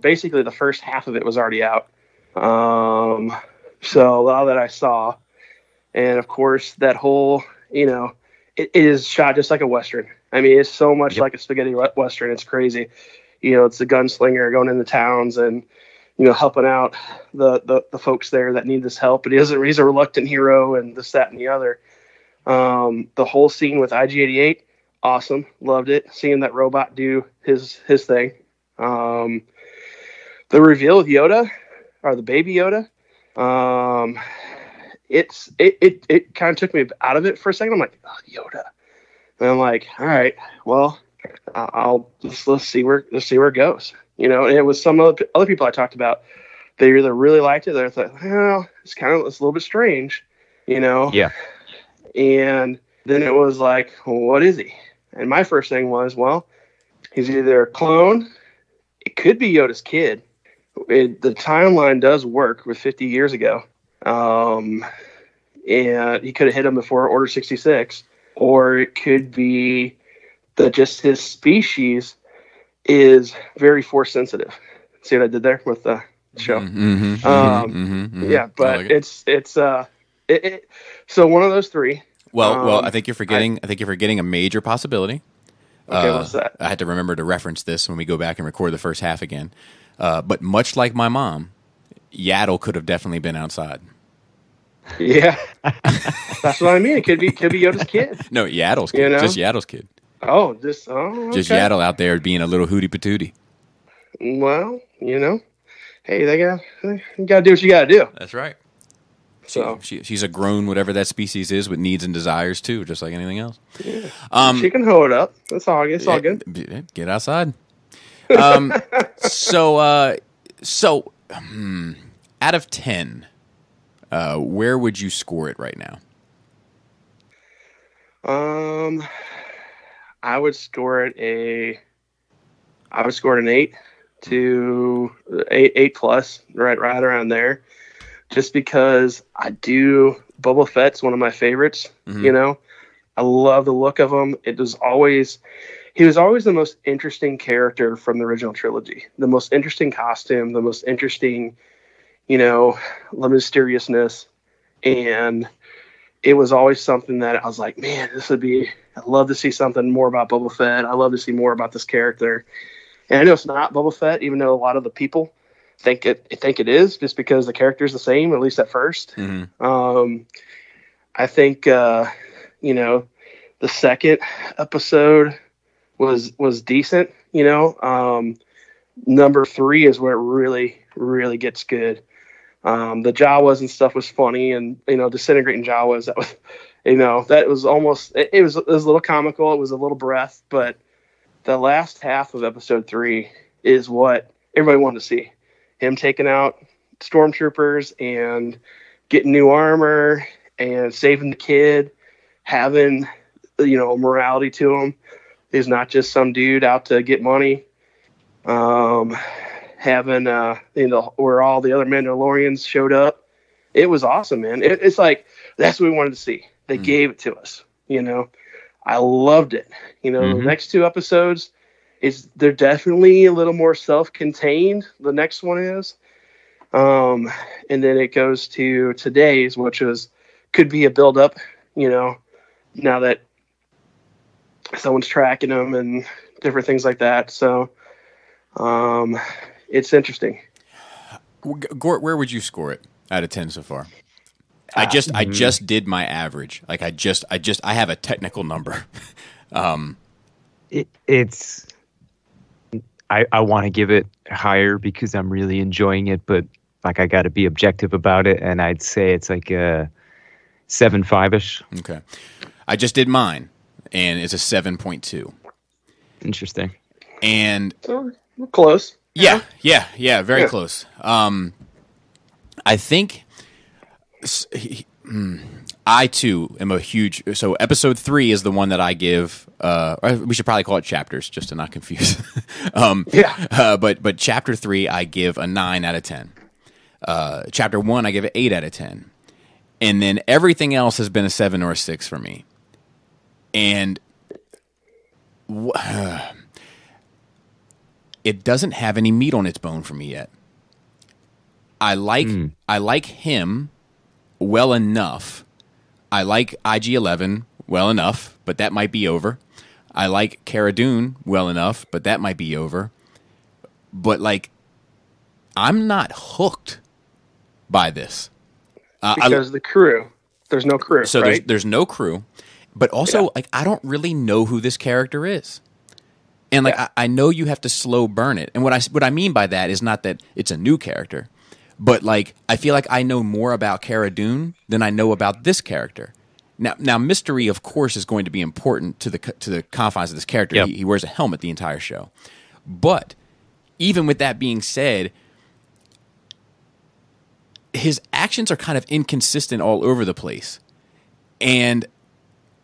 Basically the first half of it was already out. So a lot of that I saw. And of course, that whole, it is shot just like a Western. I mean, it's so much like a spaghetti Western. It's crazy. It's the gunslinger going into towns and, helping out the folks there that need this help. But he's a reluctant hero, and this, that, and the other. The whole scene with IG-88, awesome. Loved it. Seeing that robot do his thing. The reveal with Yoda, or the baby Yoda, it kind of took me out of it for a second. I'm like, oh, Yoda, and I'm like, all right, well, let's see where it goes. And it was some other people I talked about. They either really liked it, or they thought, well, it's a little bit strange, Yeah. And then it was like, well, what is he? And my first thing was, well, he's either a clone. It could be Yoda's kid. The timeline does work with 50 years ago. And he could have hit him before Order 66, or it could be that just his species is very force sensitive. See what I did there with the show? Yeah, but like it's so one of those three. Well, I think you're forgetting. I think you're forgetting a major possibility. Okay, what's that? I had to remember to reference this when we go back and record the first half again. But much like my mom, Yaddle could have definitely been outside. Yeah, that's what I mean. It could be Yoda's kid. No, Yaddle's kid. Just Yaddle's kid. Oh, okay. Just Yaddle out there being a little hootie patootie. Well, hey, you gotta do what you gotta do. That's right. She's a grown whatever that species is with needs and desires too, just like anything else. Yeah. She can hold it up. That's all. It's all good. Get outside. So out of 10, where would you score it right now? I would score it an 8 to 8 plus, right around there. Just because Boba Fett's one of my favorites. Mm-hmm. I love the look of him. He was always the most interesting character from the original trilogy. The most interesting costume, the most interesting, the mysteriousness. And it was always something that I was like, man, I'd love to see something more about Boba Fett. I'd love to see more about this character. And I know it's not Boba Fett, even though a lot of the people think it is, just because the character is the same, at least at first. Mm-hmm. I think the second episode was decent. Number 3 is where it really, really gets good. The Jawas and stuff was funny, and disintegrating Jawas, that was almost it was a little comical. It was a little breath, but the last half of episode 3 is what everybody wanted to see. Him taking out stormtroopers and getting new armor and saving the kid, having morality to him. He's not just some dude out to get money. Having where all the other Mandalorians showed up. It was awesome, man. It's like that's what we wanted to see. They gave it to us. I loved it. The next 2 episodes, they're definitely a little more self-contained. The next one is, and then it goes to today's, which could be a build-up. Now that someone's tracking them and different things like that. So, it's interesting. Gort, where would you score it out of 10 so far? I just did my average. Like I have a technical number. I want to give it higher because I'm really enjoying it, but like I got to be objective about it, and I'd say it's like a 7.5-ish. Okay, I just did mine, and it's a 7.2. Interesting. And so we're close. Yeah, very close. I think I too am a huge. So episode 3 is the one that I give. We should probably call it chapters, just to not confuse. But chapter 3 I give a 9 out of 10. Chapter 1 I give an 8 out of 10, and then everything else has been a 7 or a 6 for me. And it doesn't have any meat on its bone for me yet. I like him well enough. I like IG-11 well enough, but that might be over. I like Cara Dune well enough, but that might be over. But I'm not hooked by this because the crew. There's no crew. So right? there's no crew, but also I don't really know who this character is. And I know you have to slow burn it. And what I mean by that is not that it's a new character, but I feel like I know more about Cara Dune than I know about this character. Now mystery, of course, is going to be important to the confines of this character. Yep. He wears a helmet the entire show. But even with that being said, his actions are kind of inconsistent all over the place. And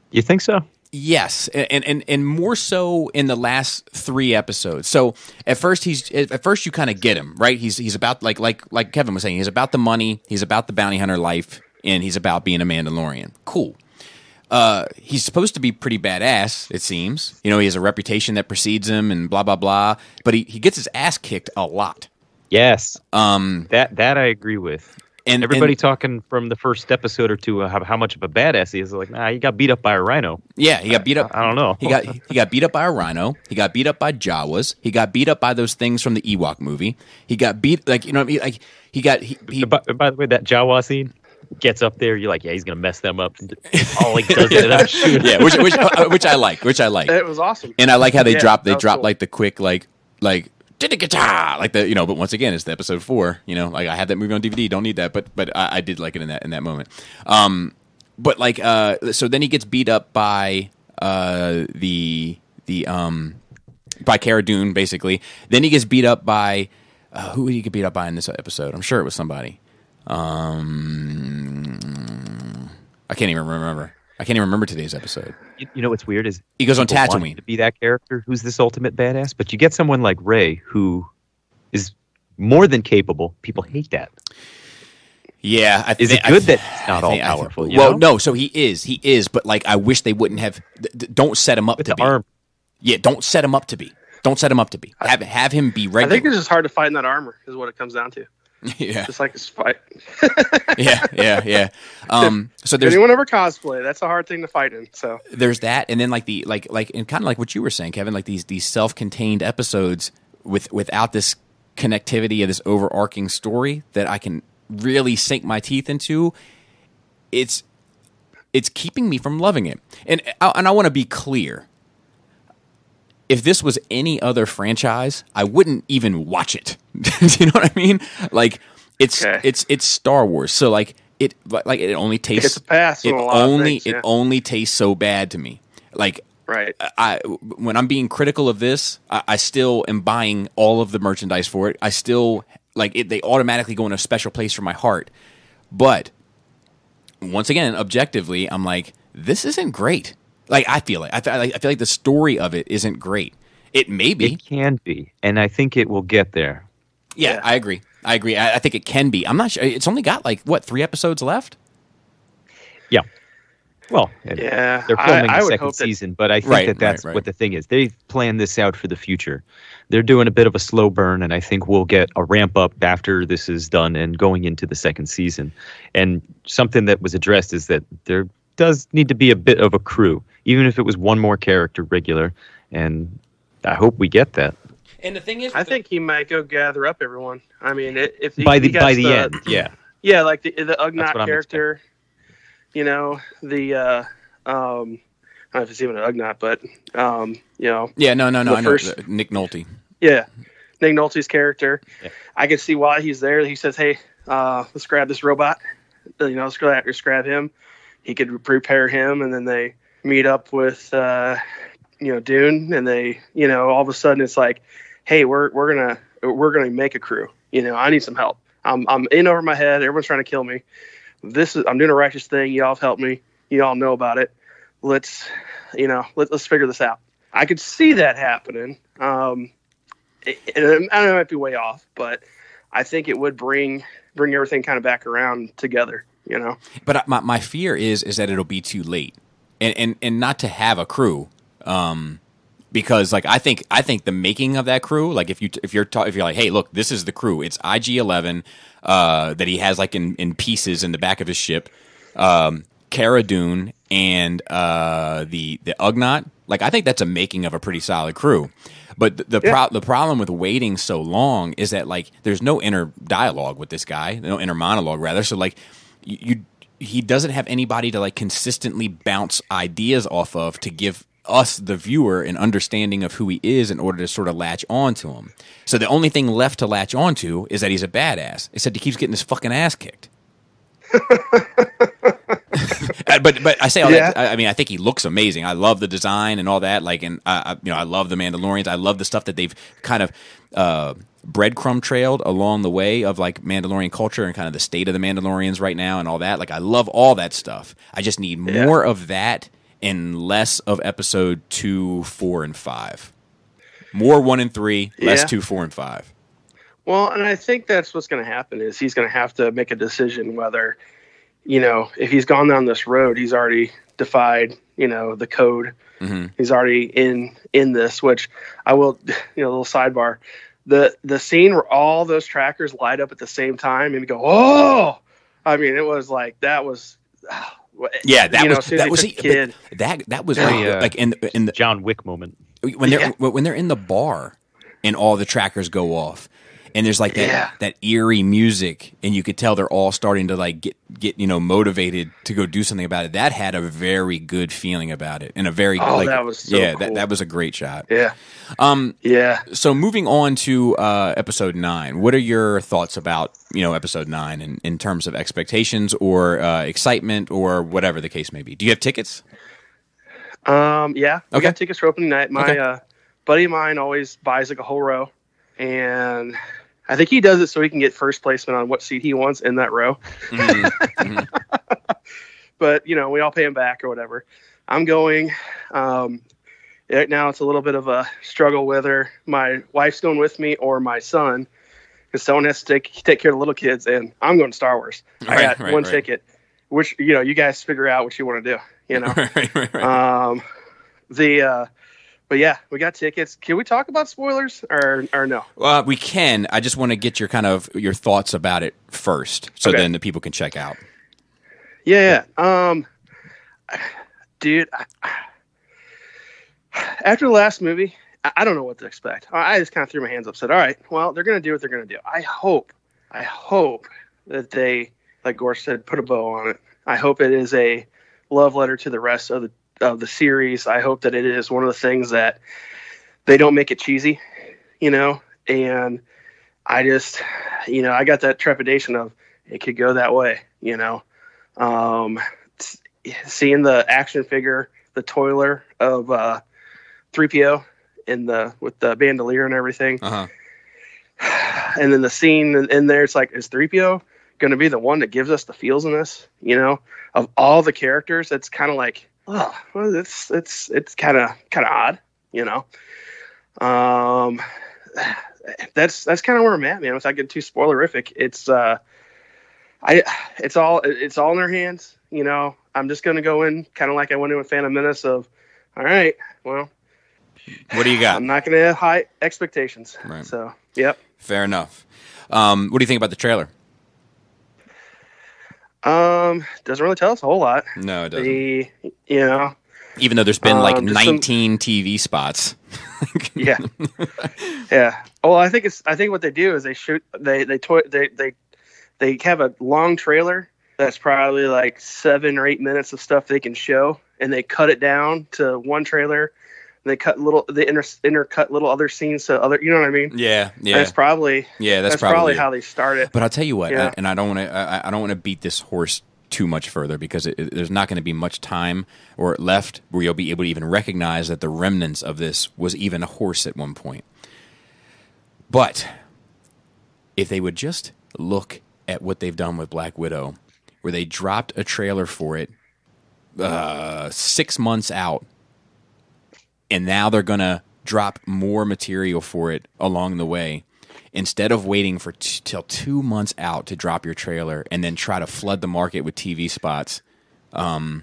you think so? Yes, and more so in the last 3 episodes. So at first you kind of get him, right. He's about like Kevin was saying. He's about the money. He's about the bounty hunter life, and he's about being a Mandalorian. Cool. he's supposed to be pretty badass, it seems. You know, he has a reputation that precedes him and blah, blah, blah. But he gets his ass kicked a lot. Yes. That I agree with. And everybody talking from the first episode or two how much of a badass he is. Like, nah, he got beat up by a rhino. Yeah, he got beat up. I don't know. He got beat up by a rhino. He got beat up by Jawas. He got beat up by those things from the Ewok movie. He got beat, like, you know what I mean? Like, By the way, that Jawa scene gets up there, you're like, yeah, he's gonna mess them up. All he does is shoot. Yeah, which I like. It was awesome. And I like how they drop cool. like the quick like like the, you know, but once again, it's the episode 4, you know, like I had that movie on DVD, don't need that, but I did like it in that moment. But like so then he gets beat up by the by Cara Dune, basically. Then he gets beat up by who did he get beat up by in this episode? I'm sure it was somebody. I can't even remember. I can't even remember today's episode. You know what's weird is he goes on Tatooine to be that character who's this ultimate badass, but you get someone like Rey who is more than capable. People hate that. Yeah, is it good that he's not all powerful? Well, no. So he is, but like I wish they wouldn't have. Don't set him up to be. Arm. Yeah, don't set him up to be. Don't set him up to be. Have him be regular. I think it's just hard to fight in that armor. Is what it comes down to. Yeah, just like his fight. yeah. So there's anyone ever cosplay? That's a hard thing to fight in. So there's that, and then like and kind of like what you were saying, Kevin, like these self-contained episodes without this connectivity of this overarching story that I can really sink my teeth into. It's keeping me from loving it, and I want to be clear. If this was any other franchise, I wouldn't even watch it. Do you know what I mean? Like it's Star Wars, so like it only tastes. It's a pass. It only tastes so bad to me. Like right. When I'm being critical of this, I still am buying all of the merchandise for it. I still like it. They automatically go in a special place for my heart. But once again, objectively, I'm like, this isn't great. Like I feel like the story of it isn't great. It may be. It can be, and I think it will get there. Yeah. I agree. I think it can be. I'm not sure. It's only got like 3 episodes left. Yeah. Well, yeah. They're filming the second season, but I think that's what the thing is. They've planned this out for the future. They're doing a bit of a slow burn, and I think we'll get a ramp up after this is done and going into the second season. And something that was addressed is that there does need to be a bit of a crew, even if it was one more character regular, and I hope we get that. And the thing is, I think he might go gather up everyone. I mean, if by the end, yeah, like the Ugnaught character, you know, the I don't know if it's even an Ugnaught, but you know, no, I know Nick Nolte. Yeah, Nick Nolte's character. Yeah. I can see why he's there. He says, "Hey, let's grab this robot. You know, let's grab him." He could prepare him, and then they meet up with, Dune, and they, you know, all of a sudden it's like, hey, we're gonna make a crew. You know, I need some help. I'm in over my head. Everyone's trying to kill me. I'm doing a righteous thing. Y'all have helped me. You all know about it. Let's figure this out. I could see that happening. I know it might be way off, but I think it would bring everything kind of back around together. You know, but my fear is that it'll be too late, and not to have a crew, because like I think the making of that crew, like if you're like, hey, look, this is the crew. It's IG-11 that he has like in pieces in the back of his ship, Cara Dune and the Ugnaught. Like I think that's a making of a pretty solid crew. But the problem with waiting so long is that like there's no inner dialogue with this guy, no inner monologue rather. So like. He doesn't have anybody to like consistently bounce ideas off of to give us the viewer an understanding of who he is in order to sort of latch on to him. So the only thing left to latch on to is that he's a badass. Except he keeps getting his fucking ass kicked. But I say all that. I mean, I think he looks amazing. I love the design and all that. Like, and I love the Mandalorians. I love the stuff that they've kind of breadcrumb trailed along the way of like Mandalorian culture and kind of the state of the Mandalorians right now and all that. Like, I love all that stuff. I just need more of that and less of episode 2, 4, and 5. More 1 and 3, less 2, 4, and 5. Well, and I think that's what's going to happen is he's going to have to make a decision whether if he's gone down this road, he's already defied, the code. Mm-hmm. He's already in this, which I will, little sidebar, the scene where all those trackers light up at the same time and go, oh, I mean, it was like, that was, yeah, that was very, like in the John Wick moment when they're in the bar and all the trackers go off. And there's like that eerie music, and you could tell they're all starting to like get motivated to go do something about it. That had a very good feeling about it, and a very that was so cool. that was a great shot. Yeah. So moving on to episode 9, what are your thoughts about episode 9 in terms of expectations or excitement or whatever the case may be? Do you have tickets? Yeah, we got tickets for opening night. My buddy of mine always buys like a whole row, and I think he does it so he can get first placement on what seat he wants in that row. Mm-hmm. But, we all pay him back or whatever. I'm going. Right now it's a little bit of a struggle whether my wife's going with me or my son, because someone has to take care of the little kids, and I'm going to Star Wars. I got one ticket, which, you guys figure out what you want to do, Right. But yeah, we got tickets. Can we talk about spoilers or no? Well, we can. I just want to get your thoughts about it first, so then the people can check out. Yeah. Dude, after the last movie, I don't know what to expect. I just kind of threw my hands up, said, all right, well, they're going to do what they're going to do. I hope that they, like Gore said, put a bow on it. I hope it is a love letter to the rest of the series. I hope that it is one of the things that they don't make it cheesy, and I just, I got that trepidation of it could go that way, seeing the action figure, the toiler of 3PO with the bandolier and everything. Uh-huh. And then the scene in there, it's like, is 3PO going to be the one that gives us the feels in this, of all the characters? It's kind of like, oh, well, it's kind of odd, That's kind of where I'm at, man. Without getting too spoilerific, it's all in their hands. I'm just gonna go in kind of like I went in with Phantom Menace of, all right, well, what do you got? I'm not gonna have high expectations. Right. So, yep. Fair enough. What do you think about the trailer? Doesn't really tell us a whole lot. No, it doesn't. Even though there's been like 19 TV spots. Yeah. Well, I think what they do is they have a long trailer that's probably like 7 or 8 minutes of stuff they can show, and they cut it down to one trailer. And they intercut little other scenes to other. You know what I mean? Yeah. That's probably how they start it. But I'll tell you what, and I don't want to beat this horse too much further, because there's not going to be much time or left where you'll be able to even recognize that the remnants of this was even a horse at one point. But if they would just look at what they've done with Black Widow, where they dropped a trailer for it 6 months out, and now they're going to drop more material for it along the way, instead of waiting for till 2 months out to drop your trailer and then try to flood the market with TV spots, I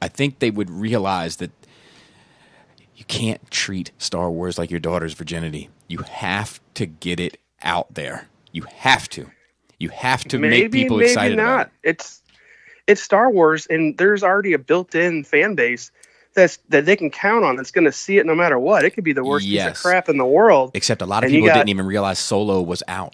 think they would realize that you can't treat Star Wars like your daughter's virginity. You have to get it out there. You have to. You have to make people excited about it. It's Star Wars, and there's already a built-in fan base that they can count on, that's going to see it no matter what. It could be the worst piece of crap in the world. Except a lot of people didn't even realize Solo was out.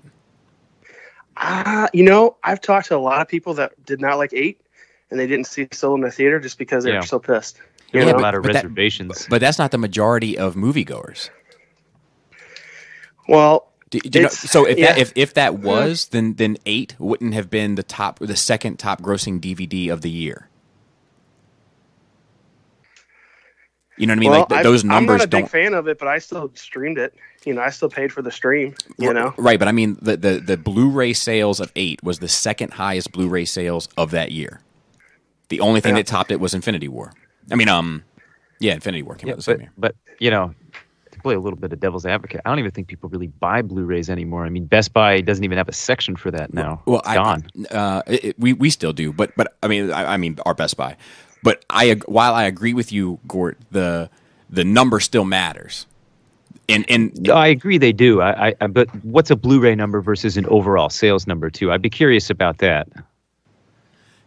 I've talked to a lot of people that did not like 8, and they didn't see Solo in the theater just because they were so pissed. A lot of reservations. But that's not the majority of moviegoers. Well, so if that was, then 8 wouldn't have been the second top grossing DVD of the year. You know what I mean? Well, like those numbers. I'm not a big fan of it, but I still streamed it. I still paid for the stream. Right? But I mean, the Blu-ray sales of 8 was the second highest Blu-ray sales of that year. The only thing that topped it was Infinity War. I mean, Infinity War came out the same year. But play a little bit of devil's advocate. I don't even think people really buy Blu-rays anymore. I mean, Best Buy doesn't even have a section for that now. Well, it's gone. We still do, but I mean our Best Buy. But while I agree with you, Gort, the number still matters. And I agree they do. But what's a Blu-ray number versus an overall sales number too? I'd be curious about that.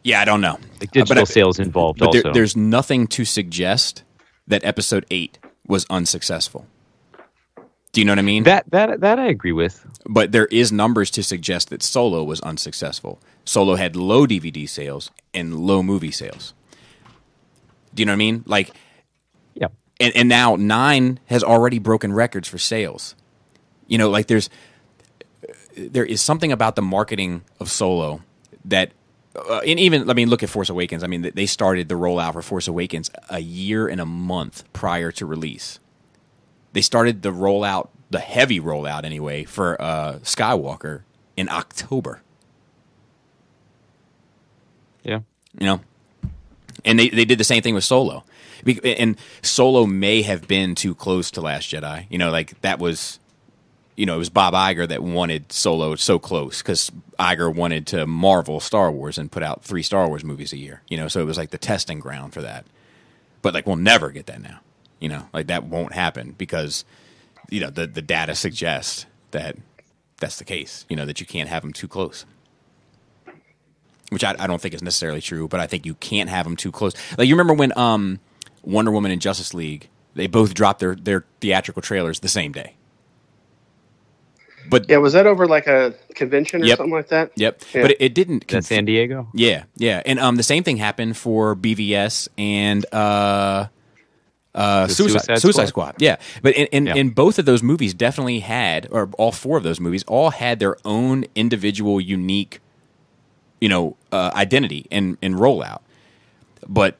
Yeah, I don't know. Like digital sales involved also. There's nothing to suggest that episode 8 was unsuccessful. Do you know what I mean? That I agree with. But there is numbers to suggest that Solo was unsuccessful. Solo had low DVD sales and low movie sales. Do you know what I mean? Like, yeah. And now 9 has already broken records for sales. You know, like there is something about the marketing of Solo that, and even, I mean, look at Force Awakens. I mean, they started the rollout for Force Awakens a year and a month prior to release. They started the rollout, the heavy rollout anyway, for Skywalker in October. Yeah. You know? And they did the same thing with Solo. And Solo may have been too close to Last Jedi. You know, like that was, you know, it was Bob Iger that wanted Solo so close because Iger wanted to marvel Star Wars and put out 3 Star Wars movies a year. You know, so it was like the testing ground for that. But like we'll never get that now. You know, like that won't happen because, you know, the data suggests that that's the case. You know, that you can't have them too close. Which I don't think is necessarily true, but I think you can't have them too close. Like you remember when Wonder Woman and Justice League, they both dropped their theatrical trailers the same day. But yeah, was that over like a convention or something like that? Yep. Yeah. But it didn't. San Diego? Yeah, yeah. And the same thing happened for BVS and Suicide Squad. Yeah. But in both of those movies definitely had, or all 4 of those movies, all had their own individual unique, you know, identity and rollout. But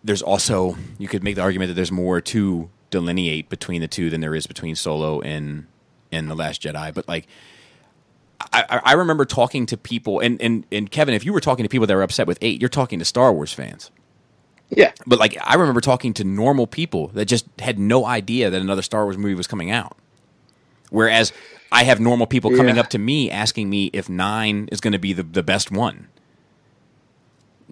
there's also, you could make the argument that there's more to delineate between the two than there is between Solo and The Last Jedi. But like, I remember talking to people, and Kevin, if you were talking to people that were upset with 8, you're talking to Star Wars fans. Yeah. But like, I remember talking to normal people that just had no idea that another Star Wars movie was coming out. Whereas I have normal people coming up to me asking me if 9 is going to be the best one.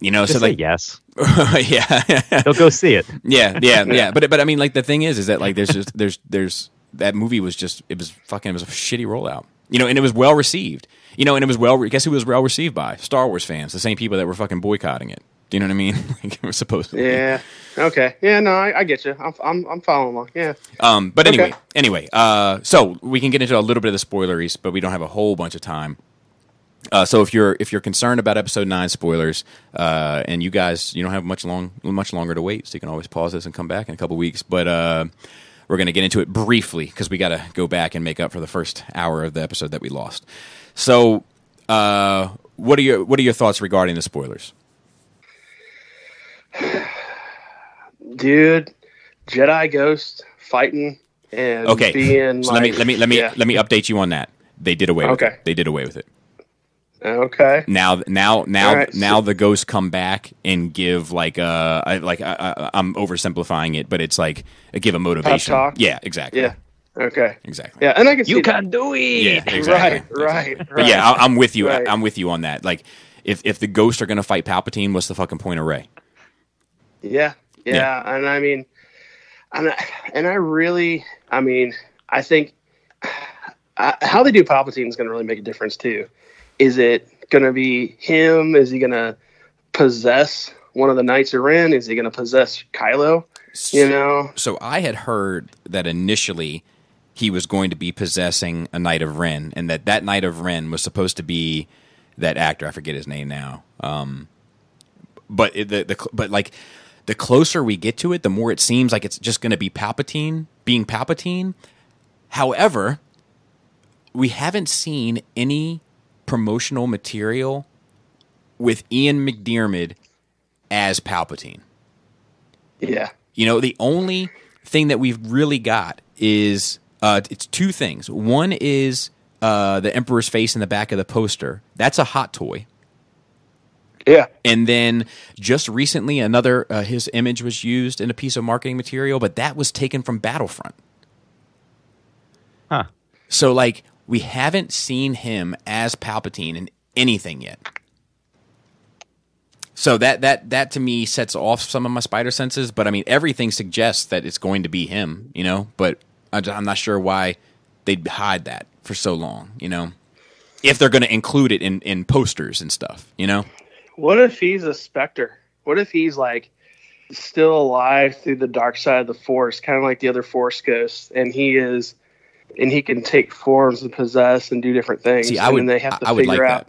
You know, just so like yes, yeah, they'll go see it. Yeah. But I mean, like the thing is that like there's that movie was just it was a shitty rollout. You know, and it was well received. You know, and it was guess who was well received by? Star Wars fans, the same people that were fucking boycotting it. Do you know what I mean? Like it was supposed to. Yeah. Okay. Yeah. No, I get you. I'm following along. Yeah. But anyway. So we can get into a little bit of the spoileries, but we don't have a whole bunch of time. So if you're concerned about episode 9 spoilers, and you guys, you don't have much longer to wait, so you can always pause this and come back in a couple weeks. But we're going to get into it briefly because we got to go back and make up for the first hour of the episode that we lost. So, what are your thoughts regarding the spoilers? Dude, Jedi Ghost fighting and being so like, let me update you on that. They did away with it. They did away with it. Okay. Now, right, the ghosts come back and give I'm oversimplifying it, but it's like give a motivation. Pep talk? Yeah, exactly. Yeah. Okay. Exactly. Yeah, and I can see you can do it. Yeah, exactly. Right. But yeah, I'm with you. Right. I'm with you on that. Like, if the ghosts are going to fight Palpatine, what's the fucking point of Rey? Yeah. And I mean, I think how they do Palpatine is going to really make a difference too. Is it going to be him? Is he going to possess one of the Knights of Ren? Is he going to possess Kylo? You know? So I had heard that initially he was going to be possessing a Knight of Ren, and that Knight of Ren was supposed to be that actor. I forget his name now. But the closer we get to it, the more it seems like it's just going to be Palpatine being Palpatine. However, we haven't seen any promotional material with Ian McDiarmid as Palpatine. Yeah. You know, the only thing that we've really got is it's 2 things. One is the Emperor's face in the back of the poster. That's a hot toy. Yeah. And then just recently, his image was used in a piece of marketing material, but that was taken from Battlefront. So like we haven't seen him as Palpatine in anything yet. So that to me sets off some of my spider senses, but I mean everything suggests that it's going to be him, you know. But I'm not sure why they'd hide that for so long, you know. If they're going to include it in posters and stuff, you know. What if he's a Spectre? What if he's like still alive through the dark side of the Force, kind of like the other Force ghosts, and he can take forms and possess and do different things. See, I would like out.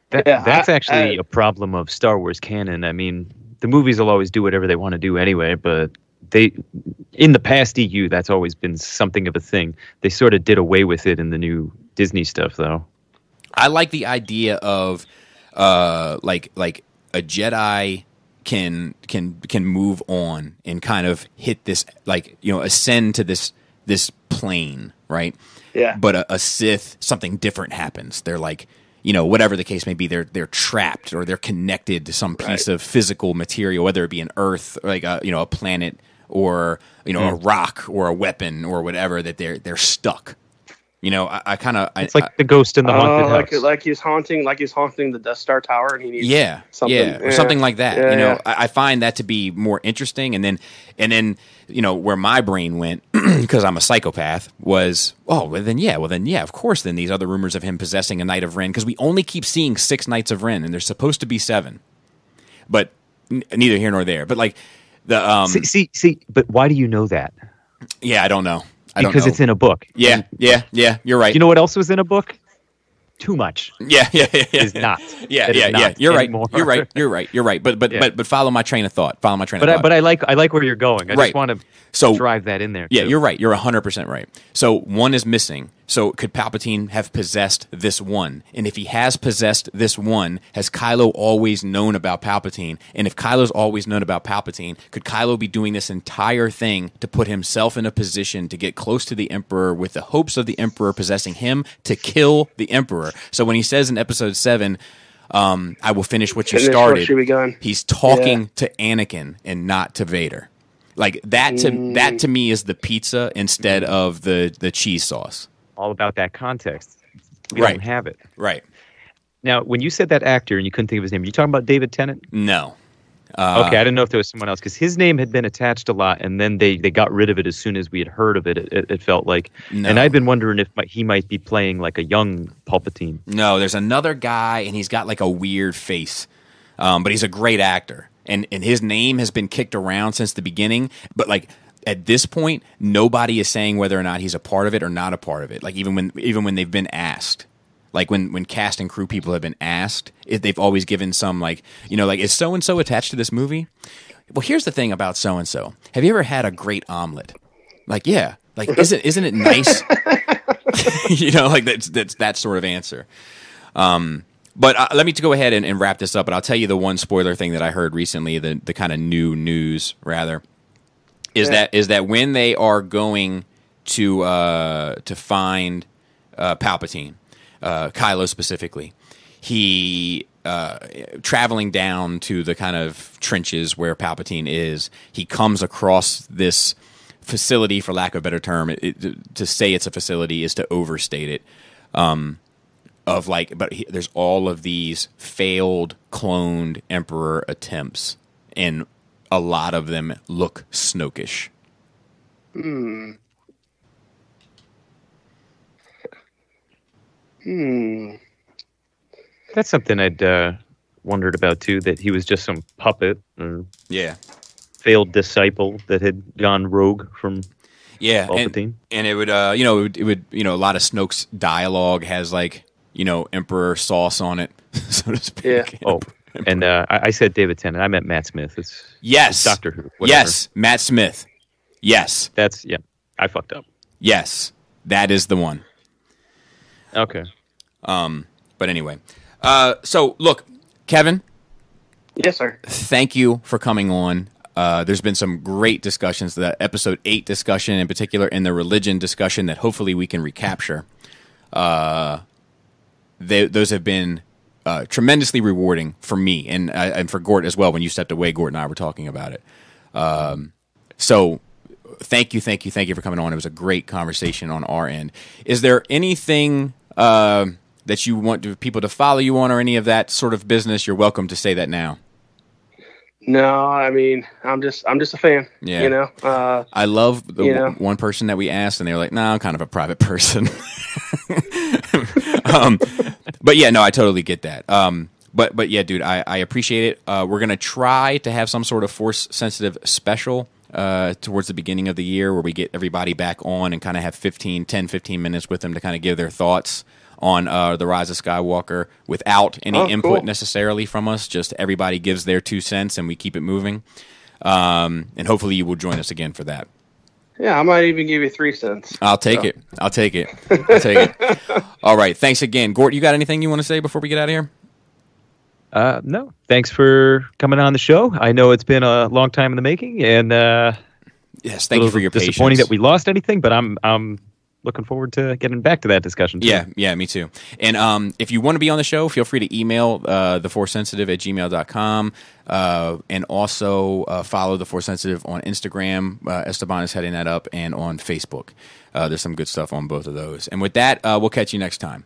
That's actually a problem of Star Wars canon. I mean, the movies will always do whatever they want to do anyway, but in the past EU, that's always been something of a thing. They sort of did away with it in the new Disney stuff, though. I like the idea of like a Jedi can move on and kind of hit this, like, you know, ascend to this plane, right? Yeah. But a Sith, something different happens. They're like, you know, whatever the case may be, they're trapped or they're connected to some piece of physical material, whether it be an Earth, like a planet, or a rock or a weapon or whatever, that they're stuck. You know, it's like the ghost in the haunted house. Like he's haunting the Death Star tower, and he needs something, or something like that. Yeah, you know, I find that to be more interesting. And then you know, where my brain went, because I'm a psychopath, was of course. Then these other rumors of him possessing a Knight of Ren, because we only keep seeing 6 Knights of Ren, and there's supposed to be 7, but neither here nor there. But like the see, but why do you know that? Yeah, I don't know. Because it's in a book. Yeah, you're right. You know what else was in a book? Too much. Yeah. Is not. Yeah. You're right. You're right. But follow my train of thought. But I like where you're going. I just want to drive that in there. Yeah, too. you're right. You're 100% right. So one is missing. So could Palpatine have possessed this one? And if he has possessed this one, has Kylo always known about Palpatine? And if Kylo's always known about Palpatine, could Kylo be doing this entire thing to put himself in a position to get close to the Emperor with the hopes of the Emperor possessing him to kill the Emperor? So when he says in Episode 7, I will finish what you started, he's talking to Anakin and not to Vader. Like that to me is the pizza instead of the cheese sauce. All about that context. We don't have it. Right. Now, when you said that actor and you couldn't think of his name, are you talking about David Tennant? No. Okay, I didn't know if there was someone else, because his name had been attached a lot, and then they got rid of it as soon as we had heard of it. It felt like, and I'd been wondering if he might be playing like a young Palpatine. No, there's another guy, and he's got like a weird face, but he's a great actor, and his name has been kicked around since the beginning. But like at this point, nobody is saying whether or not he's a part of it or not a part of it. Like even when they've been asked. Like when cast and crew people have been asked, they've always given some like, like, is so-and-so attached to this movie? Well, here's the thing about so-and-so. Have you ever had a great omelet? Like, yeah. Like, isn't it nice? Like that's that sort of answer. But let me go ahead and wrap this up. But I'll tell you the one spoiler thing that I heard recently, the kind of new news, rather, is that when they are going to find Palpatine, Kylo specifically, he traveling down to the kind of trenches where Palpatine is, he comes across this facility, for lack of a better term. To say it's a facility is to overstate it. There's all of these failed cloned Emperor attempts, and a lot of them look Snokish. That's something I'd wondered about too. That he was just some puppet, or failed disciple that had gone rogue from Palpatine. And it would, a lot of Snoke's dialogue has like, Emperor sauce on it, so to speak. Yeah. Oh, and I said David Tennant. I meant Matt Smith. It's Doctor Who. Whatever. Yes, Matt Smith. Yes, I fucked up. Yes, that is the one. Okay. But anyway, so look, Kevin. Yes, sir. Thank you for coming on. There's been some great discussions, the episode 8 discussion in particular, and the religion discussion that hopefully we can recapture. Those have been tremendously rewarding for me and for Gort as well. When you stepped away, Gort and I were talking about it. So thank you for coming on. It was a great conversation on our end. Is there anything that you want people to follow you on, or any of that sort of business? You're welcome to say that now. No, I mean, I'm just a fan. Yeah. You know, I love the one person that we asked, and they were like, "No, I'm kind of a private person." But yeah, no, I totally get that. But yeah, dude, I appreciate it. We're gonna try to have some sort of force sensitive special towards the beginning of the year where we get everybody back on and kind of have 15 minutes with them to kind of give their thoughts on The Rise of Skywalker without any input necessarily from us. Just everybody gives their 2 cents and we keep it moving. And hopefully you will join us again for that. Yeah, I might even give you 3 cents. I'll take it. All right. Thanks again. Gort, you got anything you want to say before we get out of here? No. Thanks for coming on the show. I know it's been a long time in the making, and yes, thank you for your patience. Disappointing that we lost anything, but I'm looking forward to getting back to that discussion too. Yeah, me too. And if you want to be on the show, feel free to email theforcesensitive@gmail.com, and also follow The Force Sensitive on Instagram. Esteban is heading that up, and on Facebook. There's some good stuff on both of those. And with that, we'll catch you next time.